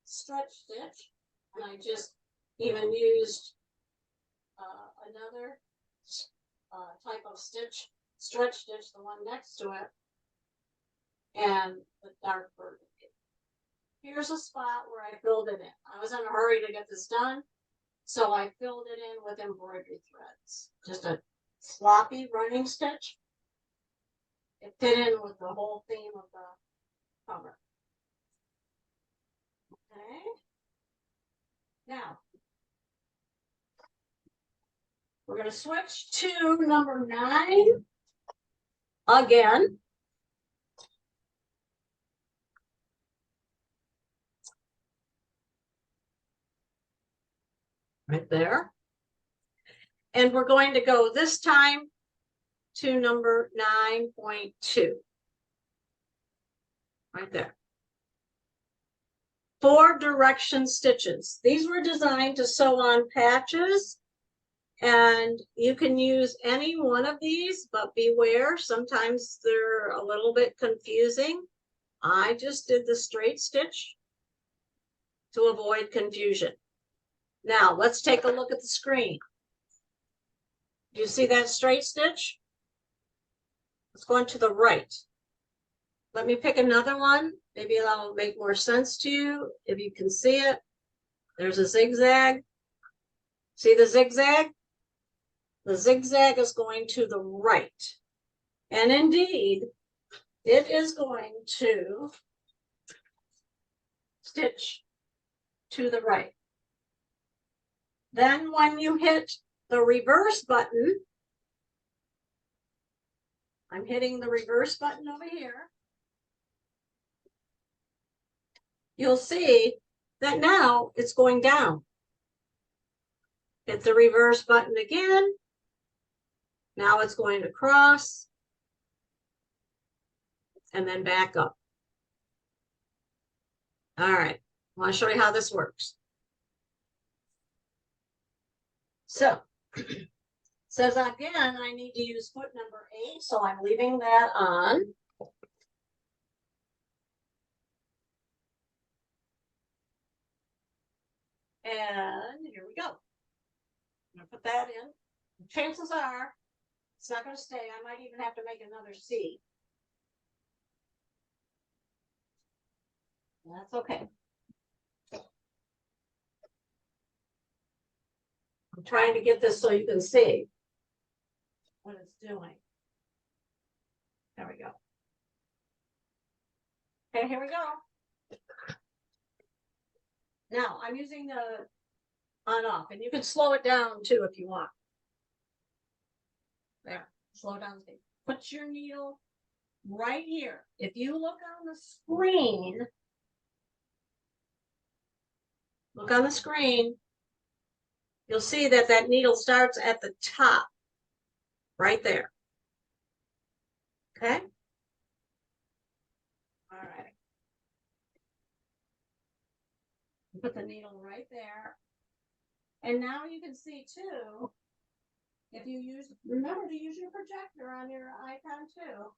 stretch stitch. And I just even used another type of stitch, stretch stitch, the one next to it, and the dark burgundy. Here's a spot where I filled it in. I was in a hurry to get this done. So I filled it in with embroidery threads, just a sloppy running stitch. It fit in with the whole theme of the cover. Okay. Now, We're gonna switch to number 9 again. Right there. And we're going to go this time to number 9.2. Right there. 4 direction stitches. These were designed to sew on patches, and you can use any one of these, but beware, sometimes they're a little bit confusing. I just did the straight stitch to avoid confusion. Now let's take a look at the screen. Do you see that straight stitch? It's going to the right. Let me pick another one. Maybe that'll make more sense to you. If you can see it, there's a zigzag. See the zigzag? The zigzag is going to the right. And indeed, it is going to stitch to the right. Then when you hit the reverse button, I'm hitting the reverse button over here, you'll see that now it's going down. Hit the reverse button again. Now it's going to cross and then back up. All right, I want to show you how this works. So, says again, I need to use foot number 8, so I'm leaving that on. And here we go. I'm gonna put that in. Chances are it's not gonna stay. I might even have to make another C. That's okay. I'm trying to get this so you can see what it's doing. There we go. Okay, here we go. Now I'm using the on off, and you can slow it down too if you want. There, slow down. Put your needle right here. If you look on the screen, you'll see that that needle starts at the top, right there. Okay. All right. Put the needle right there. And now you can see too, if you use, remember to use your projector on your icon too.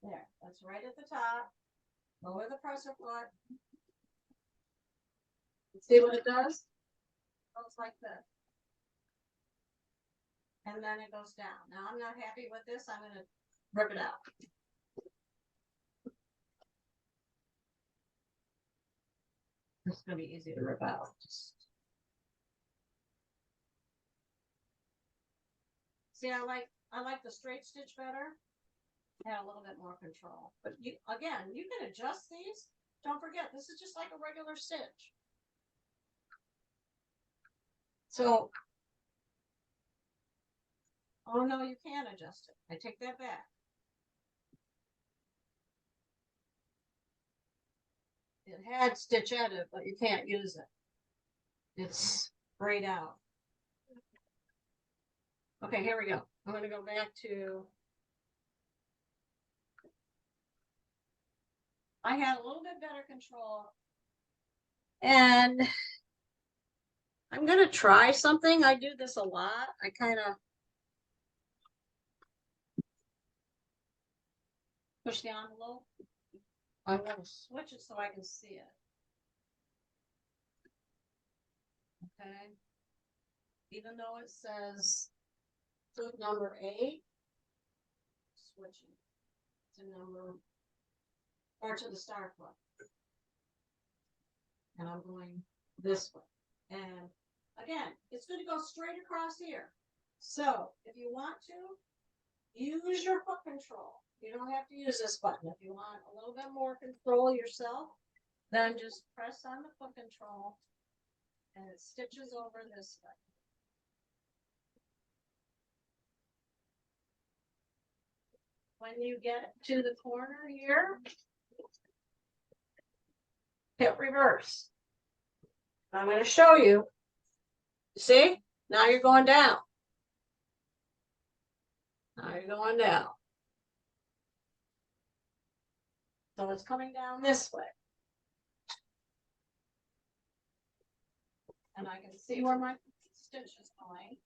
There, that's right at the top. Lower the presser foot. See what it does? It goes like this. And then it goes down. Now I'm not happy with this. I'm going to rip it out. This is going to be easy to rip out. See, I like the straight stitch better. Had a little bit more control. But you, again, you can adjust these. Don't forget, this is just like a regular stitch. So, oh no, you can't adjust it. I take that back. It had stitch edit, but you can't use it. It's grayed out. Okay, here we go. I'm going to go back to, I had a little bit better control. And I'm going to try something. I do this a lot. I kind of push the envelope. I'm going to switch it so I can see it. Okay. Even though it says foot number 8, switching to number, or to the star foot. And I'm going this way. And again, it's going to go straight across here. So if you want to, use your foot control. You don't have to use this button. If you want a little bit more control yourself, Then just press on the foot control and it stitches over this way. When you get to the corner here, hit reverse. I'm going to show you. See? Now you're going down. Now you're going down. So it's coming down this way. And I can see where my stitch is going.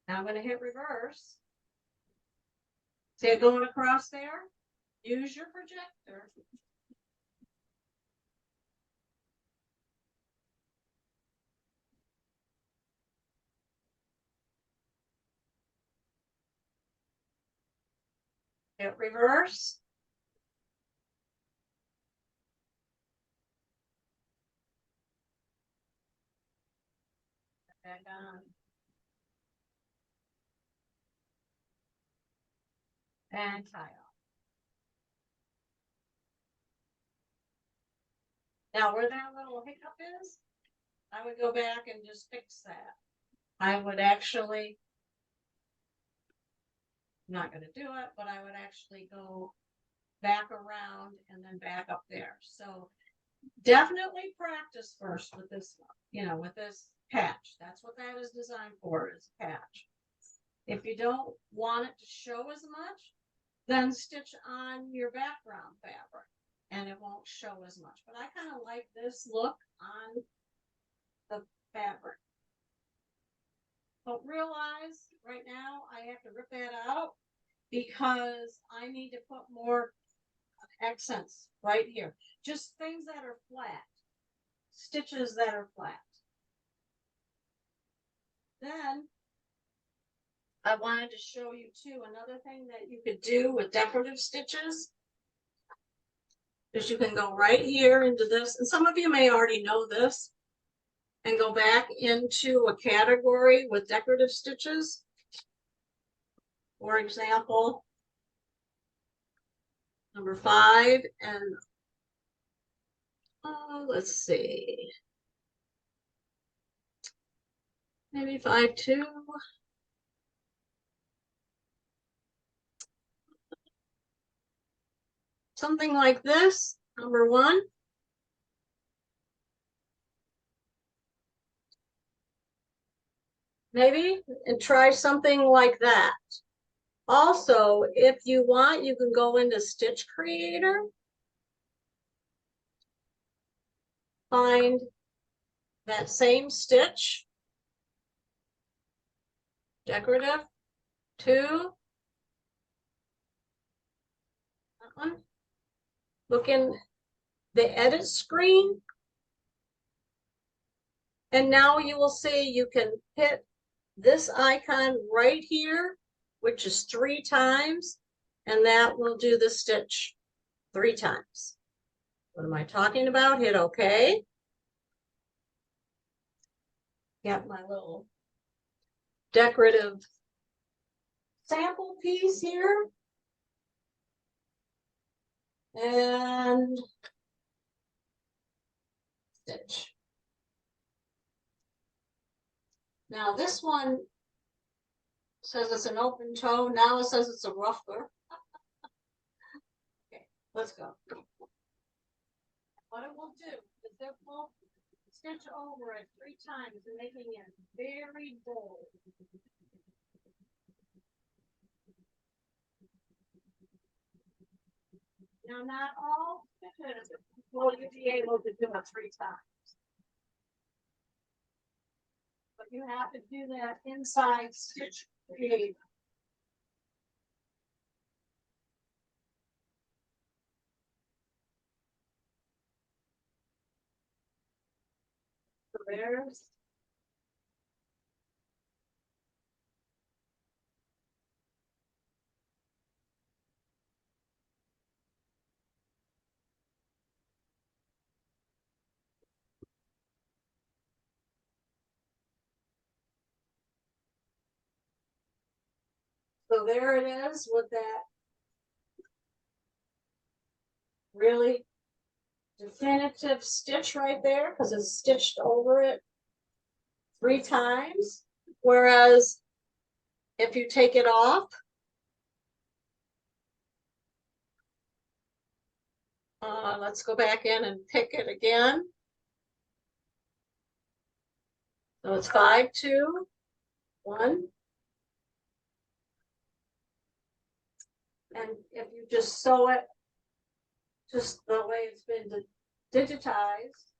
Now I'm going to hit reverse. See it going across there? Use your projector. Hit reverse. Back on. And tie off. Now where that little hiccup is, I would go back and just fix that. I would actually, I'm not going to do it, but I would actually go back around and then back up there. So definitely practice first with this one, you know, with this patch. That's what that is designed for, is a patch. If you don't want it to show as much, then stitch on your background fabric and it won't show as much. But I kind of like this look on the fabric. But realize right now I have to rip that out because I need to put more accents right here. Just things that are flat, stitches that are flat. Then I wanted to show you too, another thing that you could do with decorative stitches is you can go right here into this, and some of you may already know this, and go back into a category with decorative stitches. For example, number 5, and let's see, maybe 5-2. Something like this, number 1. Maybe, and try something like that. Also, if you want, you can go into Stitch Creator, find that same stitch, decorative 2, that one. Look in the edit screen, and now you will see you can hit this icon right here, which is 3 times, and that will do the stitch 3 times. What am I talking about? Hit OK. Got my little decorative sample piece here. And stitch. Now this one says it's an open toe. Now it says it's a ruffler. Okay, let's go. What it will do is it will stitch over it 3 times and making it very bold. Now not all stitches will you be able to do it 3 times. But you have to do that inside Stitch Creator. So there's So there it is with that really definitive stitch right there, because it's stitched over it 3 times. Whereas if you take it off, let's go back in and pick it again. So it's 5, 2, 1. And if you just sew it just the way it's been digitized,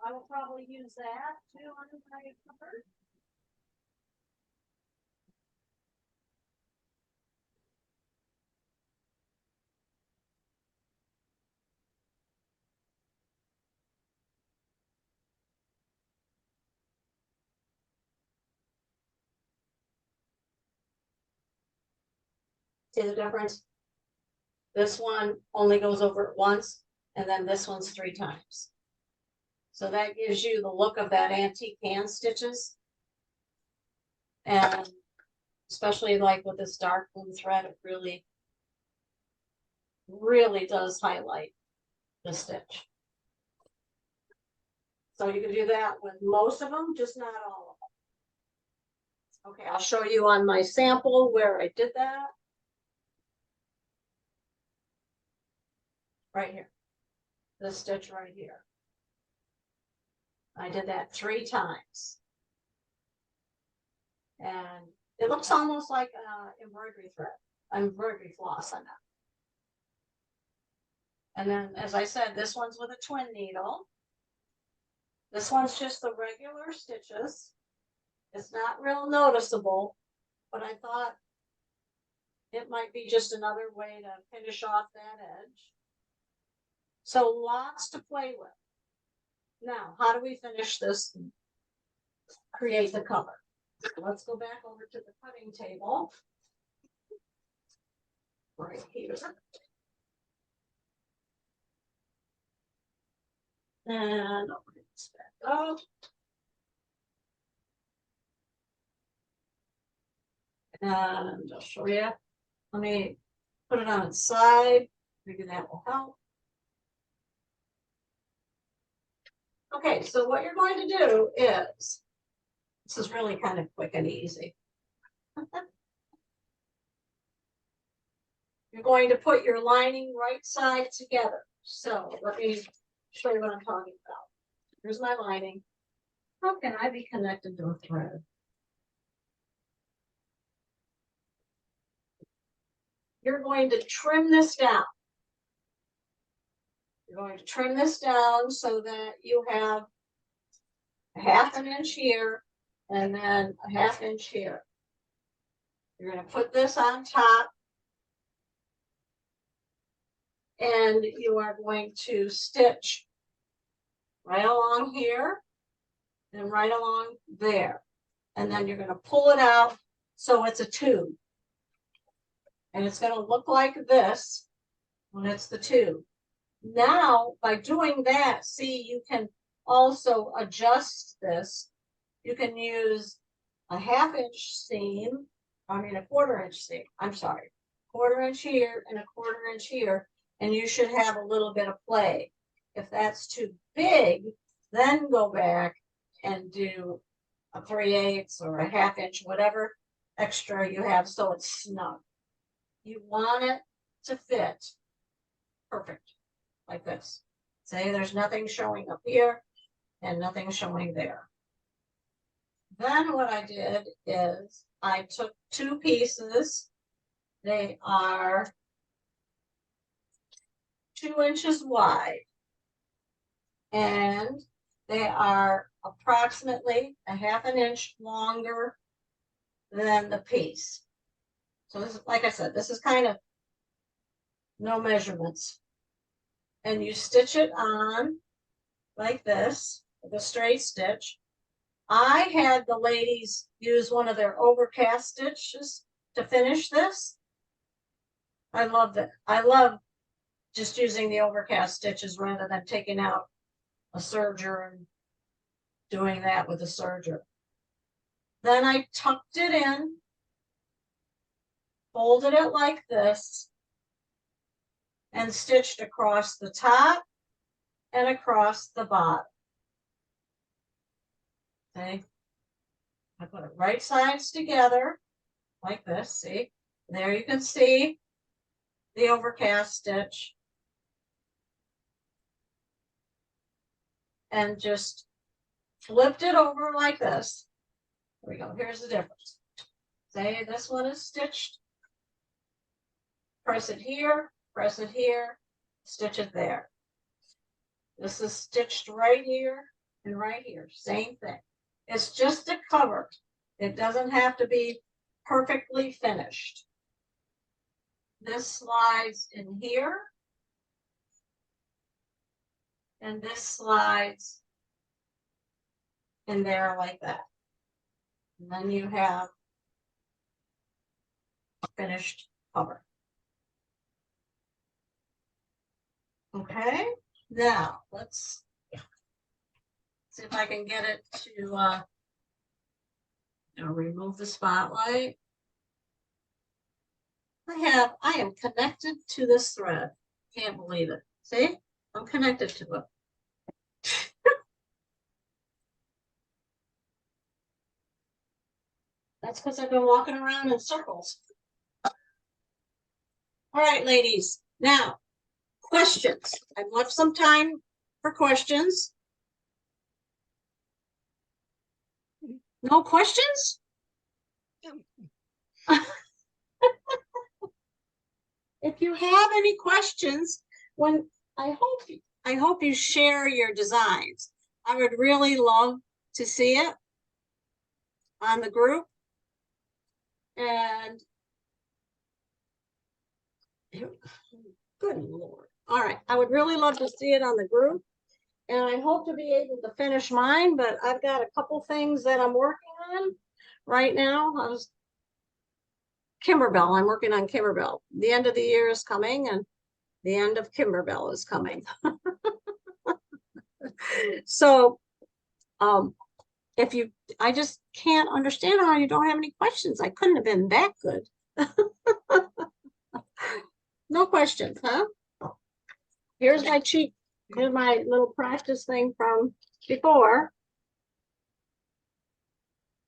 I will probably use that too on my cover. See the difference? This one only goes over it once, and then this one's 3 times. So that gives you the look of that antique hand stitches. And especially like with this dark blue thread, it really, really does highlight the stitch. So you can do that with most of them, just not all of them. Okay, I'll show you on my sample where I did that. Right here. This stitch right here. I did that 3 times. And it looks almost like embroidery thread, embroidery floss on that. And then, as I said, this one's with a twin needle. This one's just the regular stitches. It's not real noticeable, but I thought it might be just another way to finish off that edge. So lots to play with. Now, how do we finish this and create the cover? Let's go back over to the cutting table. Right here. And I'll bring this back up. And I'll show you. Let me put it on its side. Maybe that will help. Okay, so what you're going to do is, this is really kind of quick and easy. You're going to put your lining right side together. So let me show you what I'm talking about. Here's my lining. How can I be connected to a thread? You're going to trim this down. You're going to trim this down so that you have a 1/2 inch here and then a 1/2 inch here. You're going to put this on top and you are going to stitch right along here and right along there. And then you're going to pull it out so it's a tube. And it's going to look like this when it's the tube. Now, by doing that, see, you can also adjust this. You can use a 1/2 inch seam, I mean a 1/4 inch seam, I'm sorry, 1/4 inch here and a 1/4 inch here, and you should have a little bit of play. If that's too big, then go back and do a 3/8 or a 1/2 inch, whatever extra you have, so it's snug. You want it to fit perfect, like this. Say there's nothing showing up here and nothing showing there. Then what I did is I took 2 pieces. They are 2 inches wide and they are approximately a 1/2 inch longer than the piece. So this is, like I said, this is kind of no measurements. And you stitch it on like this with a straight stitch. I had the ladies use one of their overcast stitches to finish this. I love that. I love just using the overcast stitches rather than taking out a serger and doing that with a serger. Then I tucked it in, folded it like this, and stitched across the top and across the bottom. Okay. I put it right sides together like this, see? There you can see the overcast stitch. And just flipped it over like this. There we go. Here's the difference. Say this one is stitched. Press it here, stitch it there. This is stitched right here and right here. Same thing. It's just a cover. It doesn't have to be perfectly finished. This slides in here. And this slides in there like that. And then you have a finished cover. Okay, now let's see if I can get it to remove the spotlight. I am connected to this thread. Can't believe it. See? I'm connected to it. That's because I've been walking around in circles. All right, ladies. Now, questions. I've left some time for questions. No questions? If you have any questions, I hope you share your designs. I would really love to see it on the group. And good Lord. All right. I would really love to see it on the group. And I hope to be able to finish mine, but I've got a couple things that I'm working on right now. Kimberbell. I'm working on Kimberbell. The end of the year is coming and the end of Kimberbell is coming. So I just can't understand how you don't have any questions. I couldn't have been that good. No questions, huh? Here's my cheat. Here's my little practice thing from before.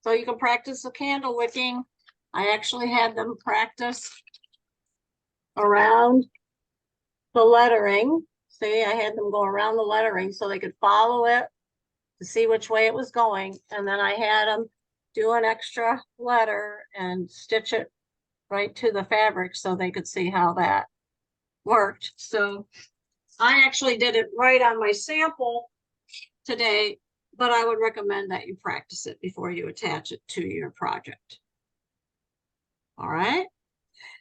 So you can practice the candle wicking. I actually had them practice around the lettering. See, I had them go around the lettering so they could follow it to see which way it was going. And then I had them do an extra letter and stitch it right to the fabric so they could see how that worked. So I actually did it right on my sample today, but I would recommend that you practice it before you attach it to your project. All right.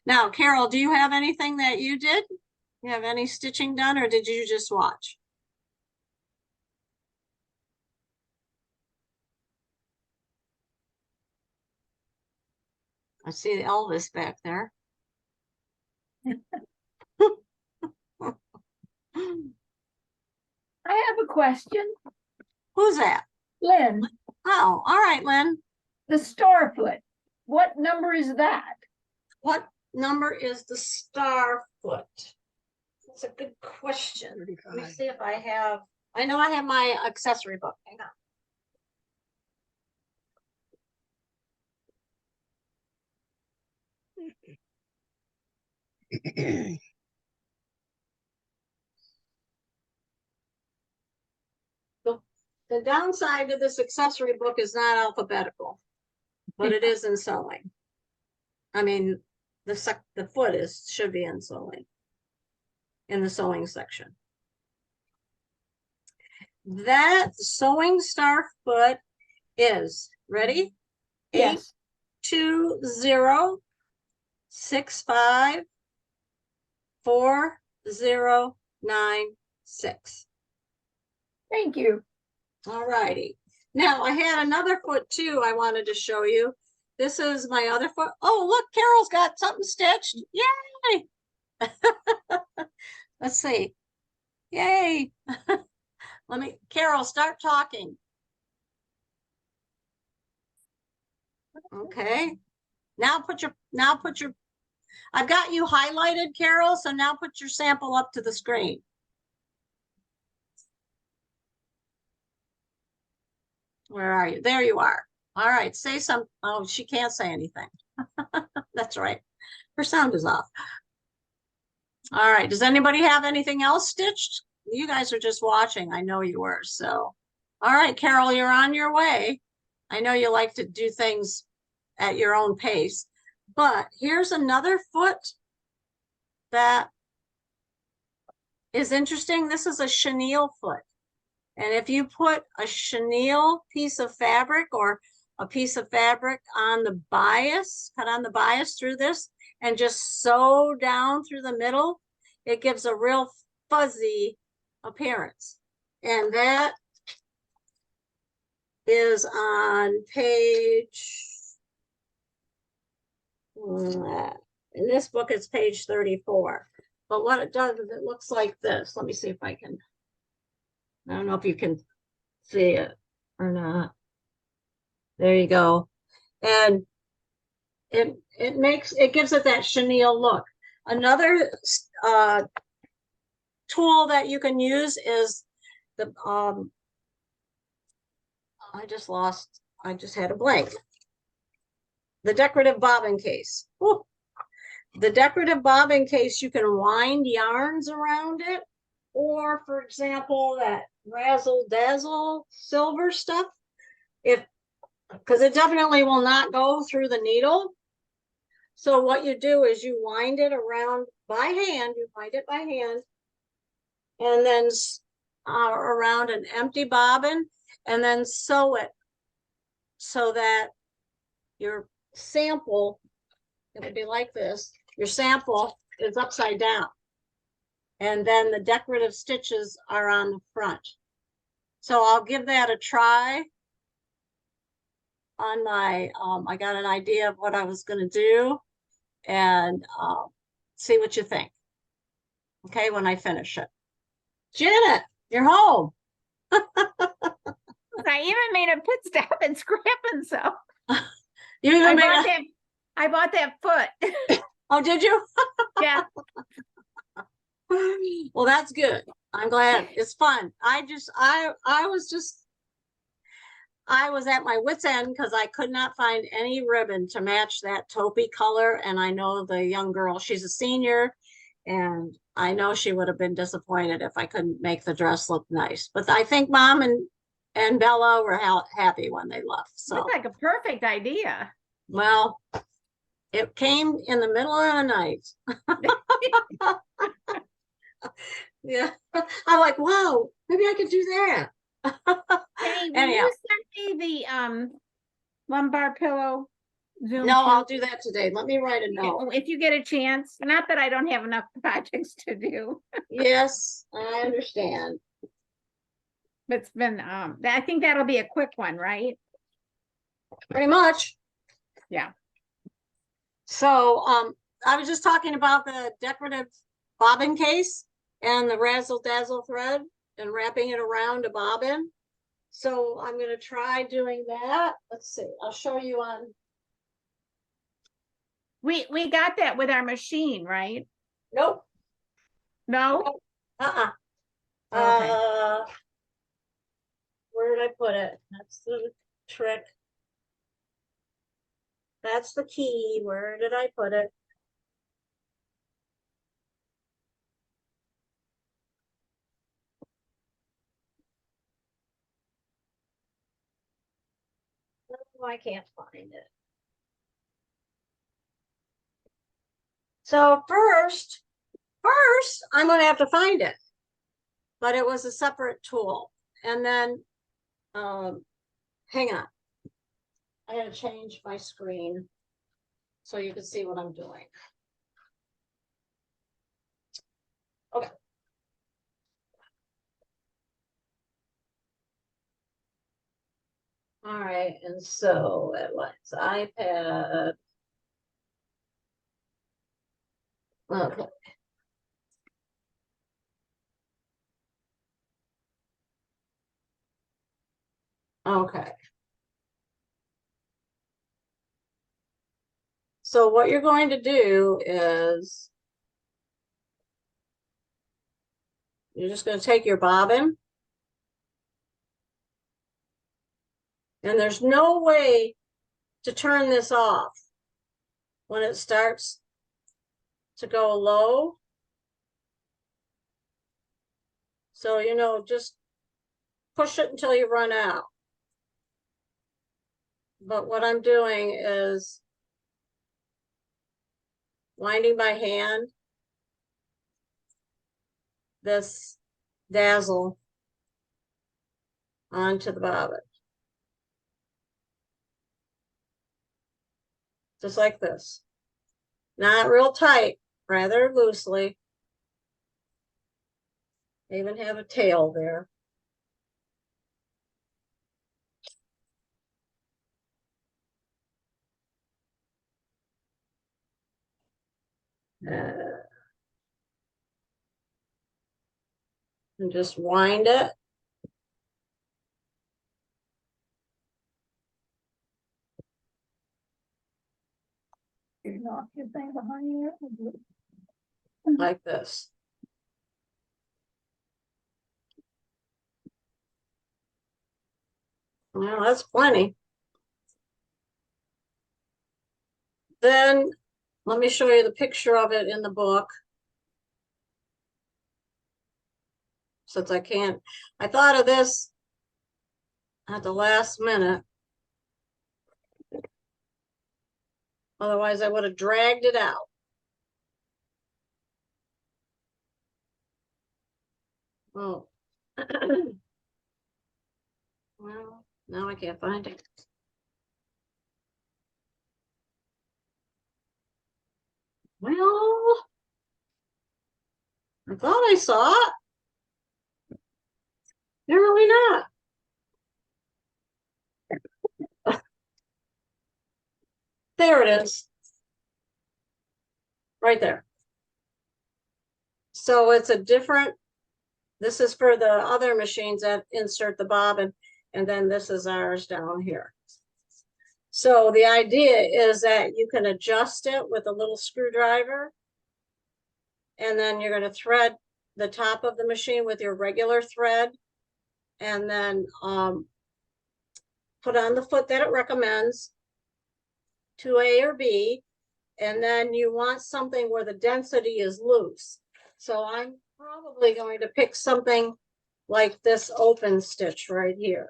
Now, Carol, do you have anything that you did? You have any stitching done, or did you just watch? I see the Elvis back there. I have a question. Who's that? Lynn, Oh, all right, Lynn. the star foot, what number is that? What number is the star foot? That's a good question. Let me 35. see if I have, I know I have my accessory book. Hang on. The downside of this accessory book is not alphabetical, but it is in sewing. I mean, the foot should be in sewing, in the sewing section. That sewing star foot is ready. Yes. 820654096. Thank you. All righty. Now I had another foot too I wanted to show you. This is my other foot. Oh, look, Carol's got something stitched. Yay! Let's see. Yay. Carol, start talking. Okay. Now put your, I've got you highlighted, Carol, so now put your sample up to the screen. Where are you? There you are. All right, say some, oh, she can't say anything. That's right. Her sound is off. All right, does anybody have anything else stitched? You guys are just watching. I know you were, so. All right, Carol, you're on your way. I know you like to do things at your own pace, but here's another foot that is interesting. This is a chenille foot. And if you put a chenille piece of fabric or a piece of fabric on the bias, cut on the bias through this and just sew down through the middle, it gives a real fuzzy appearance. And that is on page, in this book, it's page 34. But what it does is it looks like this. Let me see if I can, I don't know if you can see it or not. There you go. And it gives it that chenille look. Another tool that you can use is the I just had a blank. The decorative bobbin case. Ooh. The decorative bobbin case, you can wind yarns around it, or for example, that razzle dazzle silver stuff. Because it definitely will not go through the needle. So what you do is you wind it around by hand, and then around an empty bobbin, and then sew it so that your sample, it would be like this, your sample is upside down. And then the decorative stitches are on the front. So I'll give that a try on my, I got an idea of what I was going to do, and see what you think. Okay, when I finish it. Janet, you're home. I even made a pit stop and scrapping, so You even I bought that foot. Oh, did you? Yeah. Well, that's good. I'm glad. It's fun. I was at my wit's end because I could not find any ribbon to match that taupey color. And I know the young girl, she's a senior, and I know she would have been disappointed if I couldn't make the dress look nice. But I think Mom and Bella were happy when they left. So Looks like a perfect idea. well, it came in the middle of the night. Yeah, I'm like, wow, maybe I could do that. Penny, will Anyhow. you send me the lumbar pillow Zoom? No, too? I'll do that today. Let me write a note. If you get a chance. Not that I don't have enough projects to do. Yes, I understand. But it's been I think that'll be a quick one, right? Pretty much. Yeah. So I was just talking about the decorative bobbin case and the razzle dazzle thread and wrapping it around a bobbin. So I'm going to try doing that. Let's see. I'll show you on. We got that with our machine, right? Nope. No? Uh-uh. Okay. Where did I put it? That's the trick. That's the key. Where did I put it? Oh, I can't find it. So first, I'm going to have to find it. But it was a separate tool. And then, hang on. I gotta change my screen so you can see what I'm doing. Okay. All right, and so it was iPad. Okay. Okay. So what you're going to do is you're just going to take your bobbin, and there's no way to turn this off when it starts to go low. So, you know, just push it until you run out. But what I'm doing is winding my hand this dazzle onto the bobbin. Just like this. Not real tight, rather loosely. I even have a tail there. And just wind it. You knock your thing behind you. Like this. Well, that's plenty. Then let me show you the picture of it in the book. Since I can't, I thought of this at the last minute. Otherwise, I would have dragged it out. Oh. Well, now I can't find it. Well, I thought I saw it. Apparently not. There it is. Right there. So it's a different, this is for the other machines that insert the bobbin, and then this is ours down here. So the idea is that you can adjust it with a little screwdriver, and then you're going to thread the top of the machine with your regular thread, and then put on the foot that it recommends, 2A or B, and then you want something where the density is loose. So I'm probably going to pick something like this open stitch right here.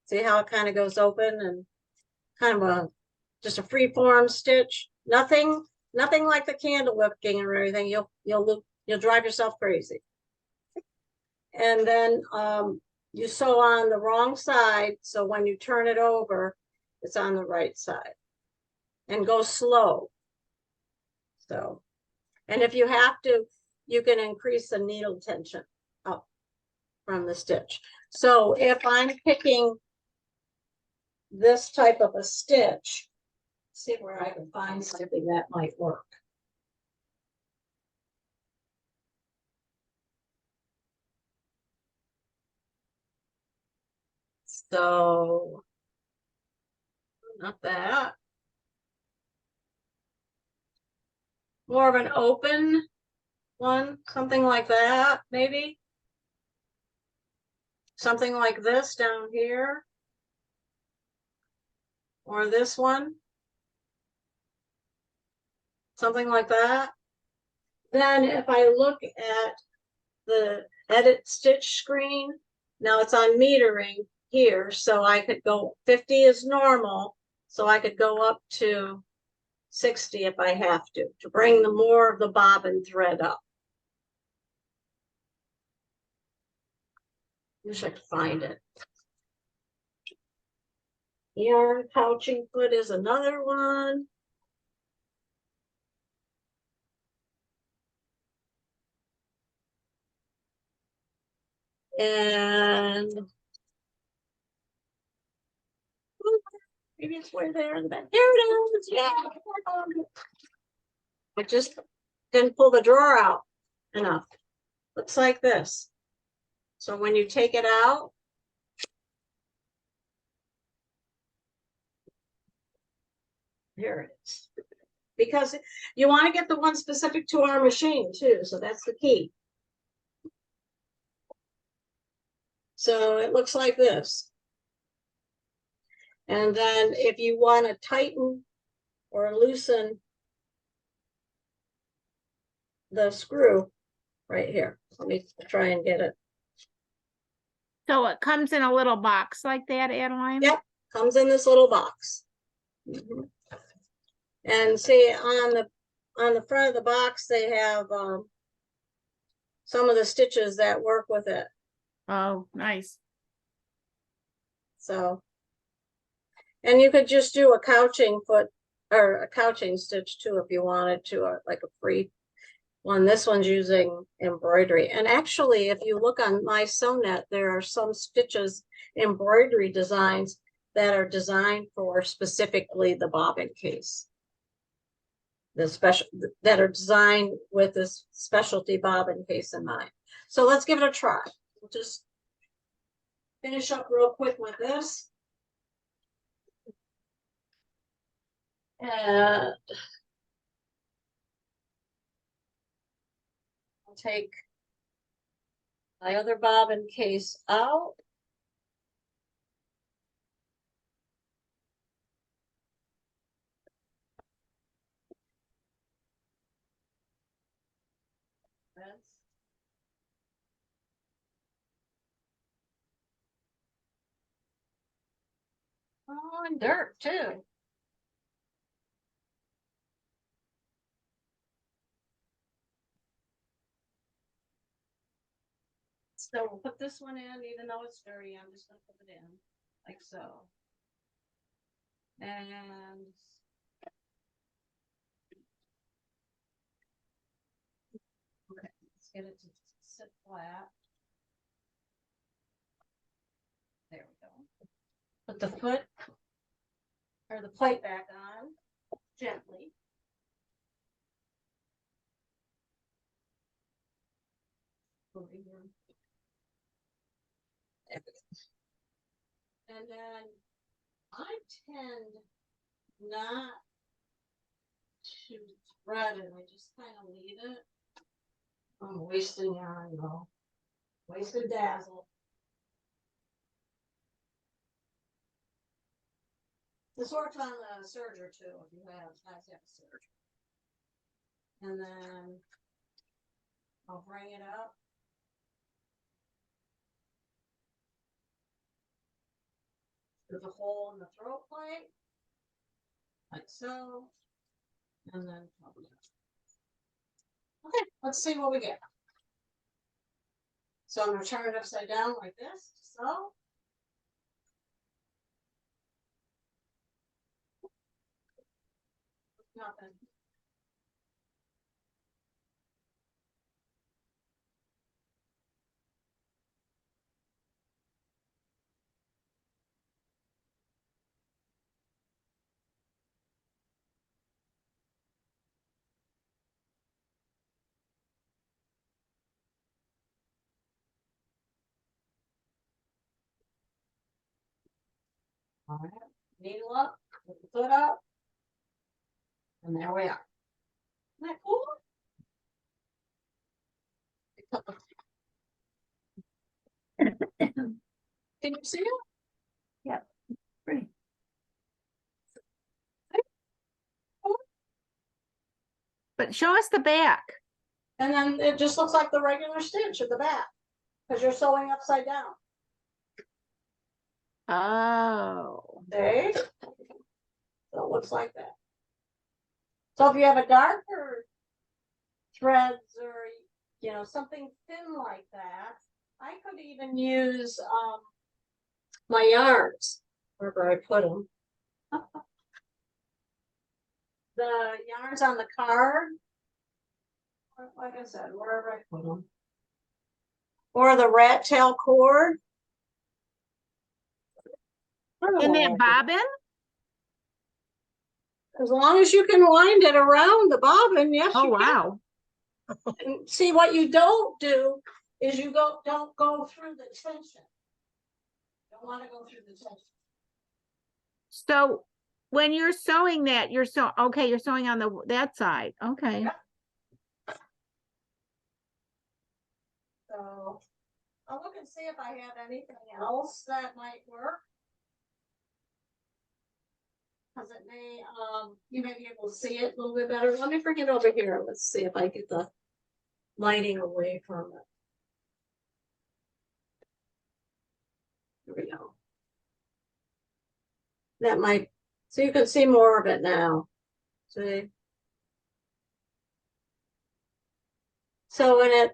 See how it kind of goes open and kind of just a free form stitch. Nothing like the candle wicking or anything. You'll drive yourself crazy. And then you sew on the wrong side, so when you turn it over, it's on the right side. And go slow. So, and if you have to, you can increase the needle tension up from the stitch. So if I'm picking this type of a stitch, see where I can find something that might work. So, not that. More of an open one, something like that, maybe. Something like this down here. Or this one. Something like that. Then if I look at the edit stitch screen, now it's on metering here, so I could go 50 is normal, so I could go up to 60 if I have to bring the more of the bobbin thread up. Wish I could find it. Yarn pouching foot is another one. And maybe it's way there in the back. There it is. Yeah. I just didn't pull the drawer out enough. Looks like this. So when you take it out, Here it is. Because you want to get the one specific to our machine too, so that's the key. So it looks like this. And then if you want to tighten or loosen the screw right here, let me try and get it. So it comes in a little box like that, Adeline? Yep, comes in this little box. Mhm. And see on the front of the box, they have some of the stitches that work with it. Oh, nice. So, and you could just do a couching foot or a couching stitch too if you wanted to, or like a free one. This one's using embroidery. And actually, if you look on My Sewnet, there are some stitches, embroidery designs that are designed for specifically the bobbin case. The special that are designed with this specialty bobbin case in mind. So let's give it a try. We'll just finish up real quick with this. And I'll take my other bobbin case out. Oh, and dirt too. So we'll put this one in, even though it's dirty, I'm just gonna put it in, like so. And okay, let's get it to sit flat. There we go. Put the foot or the plate back on gently. Over here. There we go. And then I tend not to thread it. I just kind of leave it. I'm wasting yarn though. Wasted dazzle. This works on the serger too, if you have a serger. And then I'll bring it up. There's a hole in the throat plate, like so. And then, okay, let's see what we get. So I'm gonna turn it upside down like this, so. Nothing. All right, needle up, put the foot up. And there we are. Isn't that cool? Can you see it? Yep. Pretty. But show us the back. And then it just looks like the regular stitch at the back, because you're sewing upside down. Oh. See? So it looks like that. So if you have a darker threads or something thin like that, I could even use my yarns wherever I put them. The yarns on the card, like I said, wherever I put them. Or the rat tail cord. In that bobbin? As long as you can wind it around the bobbin, yes. Oh, you can. wow. And see, what you don't do is you don't go through the tension. You don't want to go through the tension. So when you're sewing that, you're okay, you're sewing on that side. Okay. Yep. So I'll look and see if I have anything else that might work. Cause it may, you may be able to see it a little bit better. Let me bring it over here. Let's see if I get the lighting away from it. There we go. That might, so you can see more of it now. See? So when it,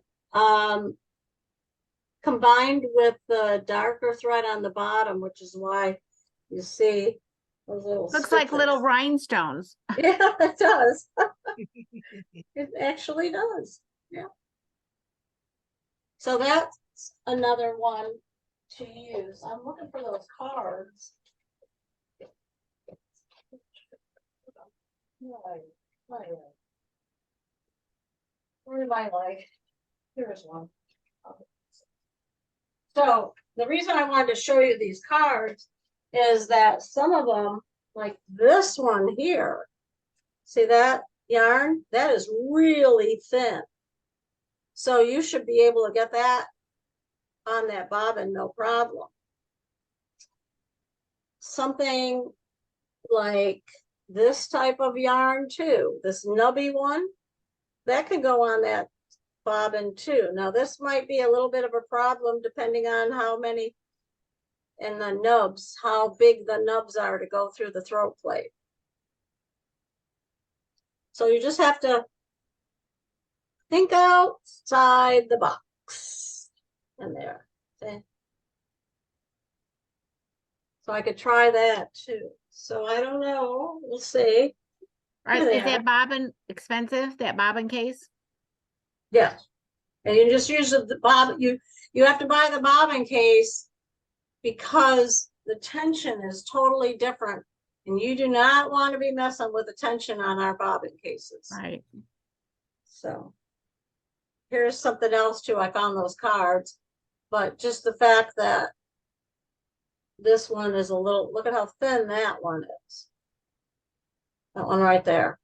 combined with the darker thread on the bottom, which is why you see those little Looks like little stitches. rhinestones. Yeah, it does. It actually does. Yeah. So that's another one to use. I'm looking for those cards. Where am I like? Here's one. So the reason I wanted to show you these cards is that some of them, like this one here, see that yarn? That is really thin. So you should be able to get that on that bobbin, no problem. Something like this type of yarn too, this nubby one, that could go on that bobbin too. Now this might be a little bit of a problem depending on how many and the nubs, how big the nubs are to go through the throat plate. So you just have to think outside the box in there. Okay. So I could try that too. So I don't know, we'll see. Here they Is that are. bobbin expensive, that bobbin case? Yes. And you just use the bobbin, you have to buy the bobbin case because the tension is totally different. And you do not want to be messing with the tension on our bobbin cases. Right. So here's something else too. I found those cards, but just the fact that this one is a little, look at how thin that one is. That one right there.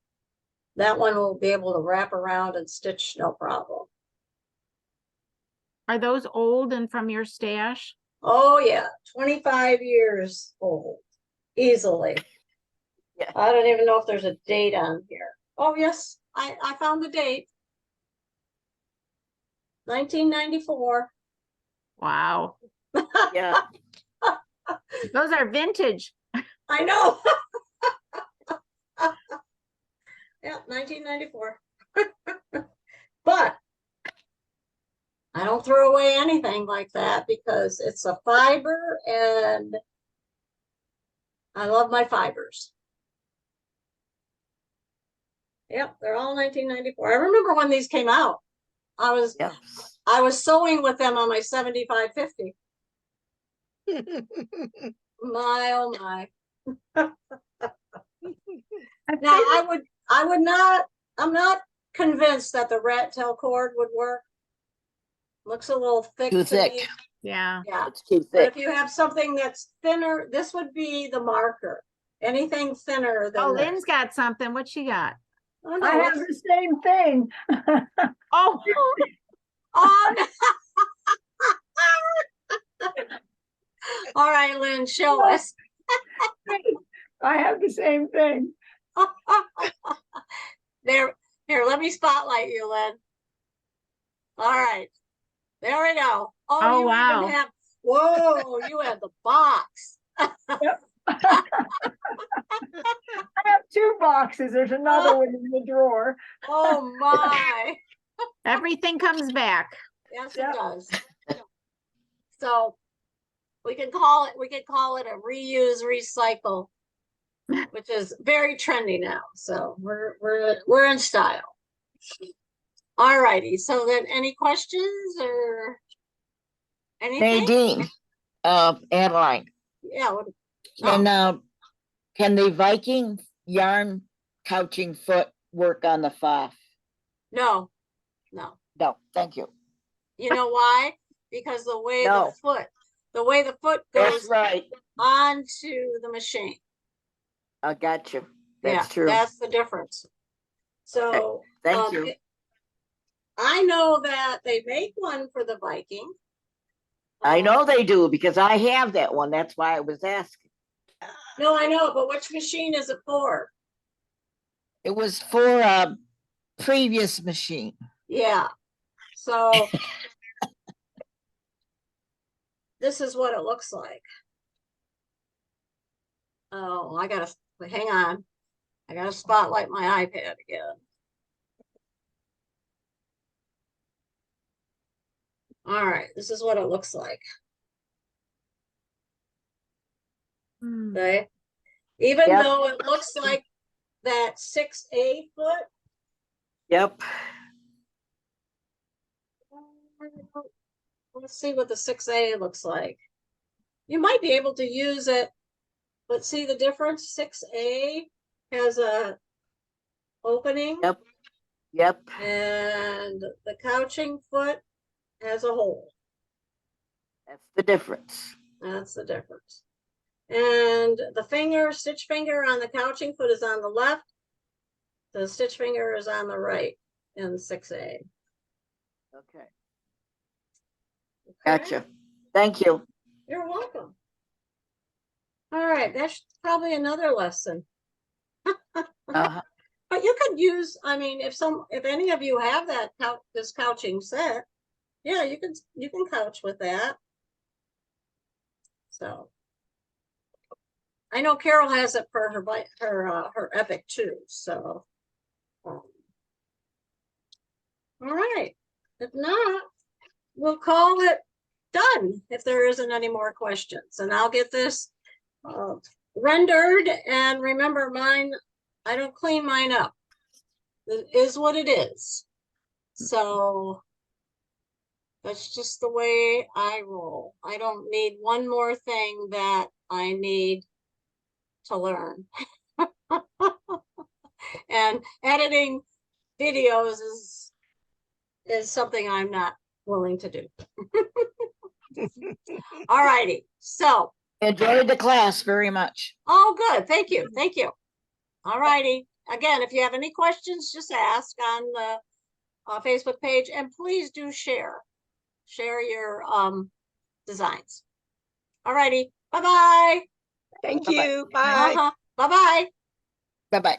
That one will be able to wrap around and stitch no problem. Are those old and from your stash? Oh yeah, 25 years old, easily. Yeah. I don't even know if there's a date on here. Oh yes, I found the date. 1994. Wow. Yeah. Those are vintage. I know. Yeah, 1994. But I don't throw away anything like that because it's a fiber and I love my fibers. Yep, they're all 1994. I remember when these came out. I was sewing with them on my 7550. My oh my. Now I would not, I'm not convinced that the rat tail cord would work. Looks a little thick Too to thick. me. Yeah. Yeah, It's too but if thick. you have something that's thinner, this would be the marker. Anything thinner than Oh, this. Lynn's got something. What she got? Oh, no, I have it's- the same thing. Oh, oh, no. All right, Lynn, show us. I have the same thing. There, here, let me spotlight you, Lynn. All right, there we go. Oh, Oh, you wow. even have, whoa, you have the box. I have two boxes. There's another one in the drawer. Oh, my. everything comes back. Yes, Yep. it does. So we can call it a reuse, recycle, which is very trendy now. So we're in style. All righty. So then any questions or anything? Nadine, Adeline, Yeah. can the Viking yarn couching foot work on the FOF? No. No, thank you. You know why? Because the way No. the foot That's goes right. onto the machine. I got you. Yeah, That's true. that's the difference. So, Thank you. I know that they make one for the Viking. I know they do because I have that one. That's why I was asking. No, I know, but which machine is it for? It was for a previous machine. Yeah, so this is what it looks like. Oh, hang on. I gotta spotlight my iPad again. All right, this is what it looks like. Okay, even Yep. though it looks like that 6A foot. Yep. Let's see what the 6A looks like. You might be able to use it, but see the difference? 6A has a opening. Yep. Yep. And the couching foot has a hole. That's the difference. That's the difference. And the stitch finger on the couching foot is on the left. The stitch finger is on the right in 6A. Okay. Okay? Gotcha. Thank you. You're welcome. All right, that's probably another lesson. Uh-huh. But you could use, I mean, if any of you have this couching set, yeah, you can couch with that. So I know Carol has it for her Epic too. So all right. If not, we'll call it done if there isn't any more questions. And I'll get this rendered. And remember, mine, I don't clean mine up. It is what it is. So that's just the way I roll. I don't need one more thing that I need to learn. And editing videos is something I'm not willing to do. All righty. So, Enjoyed the class very much. oh, good. Thank you. Thank you. All righty. Again, if you have any questions, just ask on the Facebook page, and please do share your designs. All righty. Bye-bye. Thank Bye-bye. you. Bye. Bye-bye. Bye-bye.